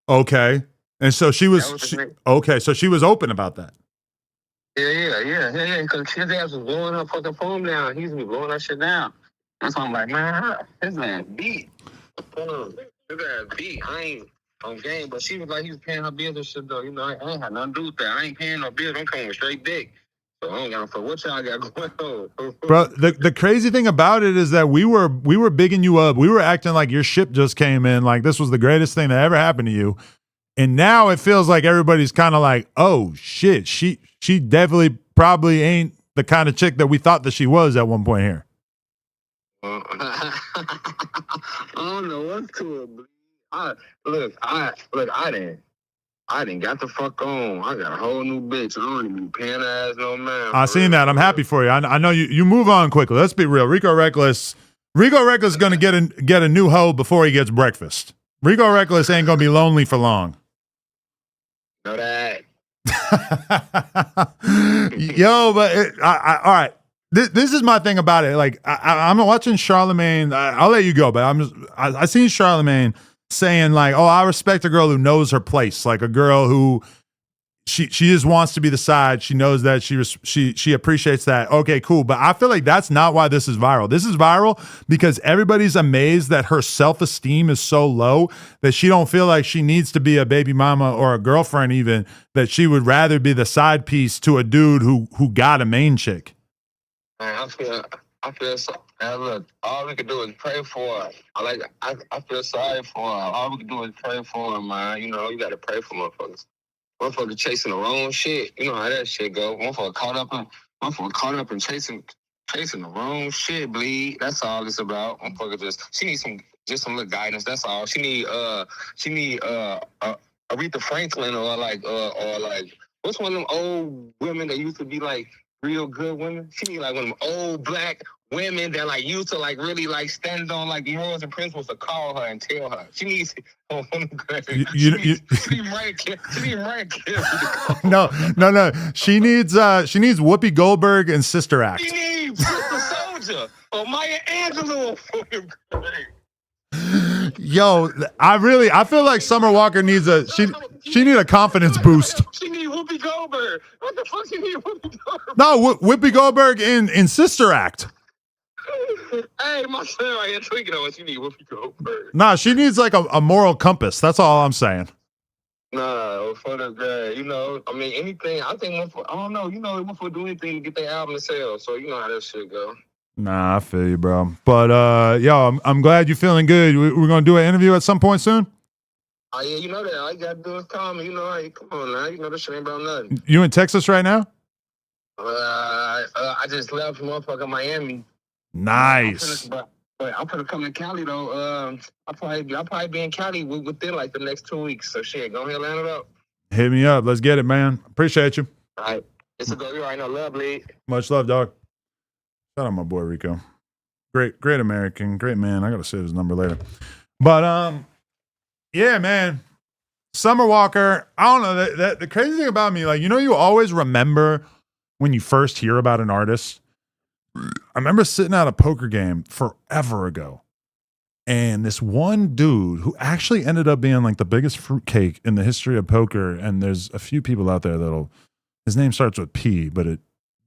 Okay, and so she was okay. So she was open about that. Yeah. Because his ass was blowing her fucking phone down. He used to be blowing that shit down. That's why I'm like, man, his ass beat. His ass beat. I ain't on game, but she was like, he was paying her bills and shit though. You know, I ain't had nothing to do with that. I ain't paying no bills. I'm coming with straight dick. So I ain't got no fuck. What y'all got going on? Bro, the crazy thing about it is that we were bigging you up. We were acting like your ship just came in, like this was the greatest thing that ever happened to you. And now it feels like everybody's kind of like, oh shit, she definitely probably ain't the kind of chick that we thought that she was at one point here. I don't know what's to it. I didn't got the fuck on. I got a whole new bitch. I don't even be paying her ass no man. I seen that. I'm happy for you. I know you move on quickly. Let's be real. Rico Reckless is gonna get a new hoe before he gets breakfast. Rico Reckless ain't gonna be lonely for long. Know that. Yo, but all right. This is my thing about it. Like I'm watching Charlemagne. I'll let you go, but I seen Charlemagne saying like, "Oh, I respect a girl who knows her place, like a girl who she just wants to be the side. She knows that she appreciates that. Okay, cool." But I feel like that's not why this is viral. This is viral because everybody's amazed that her self-esteem is so low that she don't feel like she needs to be a baby mama or a girlfriend even, that she would rather be the side piece to a dude who got a main chick. Man, I feel so. Man, look, all we can do is pray for her. I feel sorry for her. All we can do is pray for her, man. You know, you gotta pray for motherfuckers. Motherfucker chasing the wrong shit. You know how that shit go. Motherfucker caught up in chasing the wrong shit, bleed. That's all it's about. Motherfucker she needs just some little guidance. That's all. She need Aretha Franklin or like what's one of them old women that used to be like real good women? She need like one of them old black women that like used to like really like stand on like morals and principles to call her and tell her. She needs You- she needs Mariah Carey to call no. She needs Whoopi Goldberg and Sister Act. She needs Sister Soldier or Maya Angelou. Yo, I feel like Summer Walker needs she need a confidence boost. She need Whoopi Goldberg. What the fuck she need Whoopi Goldberg? No, Whoopi Goldberg in Sister Act. Hey, my son right here tweaking on what she need Whoopi Goldberg. Nah, she needs like a moral compass. That's all I'm saying. Nah, for the guy, you know, I mean, anything. I think I don't know, you know, Motherfucker do anything to get their album to sell. So you know how that shit go. Nah, I feel you, bro. But yo, I'm glad you're feeling good. We're gonna do an interview at some point soon. Oh yeah, you know that. All you gotta do is call me. You know, hey, come on now. You know this shit ain't about nothing. You in Texas right now? I just left from motherfucking Miami. Nice. But I'm gonna come to Cali though. I'll probably be in Cali within like the next 2 weeks. So shit, go ahead and land it up. Hit me up. Let's get it, man. Appreciate you. All right, it's a go. You already know, love, lead. Much love, dog. Shout out my boy Rico. Great American, great man. I gotta save his number later. But yeah, man. Summer Walker. I don't know that the crazy thing about me, like, you know, you always remember when you first hear about an artist. I remember sitting at a poker game forever ago, and this one dude who actually ended up being like the biggest fruitcake in the history of poker. And there's a few people out there his name starts with P, but it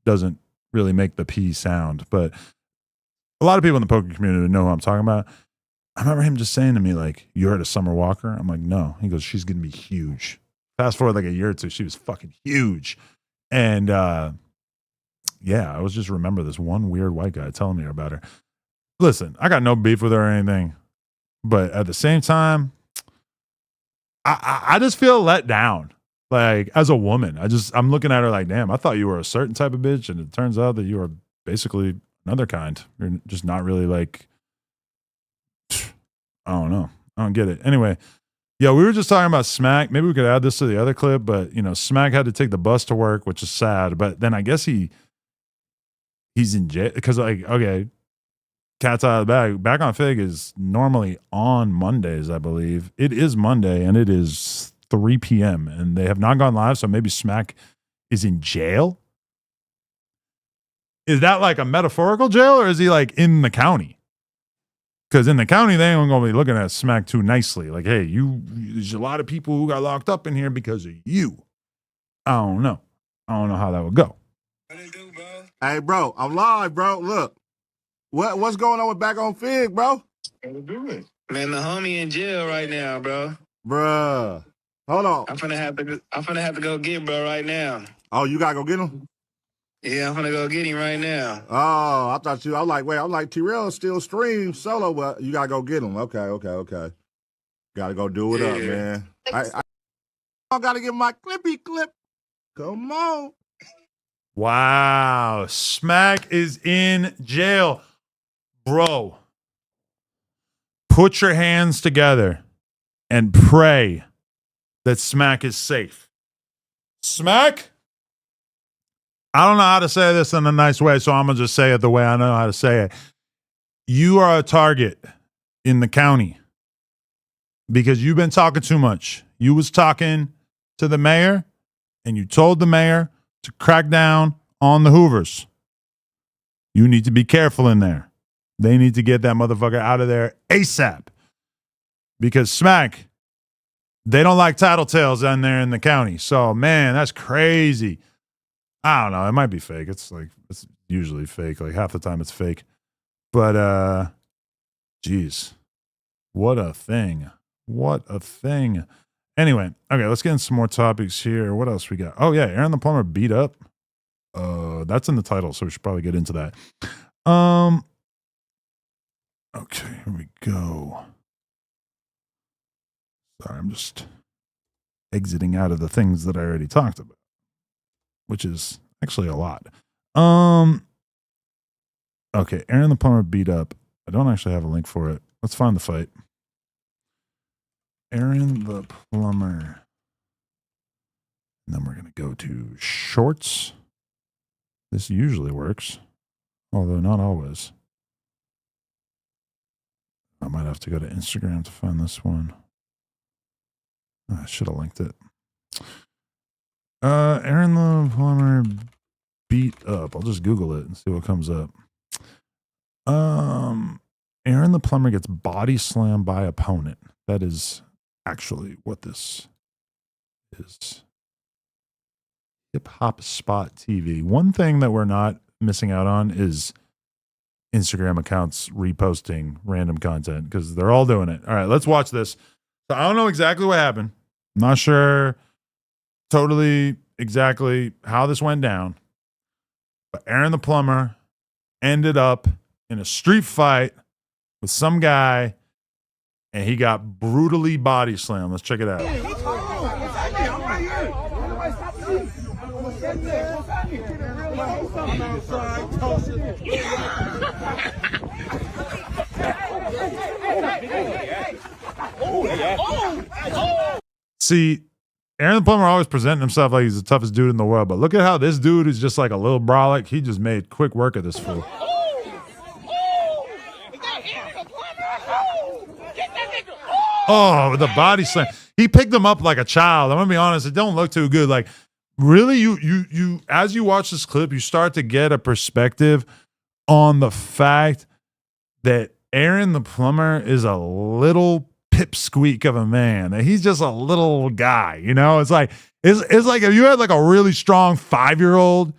doesn't really make the P sound. But a lot of people in the poker community know who I'm talking about. I remember him just saying to me, like, you heard of Summer Walker? I'm like, no. He goes, she's going to be huge. Fast forward like a year or two, she was fucking huge. And yeah, I was just remember this one weird white guy telling me about her. Listen, I got no beef with her or anything. But at the same time, I just feel let down. Like, as a woman, I'm looking at her like, damn, I thought you were a certain type of bitch. And it turns out that you are basically another kind. You're just not really like, I don't know. I don't get it. Anyway, yeah, we were just talking about Smack. Maybe we could add this to the other clip, but, you know, Smack had to take the bus to work, which is sad. But then I guess he's in jail because, like, okay, cat's out of the bag. Back on Fig is normally on Mondays, I believe. It is Monday, and it is 3 p.m., and they have not gone live, so maybe Smack is in jail? Is that like a metaphorical jail, or is he like in the county? Because in the county, they ain't gonna be looking at Smack too nicely. Like, hey, there's a lot of people who got locked up in here because of you. I don't know how that would go. Hey, bro, I'm live, bro. Look, what's going on with Back on Fig, bro? Man, the homie in jail right now, bro. Bruh, hold on. I'm finna have to go get bro right now. Oh, you gotta go get him? Yeah, I'm finna go get him right now. Oh, I thought you. I'm like T-Rail still streams solo, but you gotta go get him. Okay. Gotta go do it up, man. I gotta get my clippy clip. Come on. Wow. Smack is in jail. Bro, put your hands together and pray that Smack is safe. Smack? I don't know how to say this in a nice way, so I'm going to just say it the way I know how to say it. You are a target in the county because you've been talking too much. You was talking to the mayor, and you told the mayor to crack down on the Hoovers. You need to be careful in there. They need to get that motherfucker out of there ASAP. Because Smack, they don't like tattletales down there in the county. So, man, that's crazy. I don't know. It might be fake. It's usually fake. Like half the time it's fake. But, geez. What a thing. Anyway, okay, let's get into some more topics here. What else we got? Oh, yeah, Aaron the Plumber beat up. That's in the title, so we should probably get into that. Okay, here we go. Sorry, I'm just exiting out of the things that I already talked about, which is actually a lot. Okay, Aaron the Plumber beat up. I don't actually have a link for it. Let's find the fight. Aaron the Plumber. And then we're going to go to shorts. This usually works. although not always. I might have to go to Instagram to find this one. I should have linked it. Aaron the Plumber beat up. I'll just Google it and see what comes up. Aaron the Plumber gets body slammed by opponent. That is actually what this is. Hip Hop Spot TV. One thing that we're not missing out on is Instagram accounts reposting random content because they're all doing it. All right, let's watch this. So I don't know exactly what happened. I'm not sure totally exactly how this went down. But Aaron the Plumber ended up in a street fight with some guy and he got brutally body slammed. Let's check it out. See, Aaron the Plumber always presenting himself like he's the toughest dude in the world, but look at how this dude is just like a little brolic. He just made quick work of this fool. Oh, with the body slam. He picked him up like a child. I'm gonna be honest, it don't look too good. Like, really, you as you watch this clip, you start to get a perspective on the fact that Aaron the Plumber is a little pipsqueak of a man. That he's just a little guy, you know? It's like like if you had like a really strong 5-year-old,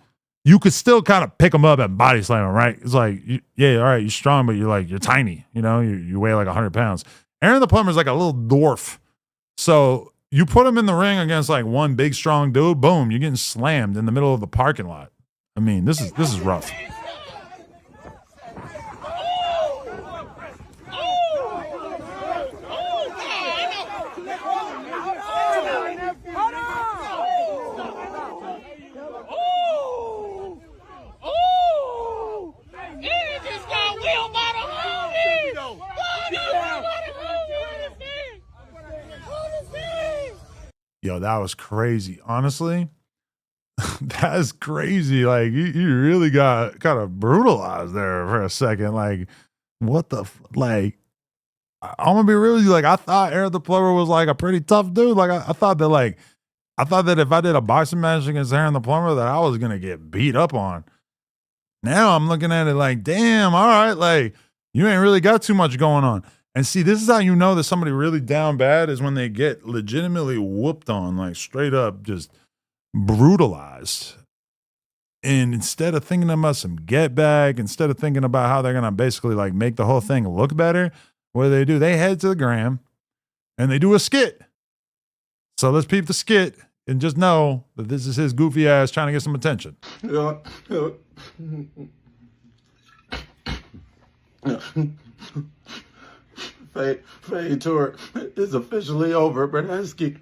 you could still kind of pick him up and body slam him, right? It's like, yeah, all right, you're strong, but you're tiny, you know? You weigh like 100 pounds. Aaron the Plumber is like a little dwarf. So you put him in the ring against like one big strong dude, boom, you're getting slammed in the middle of the parking lot. I mean, this is rough. Yo, that was crazy. Honestly, that is crazy. Like, you really got kind of brutalized there for a second. Like, what the, like, I'm gonna be real with you. Like, I thought Aaron the Plumber was like a pretty tough dude. Like, I thought that if I did a boxing match against Aaron the Plumber, that I was gonna get beat up on. Now I'm looking at it like, damn, all right, like, you ain't really got too much going on. And see, this is how you know that somebody really down bad is when they get legitimately whooped on, like straight up just brutalized. And instead of thinking about some get back, instead of thinking about how they're going to basically like make the whole thing look better, what do? They head to the gram and they do a skit. So let's peep the skit and just know that this is his goofy ass trying to get some attention. Fade tour is officially over, Bernetsky.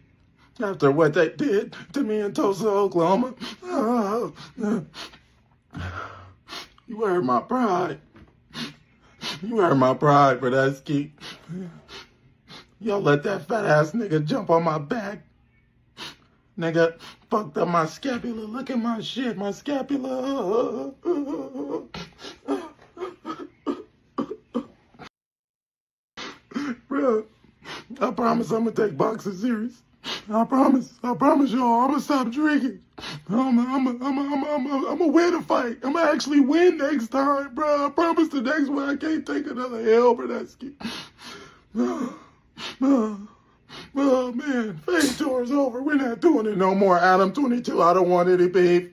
After what they did to me in Tulsa, Oklahoma. You hurt my pride. You hurt my pride, Bernetsky. Y'all let that fat ass nigga jump on my back. Nigga fucked up my scapula. Look at my shit, my scapula. Bro, I promise I'm gonna take boxing serious. I promise y'all, I'm gonna stop drinking. I'm gonna win a fight. I'm gonna actually win next time, bro. I promise the next one I can't take another L, Bernetsky. Oh man, Fade Tour's over. We're not doing it no more. Adam 22, I don't want any beef.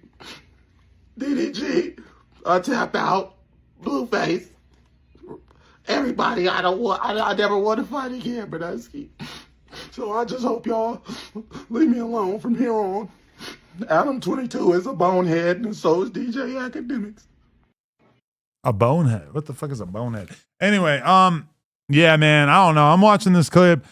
DDG, I tap out. Blueface. Everybody, I never want to fight again, Bernetsky. So I just hope y'all leave me alone from here on. Adam 22 is a bonehead, and so is DJ Academics. A bonehead? What the fuck is a bonehead? Anyway, yeah, man, I don't know. I'm watching this clip.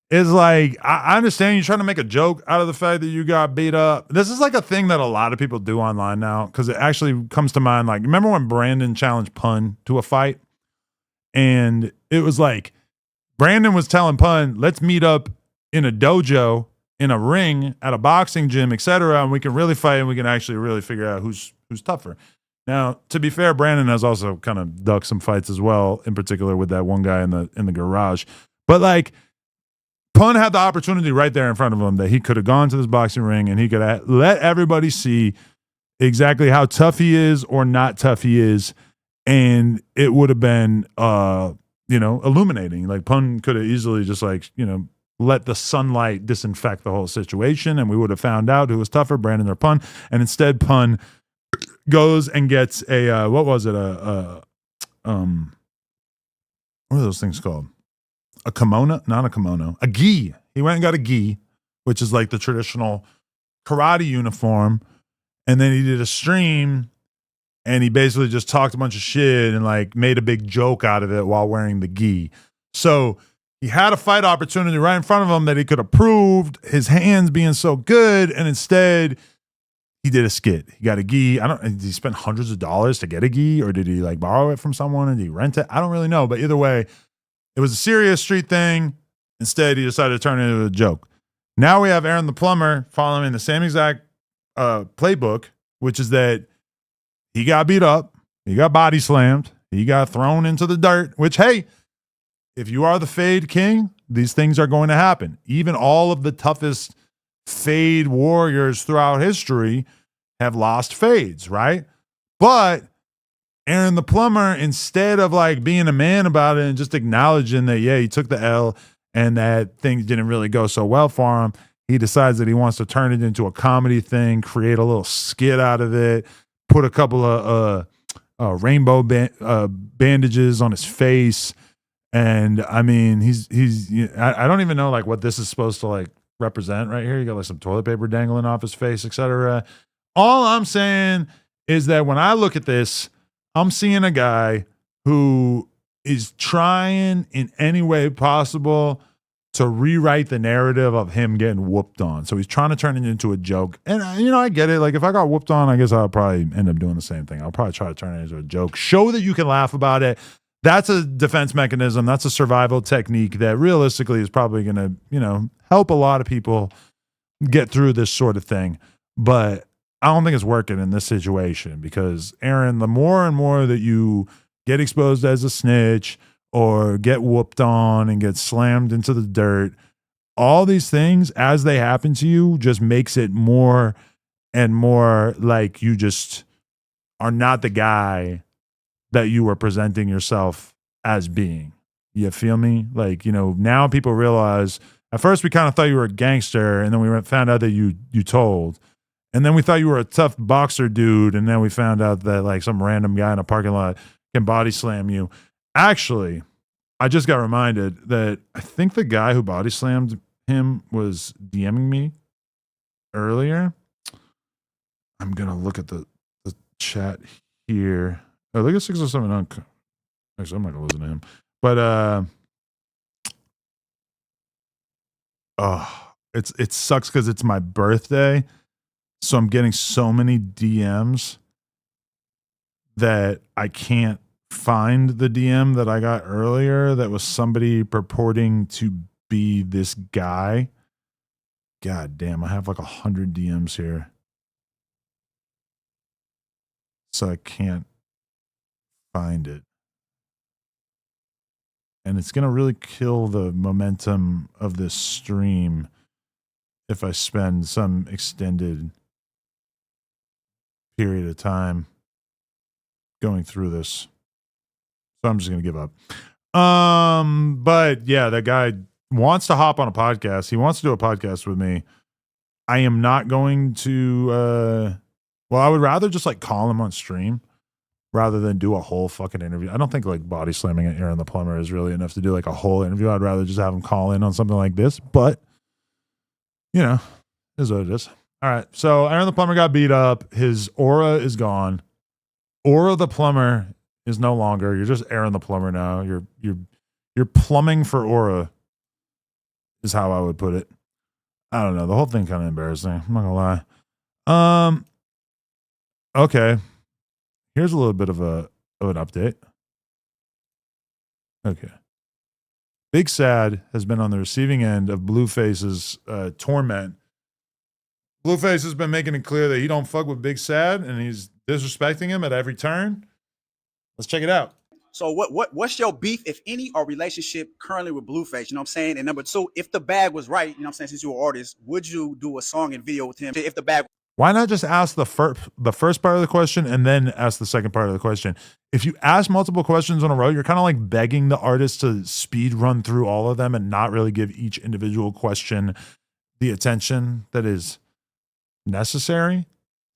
It's like, I understand you're trying to make a joke out of the fact that you got beat up. This is like a thing that a lot of people do online now because it actually comes to mind. Like, remember when Brandon challenged Pun to a fight? And it was like, Brandon was telling Pun, let's meet up in a dojo, in a ring, at a boxing gym, etc., and we can really fight and we can actually really figure out who's tougher. Now, to be fair, Brandon has also kind of ducked some fights as well, in particular with that one guy in the garage. But like, Pun had the opportunity right there in front of him that he could have gone to this boxing ring and he could have let everybody see exactly how tough he is or not tough he is, and it would have been, illuminating. Like, Pun could have easily just let the sunlight disinfect the whole situation, and we would have found out who was tougher, Brandon or Pun. And instead, Pun goes and gets a what was it? What are those things called? A kimono? Not a kimono. A gi. He went and got a gi, which is like the traditional karate uniform. And then he did a stream, and he basically just talked a bunch of shit and like made a big joke out of it while wearing the gi. So he had a fight opportunity right in front of him that he could have proved, his hands being so good, and instead he did a skit. He got a gi. Did he spend hundreds of dollars to get a gi, or did he like borrow it from someone and did he rent it? I don't really know, but either way, it was a serious street thing. Instead, he decided to turn it into a joke. Now we have Aaron the Plumber following the same exact playbook, which is that he got beat up, he got body slammed, he got thrown into the dirt, which, hey, if you are the Fade King, these things are going to happen. Even all of the toughest Fade warriors throughout history have lost fades, right? But Aaron the Plumber, instead of like being a man about it and just acknowledging that, yeah, he took the L and that things didn't really go so well for him, he decides that he wants to turn it into a comedy thing, create a little skit out of it, put a couple of rainbow bandages on his face. And I mean, I don't even know like what this is supposed to like represent right here. You got like some toilet paper dangling off his face, etc. All I'm saying is that when I look at this, I'm seeing a guy who is trying in any way possible to rewrite the narrative of him getting whooped on. So he's trying to turn it into a joke. And, I get it. Like, if I got whooped on, I guess I'll probably end up doing the same thing. I'll probably try to turn it into a joke. Show that you can laugh about it. That's a defense mechanism. That's a survival technique that realistically is probably going to, help a lot of people get through this sort of thing. But I don't think it's working in this situation because, Aaron, the more and more that you get exposed as a snitch or get whooped on and get slammed into the dirt, all these things, as they happen to you, just makes it more and more like you just are not the guy that you were presenting yourself as being. You feel me? Like, now people realize, at first we kind of thought you were a gangster, and then we found out that you told. And then we thought you were a tough boxer dude, and then we found out that like some random guy in a parking lot can body slam you. Actually, I just got reminded that I think the guy who body slammed him was DMing me earlier. I'm going to look at the chat here. Oh, look at 607 Unk. Actually, I'm not going to listen to him. But, it sucks because it's my birthday. So I'm getting so many DMs that I can't find the DM that I got earlier that was somebody purporting to be this guy. God damn, I have like 100 DMs here. So I can't find it. And it's going to really kill the momentum of this stream if I spend some extended period of time going through this. So I'm just going to give up. But yeah, that guy wants to hop on a podcast. He wants to do a podcast with me. I am not going to, I would rather just like call him on stream rather than do a whole fucking interview. I don't think like body slamming at Aaron the Plumber is really enough to do like a whole interview. I'd rather just have him call in on something like this, but it is what it is. All right. So Aaron the Plumber got beat up. His aura is gone. Aura the Plumber is no longer. You're just Aaron the Plumber now. You're plumbing for aura is how I would put it. I don't know. The whole thing kind of embarrassing. I'm not gonna lie. Okay. Here's a little bit of an update. Okay. Big Sad has been on the receiving end of Blueface's torment Blueface has been making it clear that he don't fuck with Big Sad and he's disrespecting him at every turn. Let's check it out. So what's your beef, if any, or relationship currently with Blueface? You know what I'm saying? And number two, if the bag was right, you know what I'm saying, since you're an artist, would you do a song and video with him? If the bag Why not just ask the first part of the question and then ask the second part of the question? If you ask multiple questions in a row, you're kind of like begging the artist to speed run through all of them and not really give each individual question the attention that is necessary.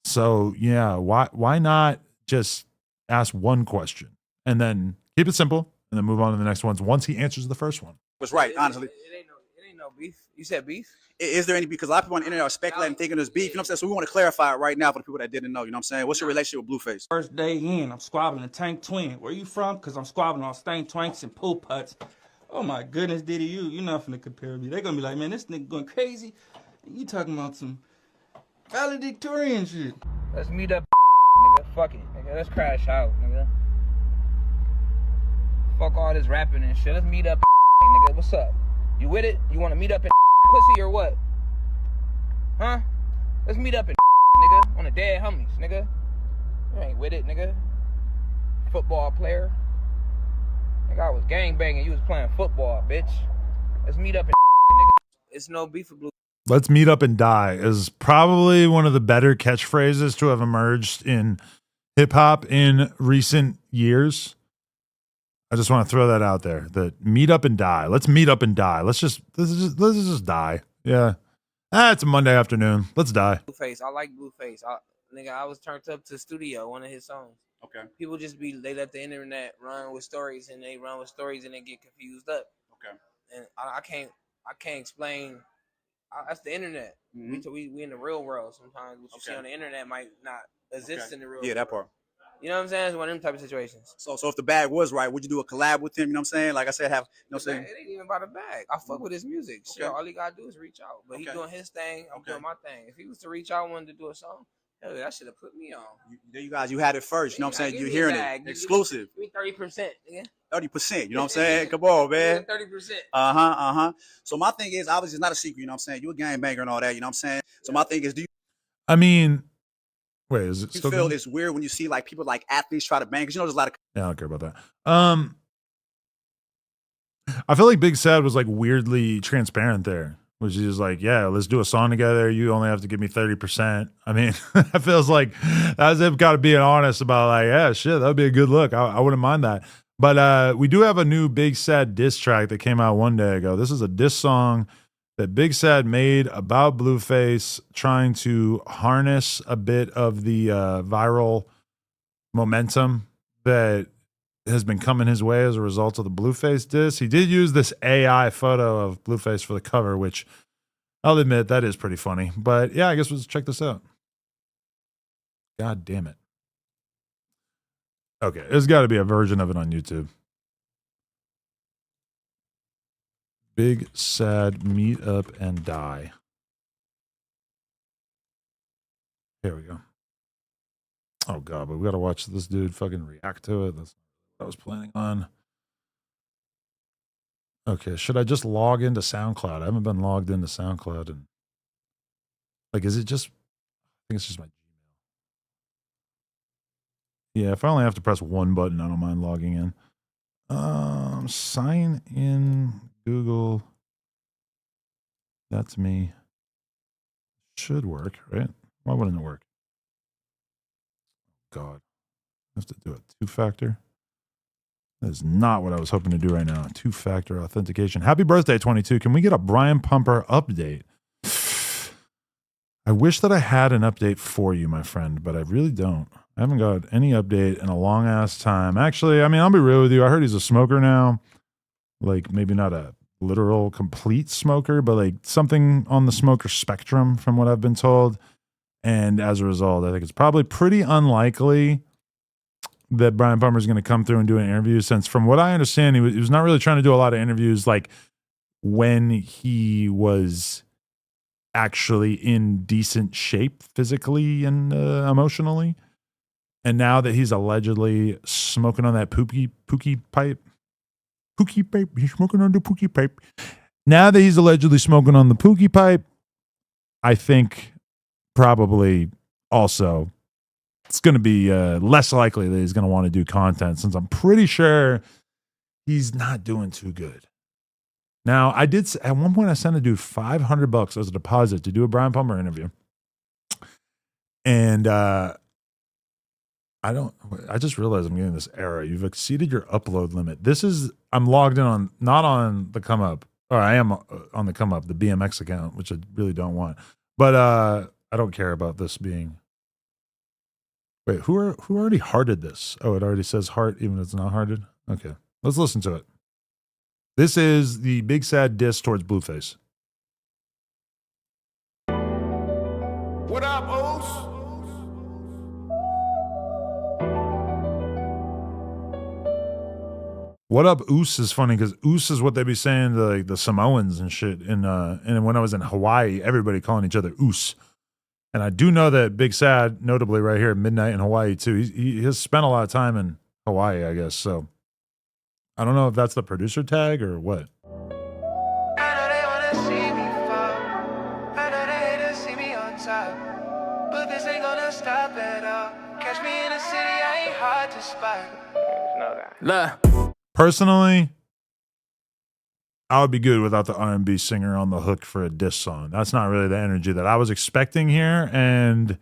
So yeah, why not just ask one question and then keep it simple and then move on to the next ones once he answers the first one? was right, honestly. It ain't no beef. You said beef? Is there any, because a lot of people on the internet are speculating, thinking there's beef, you know what I'm saying? So we want to clarify it right now for the people that didn't know, you know what I'm saying? What's your relationship with Blueface? First day in, I'm squabbling a Tank Twin. Where you from? Because I'm squabbling on stank twanks and pool putts. Oh my goodness, Diddy, you're not finna compare me. They're gonna be like, man, this nigga going crazy. You talking about some valedictorian shit. Let's meet up, nigga. Fuck it, nigga. Let's crash out, nigga. Fuck all this rapping and shit. Let's meet up, nigga. What's up? You with it? You want to meet up in pussy or what? Huh? Let's meet up in nigga. On the dead homies, nigga. You ain't with it, nigga. Football player. Nigga, I was gangbanging. You was playing football, bitch. Let's meet up in nigga. It's no beef for Blue. Let's meet up and die is probably one of the better catchphrases to have emerged in hip hop in recent years. I just want to throw that out there. That meet up and die. Let's meet up and die. Let's just die. Yeah. It's a Monday afternoon. Let's die. Blueface. I like Blueface. Nigga, I was turned up to the studio, one of his songs. Okay. People just they let the internet run with stories and they get confused up. Okay. And I can't explain. That's the internet. Mm-hmm. We in the real world sometimes. What you see on the internet might not exist in the real world. Yeah, that part. You know what I'm saying? It's one of them type of situations. So if the bag was right, would you do a collab with him? You know what I'm saying? Like I said, you know what I'm saying? It ain't even about a bag. I fuck with his music. Okay. Shit, all he gotta do is reach out. But he doing his thing. I'm doing my thing. If he was to reach out and wanted to do a song, hell, that should have put me on. There you guys, you had it first. You know what I'm saying? You're hearing it. Exclusive. Give me 30%. Yeah. 30%. You know what I'm saying? Come on, man. 30%. So my thing is, obviously, it's not a secret. You know what I'm saying? You a gangbanger and all that. You know what I'm saying? So my thing is, do you? I mean, wait, is it You still feel going? it's weird when you see like people like athletes try to bang? Because you know there's a lot of. Yeah, I don't care about that. I feel like Big Sad was like weirdly transparent there, which is like, yeah, let's do a song together. You only have to give me 30%. I mean, that feels like that's him got to being honest about like, yeah, shit, that would be a good look. I wouldn't mind that. But we do have a new Big Sad diss track that came out one day ago. This is a diss song that Big Sad made about Blueface, trying to harness a bit of the viral momentum that has been coming his way as a result of the Blueface diss. He did use this AI photo of Blueface for the cover, which I'll admit that is pretty funny. But yeah, I guess let's check this out. God damn it. Okay, there's got to be a version of it on YouTube. Big Sad meet up and die. Here we go. Oh god, but we gotta watch this dude fucking react to it. That's what I was planning on. Okay, should I just log into SoundCloud? I haven't been logged into SoundCloud and like, is it just? I think it's just my Gmail. Yeah, if I only have to press one button, I don't mind logging in. Sign in Google. That's me. Should work, right? Why wouldn't it work? God, I have to do a two-factor. That is not what I was hoping to do right now. Two-factor authentication. Happy birthday, 22. Can we get a Brian Pumper update? I wish that I had an update for you, my friend, but I really don't. I haven't got any update in a long-ass time. Actually, I mean, I'll be real with you. I heard he's a smoker now. Like, maybe not a literal complete smoker, but like something on the smoker spectrum from what I've been told. And as a result, I think it's probably pretty unlikely that Brian Pumper is going to come through and do an interview, since from what I understand, he was not really trying to do a lot of interviews like when he was actually in decent shape physically and emotionally. And now that he's allegedly smoking on that pookie pipe, he's smoking on the pookie pipe. Now that he's allegedly smoking on the pookie pipe, I think probably also, it's going to be less likely that he's going to want to do content, since I'm pretty sure he's not doing too good. Now, I did, at one point I sent a dude $500 as a deposit to do a Brian Plumber interview. And I just realized I'm getting this error. You've exceeded your upload limit. I'm logged in on, not on the Come Up, or I am on the Come Up, the BMX account, which I really don't want. But I don't care about this being. Wait, who already hearted this? Oh, it already says heart, even if it's not hearted? Okay, let's listen to it. This is the Big Sad diss towards Blueface. What up, Oos? What up, Oos is funny because Oos is what they be saying to like the Samoans and shit. And when I was in Hawaii, everybody calling each other Oos. And I do know that Big Sad, notably right here at midnight in Hawaii too, he has spent a lot of time in Hawaii, I guess. So I don't know if that's the producer tag or what. Personally, I would be good without the R&B singer on the hook for a diss song. That's not really the energy that I was expecting here, and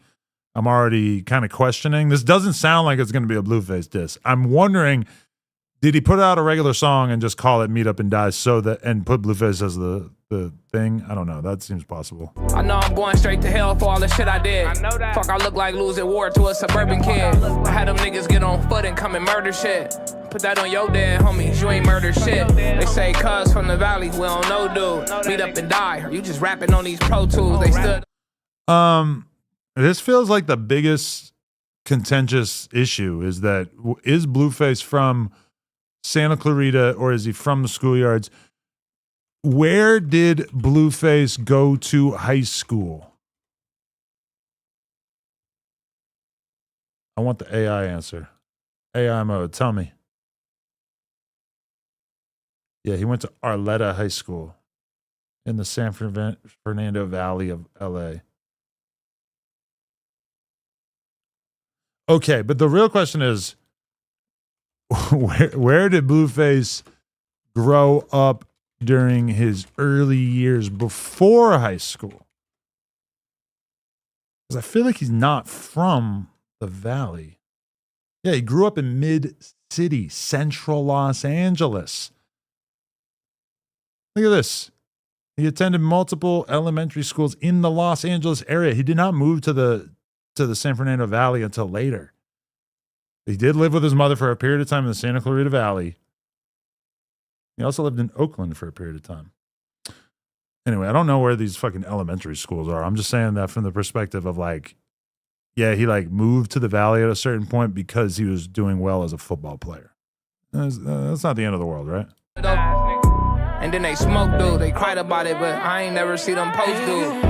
I'm already kind of questioning. This doesn't sound like it's going to be a Blueface diss. I'm wondering, did he put out a regular song and just call it Meet Up and Die and put Blueface as the thing? I don't know. That seems possible. I know I'm going straight to hell for all the shit I did. I know that. Fuck, I look like losing war to a suburban kid. I had them niggas get on foot and come and murder shit. Put that on your dead homies, you ain't murder shit. They say cuz from the valley, we don't know dude. Meet up and die. You just rapping on these Pro Tools. They stood. This feels like the biggest contentious issue is Blueface from Santa Clarita or is he from the schoolyards? Where did Blueface go to high school? I want the AI answer. AI mode, tell me. Yeah, he went to Arleta High School in the San Fernando Valley of LA. Okay, but the real question is, where did Blueface grow up during his early years before high school? Because I feel like he's not from the Valley. Yeah, he grew up in mid-city, central Los Angeles. Look at this. He attended multiple elementary schools in the Los Angeles area. He did not move to the San Fernando Valley until later. He did live with his mother for a period of time in the Santa Clarita Valley. He also lived in Oakland for a period of time. Anyway, I don't know where these fucking elementary schools are. I'm just saying that from the perspective of like, yeah, he like moved to the Valley at a certain point because he was doing well as a football player. That's not the end of the world, right? And then they smoke, dude. They cried about it, but I ain't never see them post, dude.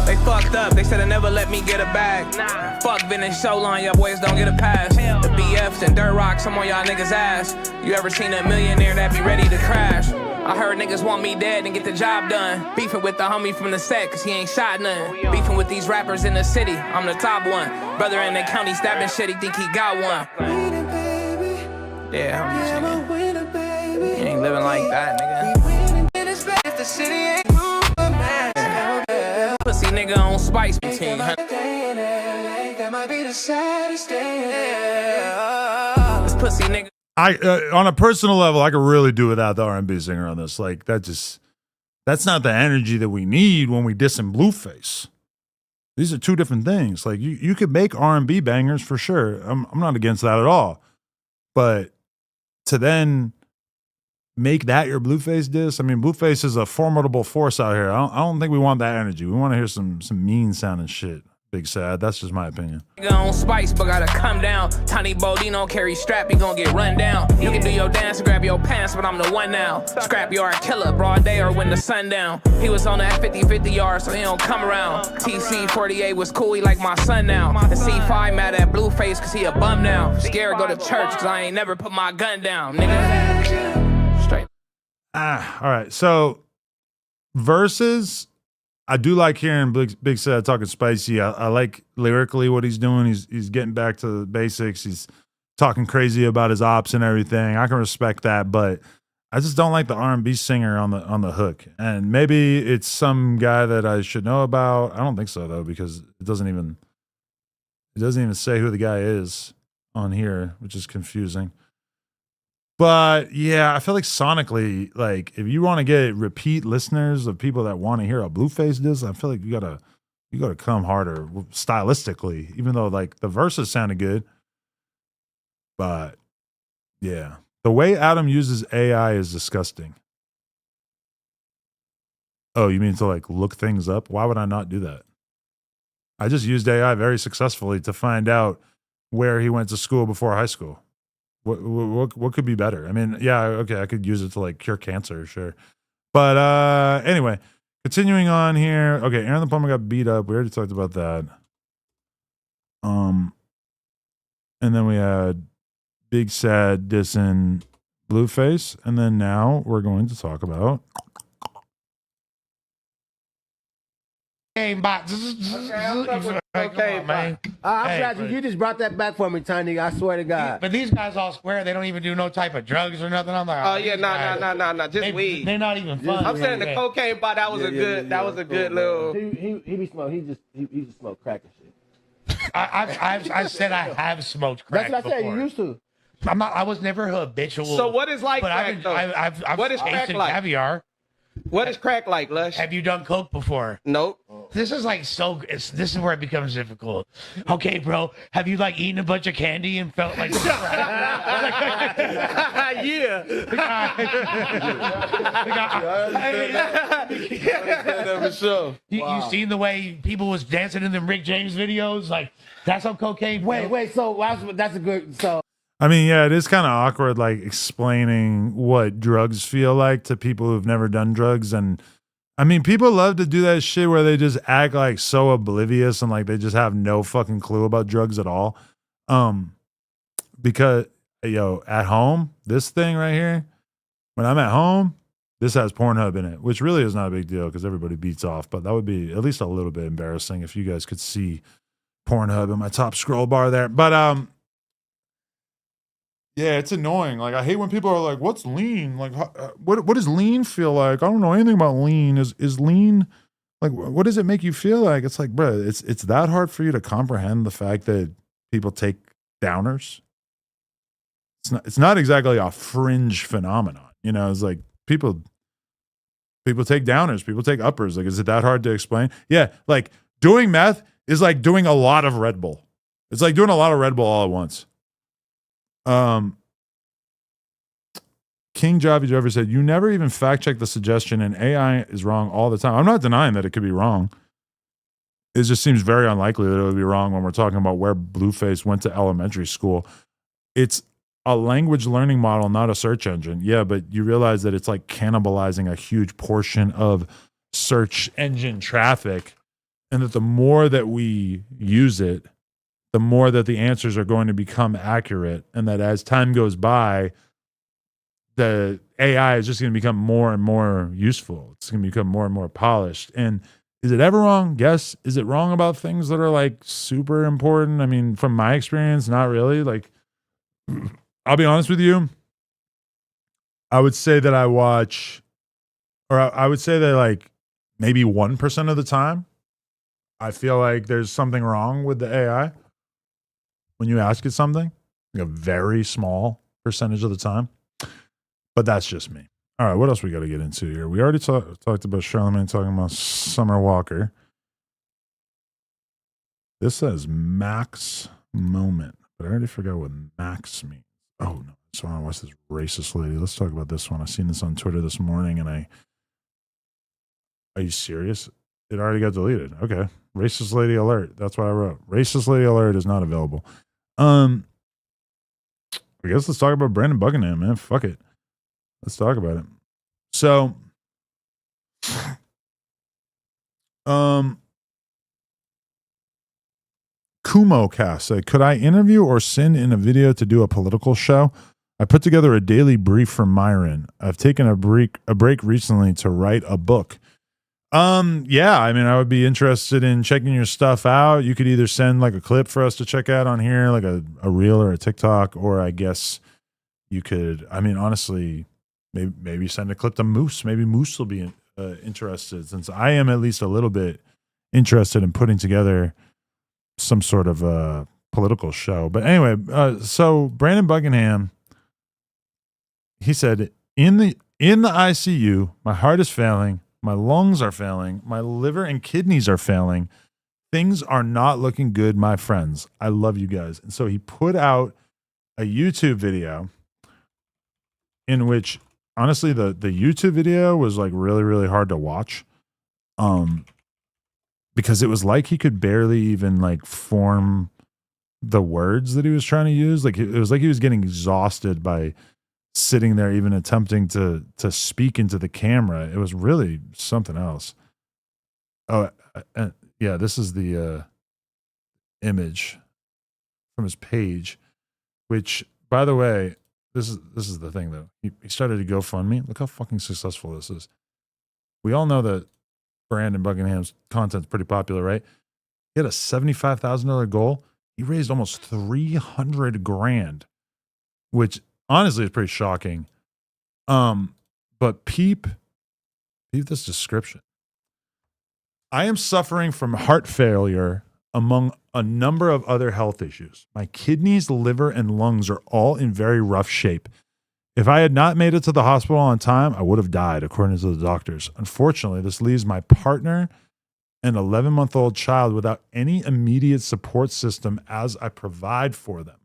They fucked up. They said they never let me get a bag. Fuck Vin and Solon, y'all boys don't get a pass. The BFs and Dirt Rocks, I'm on y'all niggas' ass. You ever seen a millionaire that be ready to crash? I heard niggas want me dead and get the job done. Beefing with the homie from the set, cause he ain't shot none. Beefing with these rappers in the city, I'm the top one. Brother in the county stabbing shit, he think he got one. Yeah, I'm just nigga. You ain't living like that, nigga. Pussy nigga on Spice Machine. That might be the saddest day. This pussy nigga. On a personal level, I could really do without the R&B singer on this. Like that's not the energy that we need when we dissing Blueface. These are two different things. Like you could make R&B bangers for sure. I'm not against that at all. But to then make that your Blueface diss, I mean, Blueface is a formidable force out here. I don't think we want that energy. We want to hear some mean sounding shit. Big Sad. That's just my opinion. Nigga on Spice, but gotta come down. Tiny Bodino carry strap, you gon' get run down. You can do your dance, grab your pants, but I'm the one now. Scrap yard killer, broad day or when the sun down. He was on that 50-50 yard, so he don't come around. TC-48 was cool, he like my son now. And C5 mad at Blueface, cause he a bum now. Scared go to church, cause I ain't never put my gun down, nigga. Straight. All right. So verses, I do like hearing Big Sad talking spicy. I like lyrically what he's doing. He's getting back to the basics. He's talking crazy about his ops and everything. I can respect that, but I just don't like the R&B singer on the hook. And maybe it's some guy that I should know about. I don't think so though, because it doesn't even say who the guy is on here, which is confusing. But yeah, I feel like sonically, like if you want to get repeat listeners of people that want to hear a Blueface diss, I feel like you gotta come harder stylistically, even though like the verses sounded good. But yeah, the way Adam uses AI is disgusting. Oh, you mean to like look things up? Why would I not do that? I just used AI very successfully to find out where he went to school before high school. What could be better? I mean, yeah, okay, I could use it to like cure cancer, sure. But anyway, continuing on here. Okay, Aaron the Plumber got beat up. We already talked about that. And then we had Big Sad dissing Blueface, and then now we're going to talk about Game box. Okay, man. I'm glad you just brought that back for me, Tiny. I swear to God. But these guys all swear they don't even do no type of drugs or nothing. I'm like, Oh yeah, nah. Just weed. They're not even fun. I'm saying the cocaine part. That was a good little. He be smoking. He just smoke crack and shit. I said I have smoked crack. That's what I said. before. You used to. I was never habitual. So what is like but crack though? I've What is crack tasted like? caviar. What is crack like, Lush? Have you done coke before? Nope. This is like this is where it becomes difficult. Okay, bro. Have you like eaten a bunch of candy and felt like? Yeah. For sure. You seen the way people was dancing in them Rick James videos? Like that's how cocaine. Wait. So that's a good. So. I mean, yeah, it is kind of awkward, like explaining what drugs feel like to people who've never done drugs. And I mean, people love to do that shit where they just act like so oblivious and like they just have no fucking clue about drugs at all. Because, at home, this thing right here, when I'm at home, this has Pornhub in it, which really is not a big deal because everybody beats off. But that would be at least a little bit embarrassing if you guys could see Pornhub in my top scroll bar there. But, yeah, it's annoying. Like, I hate when people are like, what's lean? Like, what does lean feel like? I don't know anything about lean. Is lean, like, what does it make you feel like? It's like, bro, it's that hard for you to comprehend the fact that people take downers? It's not exactly a fringe phenomenon. It's like people take downers, people take uppers. Like, is it that hard to explain? Yeah, like, doing meth is like doing a lot of Red Bull. It's like doing a lot of Red Bull all at once. King Javi Driver said, you never even fact check the suggestion and AI is wrong all the time. I'm not denying that it could be wrong. It just seems very unlikely that it would be wrong when we're talking about where Blueface went to elementary school. It's a language learning model, not a search engine. Yeah, but you realize that it's like cannibalizing a huge portion of search engine traffic, and that the more that we use it, the more that the answers are going to become accurate, and that as time goes by, the AI is just going to become more and more useful. It's going to become more and more polished. And is it ever wrong? Yes. Is it wrong about things that are like super important? I mean, from my experience, not really. Like, I'll be honest with you. I would say that I would say that like maybe 1% of the time, I feel like there's something wrong with the AI. When you ask it something, like a very small percentage of the time. But that's just me. All right, what else we got to get into here? We already talked about Charlamagne talking about Summer Walker. This says Max Moment, but I already forgot what Max means. Oh, no. So I want to watch this racist lady. Let's talk about this one. I seen this on Twitter this morning, and are you serious? It already got deleted. Okay. Racist lady alert. That's what I wrote. Racist lady alert is not available. I guess let's talk about Brandon Buckingham, man. Fuck it. Let's talk about it. So, KumoCast said, could I interview or send in a video to do a political show? I put together a daily brief for Myron. I've taken a break recently to write a book. Yeah, I mean, I would be interested in checking your stuff out. You could either send like a clip for us to check out on here, like a reel or a TikTok, or I guess you could, I mean, honestly, maybe send a clip to Moose. Maybe Moose will be interested, since I am at least a little bit interested in putting together some sort of political show. But anyway, so Brandon Buckingham, he said, in the ICU, my heart is failing, my lungs are failing, my liver and kidneys are failing. Things are not looking good, my friends. I love you guys. And so he put out a YouTube video in which, honestly, the YouTube video was like really, really hard to watch. Because it was like he could barely even like form the words that he was trying to use. Like it was like he was getting exhausted by sitting there, even attempting to speak into the camera. It was really something else. Oh, yeah, this is the image from his page, which, by the way, this is the thing though. He started a GoFundMe. Look how fucking successful this is. We all know that Brandon Buckingham's content's pretty popular, right? He had a $75,000 goal. He raised almost $300,000, which honestly is pretty shocking. But peep this description. I am suffering from heart failure among a number of other health issues. My kidneys, liver, and lungs are all in very rough shape. If I had not made it to the hospital on time, I would have died, according to the doctors. Unfortunately, this leaves my partner and 11-month-old child without any immediate support system as I provide for them.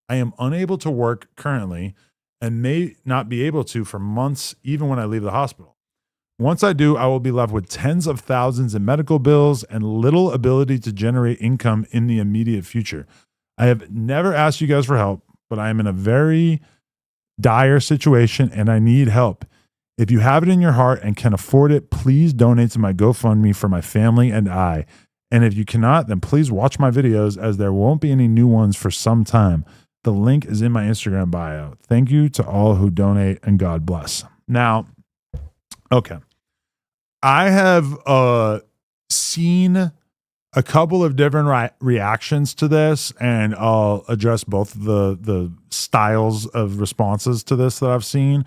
I am unable to work currently and may not be able to for months, even when I leave the hospital. Once I do, I will be left with tens of thousands in medical bills and little ability to generate income in the immediate future. I have never asked you guys for help, but I am in a very dire situation and I need help. If you have it in your heart and can afford it, please donate to my GoFundMe for my family and I. And if you cannot, then please watch my videos, as there won't be any new ones for some time. The link is in my Instagram bio. Thank you to all who donate, and God bless. Now, okay. I have seen a couple of different reactions to this, and I'll address both the styles of responses to this that I've seen.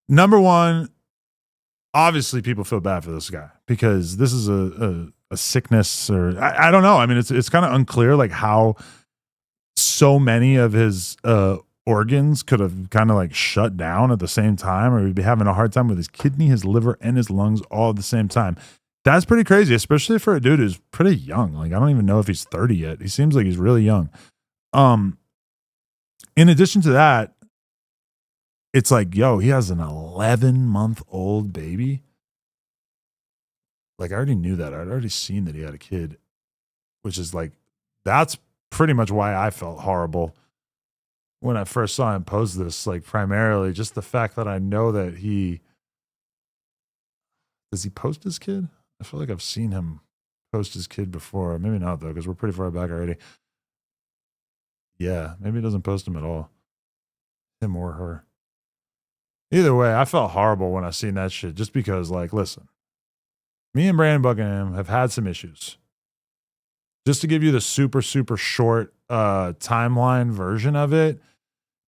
Number one, obviously people feel bad for this guy because this is a sickness, or I don't know. I mean, it's kind of unclear like how so many of his organs could have kind of like shut down at the same time, or he'd be having a hard time with his kidney, his liver, and his lungs all at the same time. That's pretty crazy, especially for a dude who's pretty young. Like, I don't even know if he's 30 yet. He seems like he's really young. In addition to that, it's like, yo, he has an 11-month-old baby. Like, I already knew that. I'd already seen that he had a kid, which is like, that's pretty much why I felt horrible when I first saw him post this. Like, primarily just the fact that I know that does he post his kid? I feel like I've seen him post his kid before. Maybe not, though, because we're pretty far back already. Yeah, maybe he doesn't post him at all. Him or her. Either way, I felt horrible when I seen that shit, just because, like, listen, me and Brandon Buckingham have had some issues. Just to give you the super, super short timeline version of it,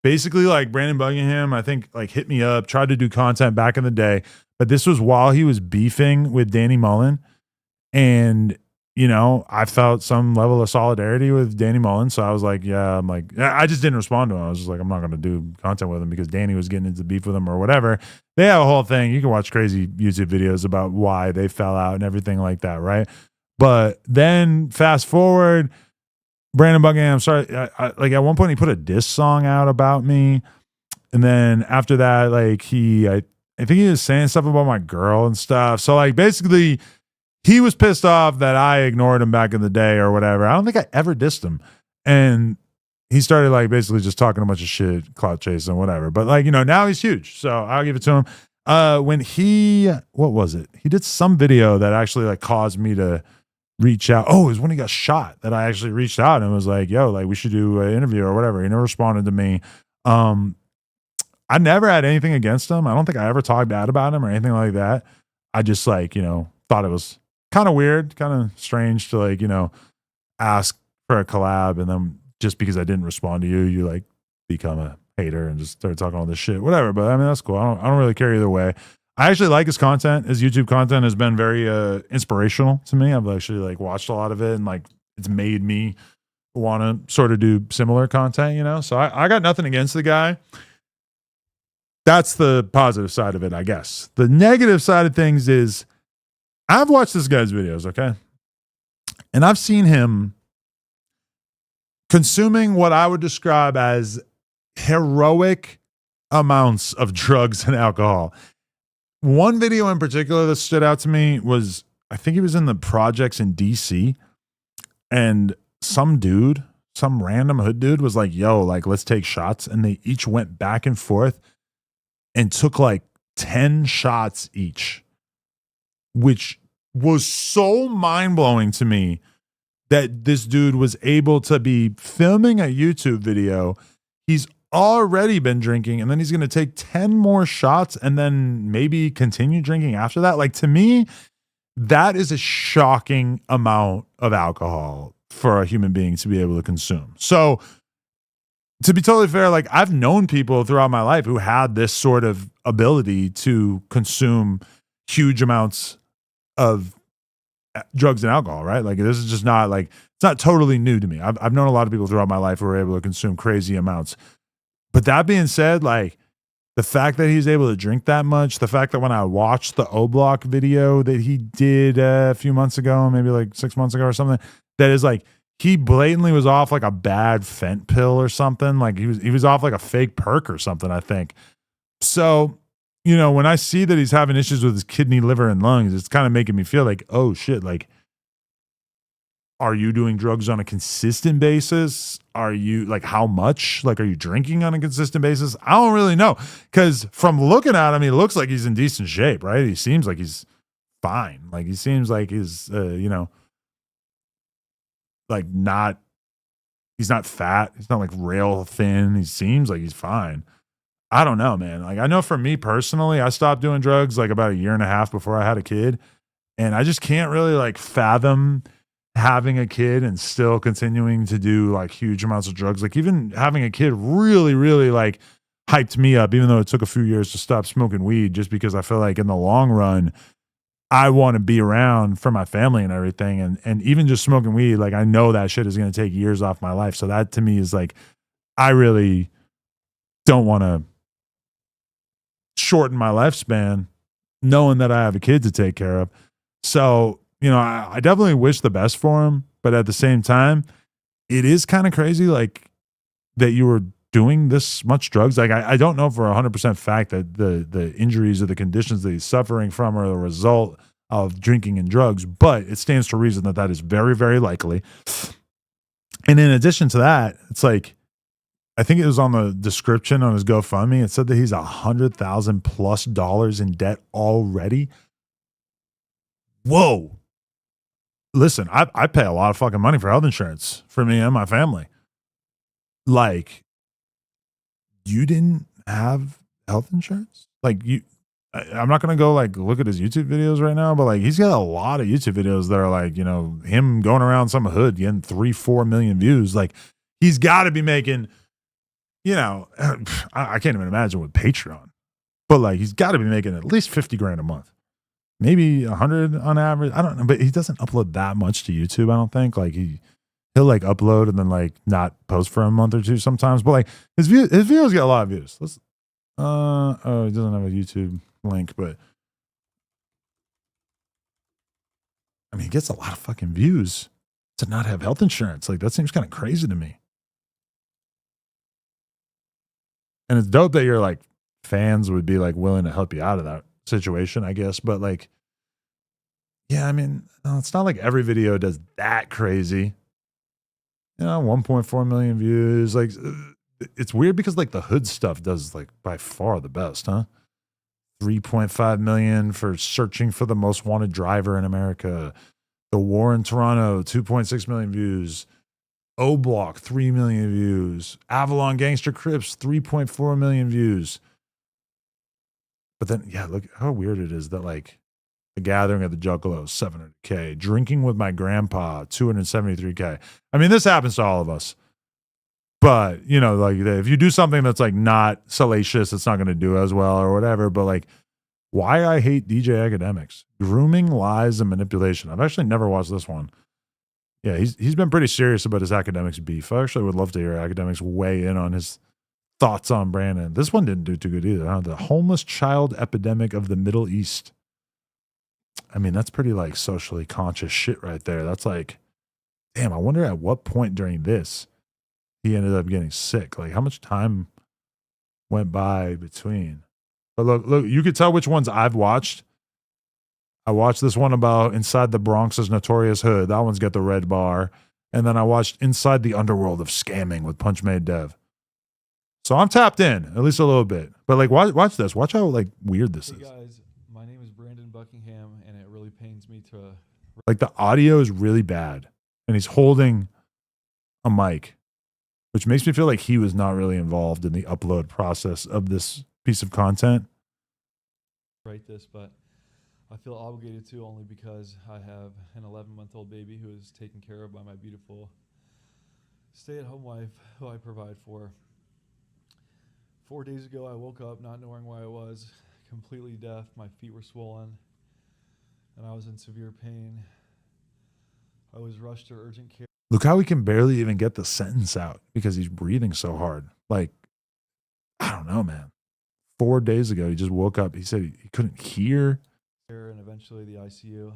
basically, like, Brandon Buckingham, I think, like, hit me up, tried to do content back in the day, but this was while he was beefing with Danny Mullen. And, you know, I felt some level of solidarity with Danny Mullen. So I was like, I just didn't respond to him. I was just like, I'm not going to do content with him because Danny was getting into beef with him or whatever. They have a whole thing. You can watch crazy YouTube videos about why they fell out and everything like that, right? But then fast forward, Brandon Buckingham, like at one point he put a diss song out about me. And then after that, like I think he was saying stuff about my girl and stuff. So like basically he was pissed off that I ignored him back in the day or whatever. I don't think I ever dissed him. And he started like basically just talking a bunch of shit, clout chasing, whatever. But like, you know, now he's huge. So I'll give it to him. When what was it? He did some video that actually like caused me to reach out. Oh, it was when he got shot that I actually reached out and was like, yo, like we should do an interview or whatever. He never responded to me. I never had anything against him. I don't think I ever talked bad about him or anything like that. I just like, thought it was kind of weird, kind of strange to like, ask for a collab. And then just because I didn't respond to you, you like become a hater and just start talking all this shit, whatever. But I mean, that's cool. I don't really care either way. I actually like his content. His YouTube content has been very inspirational to me. I've actually like watched a lot of it and like it's made me want to sort of do similar content, So I got nothing against the guy. That's the positive side of it, I guess. The negative side of things is I've watched this guy's videos, okay? And I've seen him consuming what I would describe as heroic amounts of drugs and alcohol. One video in particular that stood out to me was, I think he was in the projects in DC, and some random hood dude was like, yo, like, let's take shots. And they each went back and forth and took like 10 shots each, which was so mind-blowing to me that this dude was able to be filming a YouTube video. He's already been drinking, and then he's going to take 10 more shots and then maybe continue drinking after that. Like, to me, that is a shocking amount of alcohol for a human being to be able to consume. So, to be totally fair, like I've known people throughout my life who had this sort of ability to consume huge amounts of drugs and alcohol, right? Like this is just not like, it's not totally new to me. I've known a lot of people throughout my life who were able to consume crazy amounts. But that being said, like the fact that he's able to drink that much, the fact that when I watched the O-Block video that he did a few months ago, maybe like 6 months ago or something, that is like, he blatantly was off like a bad fent pill or something. Like he was off like a fake perk or something, I think. So, when I see that he's having issues with his kidney, liver, and lungs, it's kind of making me feel like, oh shit, like, are you doing drugs on a consistent basis? Are you like, how much? Like, are you drinking on a consistent basis? I don't really know. Because from looking at him, he looks like he's in decent shape, right? He seems like he's fine. Like he seems like he's, like he's not fat. He's not like rail thin. He seems like he's fine. I don't know, man. Like I know for me personally, I stopped doing drugs like about 1.5 years before I had a kid. And I just can't really like fathom having a kid and still continuing to do like huge amounts of drugs. Like even having a kid really, really like hyped me up, even though it took a few years to stop smoking weed, just because I feel like in the long run, I want to be around for my family and everything. And even just smoking weed, like I know that shit is going to take years off my life. So that to me is like, I really don't want to shorten my lifespan knowing that I have a kid to take care of. So, I definitely wish the best for him, but at the same time, it is kind of crazy, like that you were doing this much drugs. Like I don't know for 100% fact that the injuries or the conditions that he's suffering from are the result of drinking and drugs, but it stands to reason that is very, very likely. And in addition to that, it's like, I think it was on the description on his GoFundMe. It said that he's $100,000+ in debt already. Whoa. Listen, I pay a lot of fucking money for health insurance for me and my family. Like, you didn't have health insurance? Like I'm not going to go like look at his YouTube videos right now, but like he's got a lot of YouTube videos that are like, him going around some hood getting 3-4 million views. Like he's got to be making, I can't even imagine with Patreon, but like he's got to be making at least 50 grand a month, maybe 100 on average. I don't know, but he doesn't upload that much to YouTube. I don't think like he'll like upload and then like not post for a month or two sometimes, but like his videos get a lot of views. He doesn't have a YouTube link, but I mean, he gets a lot of fucking views to not have health insurance. Like that seems kind of crazy to me. And it's dope that your like fans would be like willing to help you out of that situation, I guess. But like, yeah, I mean, it's not like every video does that crazy. 1.4 million views. Like, it's weird because like the hood stuff does like by far the best, huh? 3.5 million for searching for the most wanted driver in America. The war in Toronto, 2.6 million views. O Block, 3 million views. Avalon Gangster Crips, 3.4 million views. But then, yeah, look how weird it is that, like, The Gathering at the Juggalos, 700K. Drinking with My Grandpa, 273K. I mean, this happens to all of us. But, you know, like, if you do something that's, like, not salacious, it's not going to do as well or whatever. But, like, Why I Hate DJ Academics. Grooming, Lies, and Manipulation. I've actually never watched this one. Yeah, he's been pretty serious about his Academics beef. I actually would love to hear Academics weigh in on his thoughts on Brandon. This one didn't do too good either. Huh? The homeless child epidemic of the Middle East. I mean, that's pretty like socially conscious shit right there. That's like, damn, I wonder at what point during this he ended up getting sick. Like how much time went by between. But look, you could tell which ones I've watched. I watched this one about Inside the Bronx's Notorious Hood. That one's got the red bar. And then I watched Inside the Underworld of Scamming with Punch Made Dev. So I'm tapped in, at least a little bit. But like, watch this. Watch how like weird this is. Guys, my name is Brandon Buckingham, and it really pains me to... Like the audio is really bad. And he's holding a mic, which makes me feel like he was not really involved in the upload process of this piece of content. Write this, but I feel obligated to only because I have an 11-month-old baby who is taken care of by my beautiful stay-at-home wife who I provide for. 4 days ago, I woke up not knowing where I was, completely deaf. My feet were swollen, and I was in severe pain. I was rushed to urgent care. Look how he can barely even get the sentence out because he's breathing so hard. Like, I don't know, man. 4 days ago, he just woke up. He said he couldn't hear. And eventually the ICU.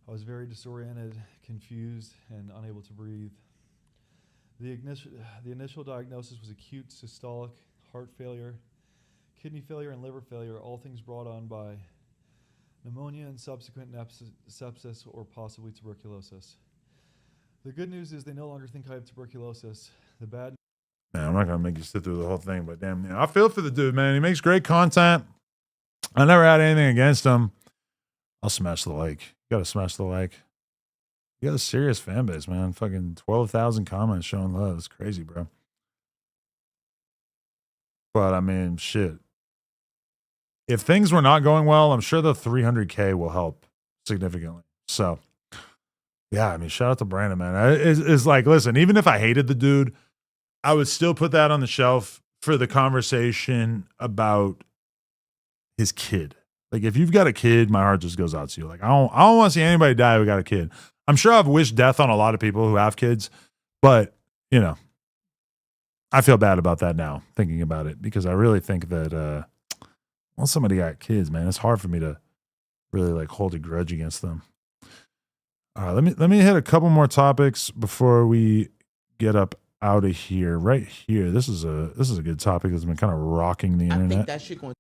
I was very disoriented, confused, and unable to breathe. The initial diagnosis was acute systolic heart failure, kidney failure, and liver failure, all things brought on by pneumonia and subsequent sepsis or possibly tuberculosis. The good news is they no longer think I have tuberculosis. The bad... Man, I'm not going to make you sit through the whole thing, but damn, I feel for the dude, man. He makes great content. I never had anything against him. I'll smash the like. You got to smash the like. You got a serious fan base, man. Fucking 12,000 comments showing love. It's crazy, bro. But, I mean, shit. If things were not going well, I'm sure the 300K will help significantly. So, yeah, I mean, shout out to Brandon, man. It's like, listen, even if I hated the dude, I would still put that on the shelf for the conversation about his kid. Like, if you've got a kid, my heart just goes out to you. Like, I don't want to see anybody die who got a kid. I'm sure I've wished death on a lot of people who have kids, but, you know, I feel bad about that now, thinking about it, because I really think that, once somebody got kids, man, it's hard for me to really, like, hold a grudge against them. All right, let me hit a couple more topics before we get up out of here. Right here, this is a good topic that's been kind of rocking the internet. I think that shit going.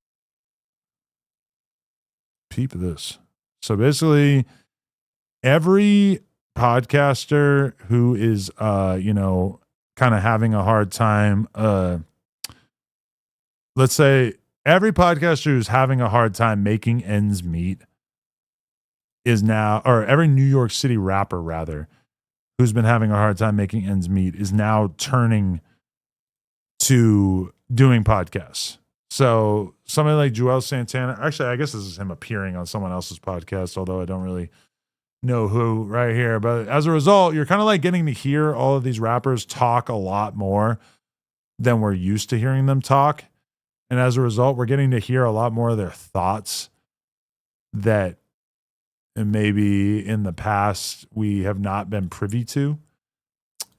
Peep this. So basically, every podcaster who is, you know, kind of having a hard time, let's say every podcaster who's having a hard time making ends meet is now, or every New York City rapper rather, who's been having a hard time making ends meet is now turning to doing podcasts. So somebody like Joel Santana, actually, I guess this is him appearing on someone else's podcast, although I don't really know who right here. But as a result, you're kind of like getting to hear all of these rappers talk a lot more than we're used to hearing them talk. And as a result, we're getting to hear a lot more of their thoughts that maybe in the past we have not been privy to.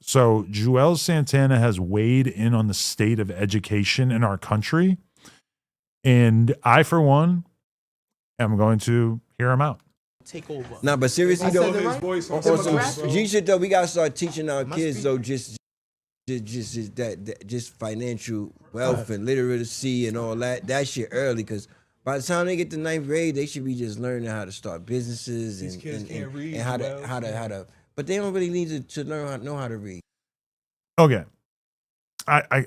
So Joel Santana has weighed in on the state of education in our country. And I, for one, am going to hear him out. Take over. Nah, but seriously though, on some G shit though, we gotta start teaching our kids though just financial wealth and literacy and all that shit early, because by the time they get to 9th grade, they should be just learning how to start businesses and how to. But they don't really need to know how to read. Okay, I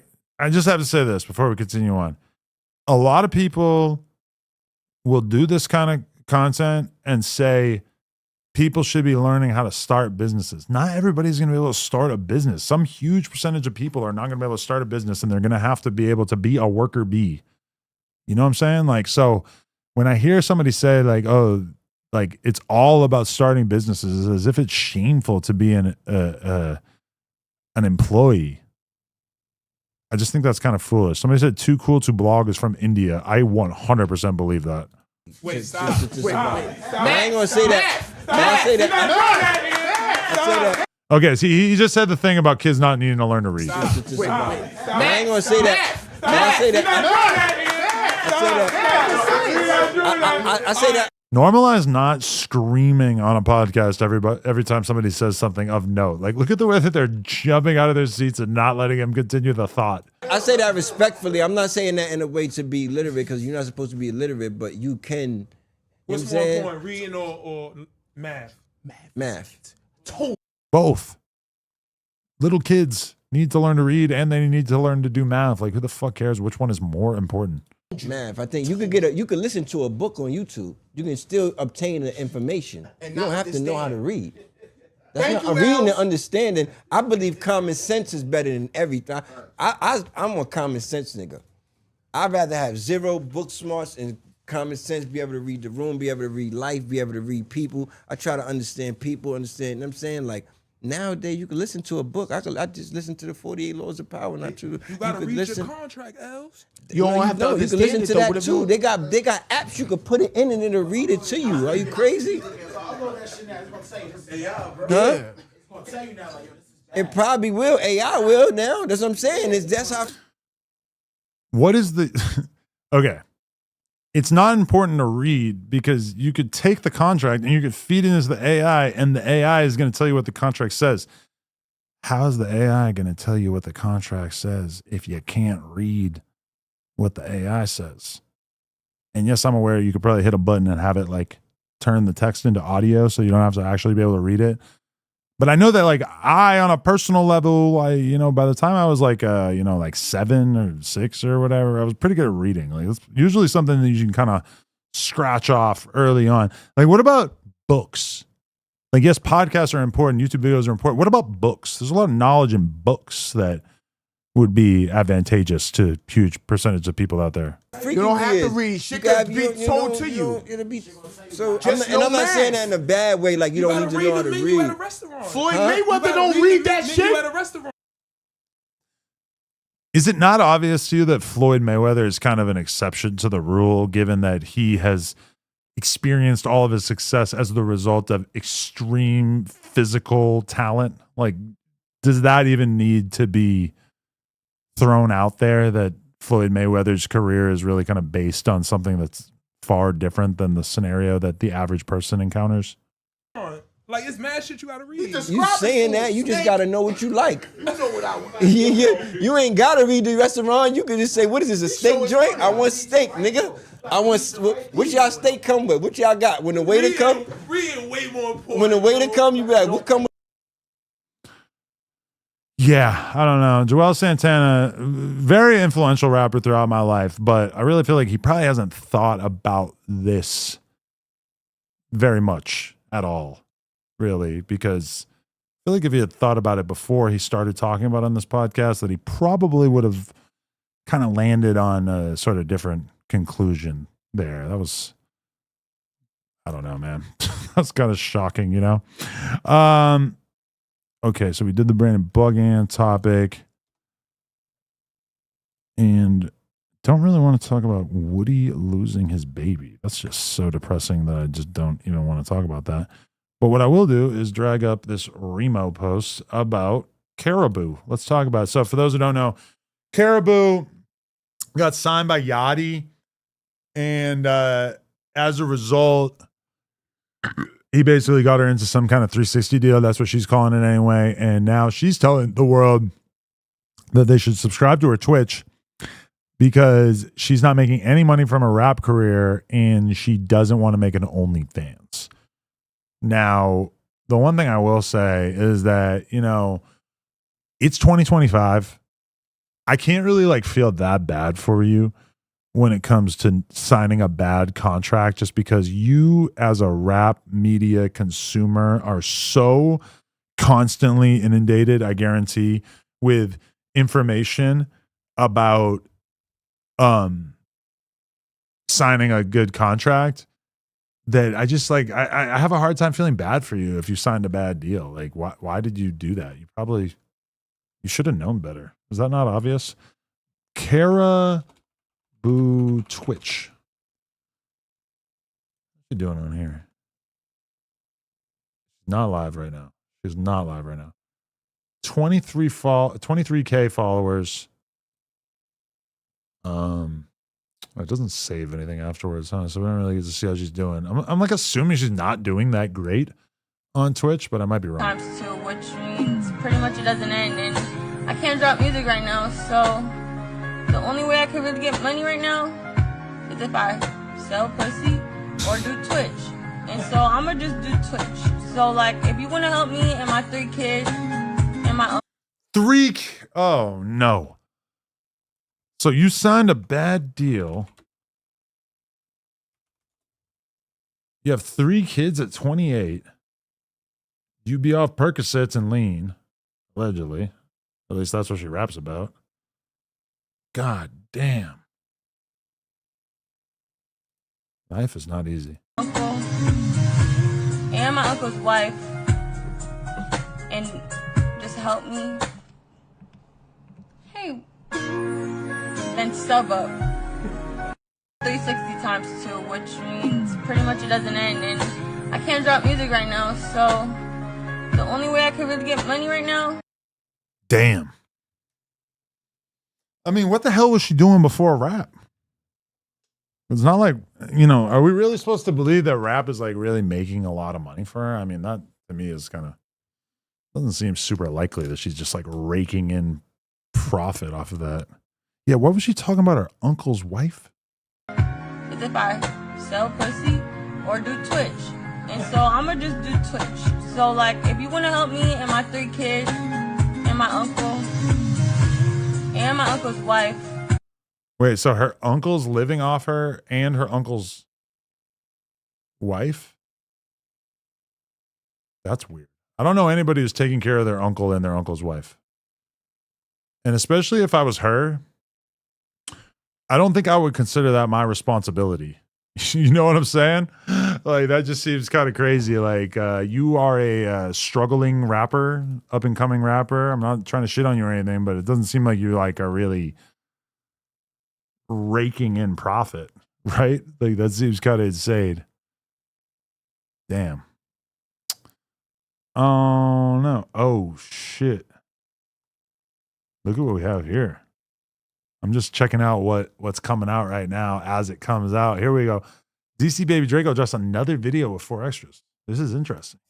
just have to say this before we continue on. A lot of people will do this kind of content and say people should be learning how to start businesses. Not everybody's going to be able to start a business. Some huge percentage of people are not going to be able to start a business, and they're going to have to be able to be a worker bee. You know what I'm saying? Like, so when I hear somebody say like, oh, like it's all about starting businesses, as if it's shameful to be an employee. I just think that's kind of foolish. Somebody said too cool to blog is from India. I 100% believe that. Wait, stop. Wait, I ain't gonna say that. I say that. Okay, so he just said the thing about kids not needing to learn to read. I ain't gonna say that. I say that. I say that. Normalize not screaming on a podcast every time somebody says something of note. Like, look at the way that they're jumping out of their seats and not letting them continue the thought. I say that respectfully. I'm not saying that in a way to be illiterate, because you're not supposed to be illiterate, but you can. What's more important, reading or math? Math. Both. Little kids need to learn to read and they need to learn to do math. Like, who the fuck cares which one is more important? Math. I think you could listen to a book on YouTube. You can still obtain the information. You don't have to know how to read. That's not reading and understanding. I believe common sense is better than everything. I'm a common sense nigga. I'd rather have zero book smarts and common sense, be able to read the room, be able to read life, be able to read people. I try to understand people, you know what I'm saying? Like, nowadays, you can listen to a book. I just listen to the 48 Laws of Power. Not to you gotta read your contract, Els. You don't have to understand. You can listen to that too. They got apps you can put it in and it'll read it to you. Are you crazy? Huh? It probably will. AI will now. That's what I'm saying. That's how. What is the okay? It's not important to read because you could take the contract and you could feed it into the AI, and the AI is going to tell you what the contract says. How is the AI going to tell you what the contract says if you can't read what the AI says? And yes, I'm aware you could probably hit a button and have it like turn the text into audio so you don't have to actually be able to read it. But I know that like on a personal level, by the time I was like 7 or 6 or whatever, I was pretty good at reading. Like it's usually something that you can kind of scratch off early on. Like what about books? Like yes, podcasts are important. YouTube videos are important. What about books? There's a lot of knowledge in books that would be advantageous to huge percentage of people out there. You don't have to read. Shit can be told to you. I'm not saying that in a bad way. Like you don't need to know how to read. Floyd Mayweather don't read that shit. Is it not obvious to you that Floyd Mayweather is kind of an exception to the rule, given that he has experienced all of his success as the result of extreme physical talent? Like, does that even need to be thrown out there, that Floyd Mayweather's career is really kind of based on something that's far different than the scenario that the average person encounters? Like, it's mad shit you gotta read. You saying that, you just gotta know what you like. I know what I want. You ain't gotta read the restaurant. You can just say, what is this, a steak joint? I want steak, nigga. What y'all steak come with? What y'all got? When the waiter come, reading way more important. When the waiter come, you be like, what come with? Yeah, I don't know. Joel Santana, very influential rapper throughout my life, but I really feel like he probably hasn't thought about this very much at all, really, because I feel like if he had thought about it before he started talking about it on this podcast, that he probably would have kind of landed on a sort of different conclusion there. That was, I don't know, man. That's kind of shocking, you know? Okay, so we did the Brandon Bugan topic, and don't really want to talk about Woody losing his baby. That's just so depressing that I just don't even want to talk about that. But what I will do is drag up this Remo post about Caribou. Let's talk about it. So for those who don't know, Caribou got signed by Yachty, and as a result, he basically got her into some kind of 360 deal. That's what she's calling it anyway. And now she's telling the world that they should subscribe to her Twitch because she's not making any money from her rap career and she doesn't want to make an OnlyFans. Now, the one thing I will say is that, it's 2025. I can't really feel that bad for you when it comes to signing a bad contract, just because you as a rap media consumer are so constantly inundated, I guarantee, with information about signing a good contract, that I just like I have a hard time feeling bad for you if you signed a bad deal. Like, why did you do that? You should have known better. Is that not obvious? Kara Boo Twitch. What's she doing on here? Not live right now. She's not live right now. 23K followers. It doesn't save anything afterwards, huh? So we don't really get to see how she's doing. I'm like assuming she's not doing that great on Twitch, but I might be wrong. Times 2, which means pretty much it doesn't end, and I can't drop music right now, so the only way I can really get money right now is if I sell pussy or do Twitch. And so I'm gonna just do Twitch. So like, if you want to help me and my 3 kids and my oh no. So you signed a bad deal. You have 3 kids at 28. You'd be off Percocets and lean, allegedly. At least that's what she raps about. God damn. Life is not easy. uncle and my uncle's wife, and just help me. Hey. Then sub up 360 times 2, which means pretty much it doesn't end, and I can't drop music right now, so the only way I can really get money right now. Damn. I mean, what the hell was she doing before rap? It's not like, are we really supposed to believe that rap is like really making a lot of money for her? I mean, that to me is kind of, doesn't seem super likely that she's just like raking in profit off of that. Yeah, what was she talking about? Her uncle's wife? Is if I sell pussy or do Twitch. And so I'm gonna just do Twitch. So like, if you want to help me and my 3 kids and my uncle and my uncle's wife. Wait, so her uncle's living off her and her uncle's wife? That's weird. I don't know anybody who's taking care of their uncle and their uncle's wife. And especially if I was her, I don't think I would consider that my responsibility. You know what I'm saying? Like, that just seems kind of crazy. Like, you are a struggling rapper, up and coming rapper. I'm not trying to shit on you or anything, but it doesn't seem like you like are really raking in profit, right? Like, that seems kind of insane. Damn. Oh no. Oh shit. Look at what we have here. I'm just checking out what's coming out right now as it comes out. Here we go. DC Baby Draco just another video with 4 extras. This is interesting.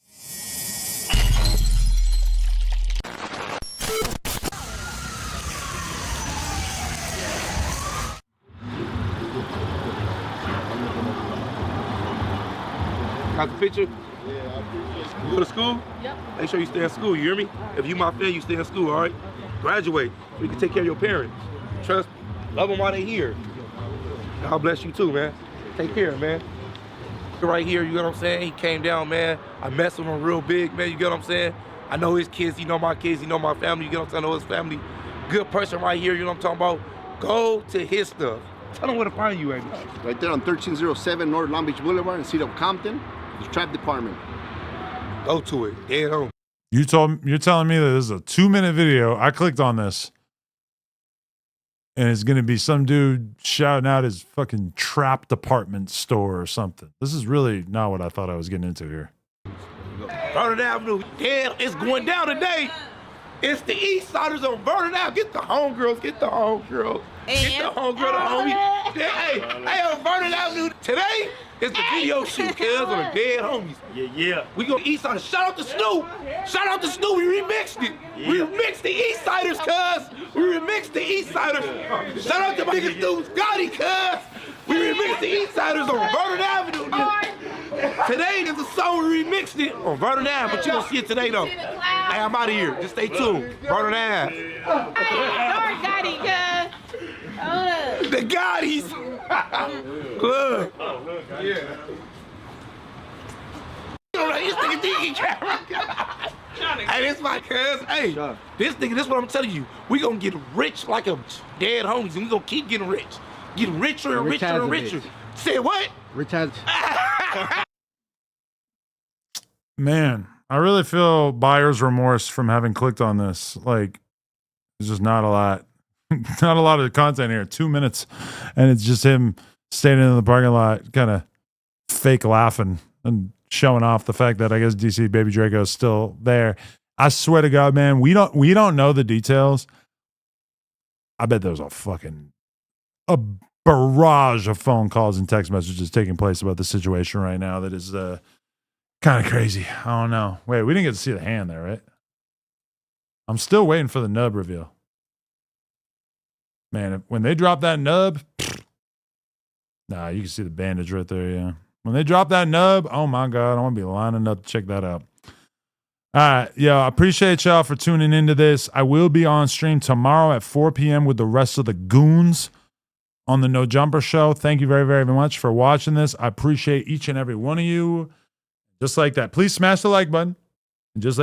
Got the picture? Yeah, I appreciate it. You go to school? Yep. Make sure you stay in school, you hear me? If you my fan, you stay in school, all right? Graduate, so you can take care of your parents. Trust, love them while they here. God bless you too, man. Take care, man. Right here, you know what I'm saying? He came down, man. I messed with him real big, man, you get what I'm saying? I know his kids, he know my kids, he know my family, you get what I'm saying? I know his family. Good person right here, you know what I'm talking about? Go to his stuff. Tell them where to find you, Amy. Right there on 1307 North Long Beach Boulevard in City of Compton, the trap department. Go to it, get home. You're telling me that this is a 2-minute video. I clicked on this. And it's going to be some dude shouting out his fucking trap department store or something. This is really not what I thought I was getting into here. Vernon Avenue, damn, it's going down today. It's the East Siders on Vernon Avenue. Get the homegirls, get the homegirls. Get the homegirl, the homie. Hey, on Vernon Avenue. Today is the video shoot, cuz, on the dead homies. Yeah. We go East Siders. Shout out to Snoop. Shout out to Snoop. We remixed it. Yeah. We remixed the East Siders, cuz. We remixed the East Siders. Shout out to my nigga Snoop Scotty, cuz. We remixed the East Siders on Vernon Avenue. Today is the song we remixed it on Vernon Avenue, but you don't see it today though. Hey, I'm out of here. Just stay tuned. Vernon Avenue. Sorry, Scotty, cuz. Hold up. The Gottis. Look. Yeah. This nigga digging camera. Hey, this my cuz. Hey, this nigga, this what I'm telling you. We gonna get rich like a dead homies, and we gonna keep getting rich. Getting richer and richer and richer. Say what? Rich as Man, I really feel buyer's remorse from having clicked on this. Like, there's just not a lot. Not a lot of content here. 2 minutes, and it's just him standing in the parking lot, kind of fake laughing and showing off the fact that I guess DC Baby Draco is still there. I swear to God, man, we don't know the details. I bet there's a barrage of phone calls and text messages taking place about the situation right now that is kind of crazy. I don't know. Wait, we didn't get to see the hand there, right? I'm still waiting for the nub reveal. Man, when they drop that nub, nah, you can see the bandage right there, yeah. When they drop that nub, oh my God, I want to be lining up to check that out. All right, yo, I appreciate y'all for tuning into this. I will be on stream tomorrow at 4 p.m. with the rest of the goons on the No Jumper Show. Thank you very, very much for watching this. I appreciate each and every one of you. Just like that. Please smash the like button. And just like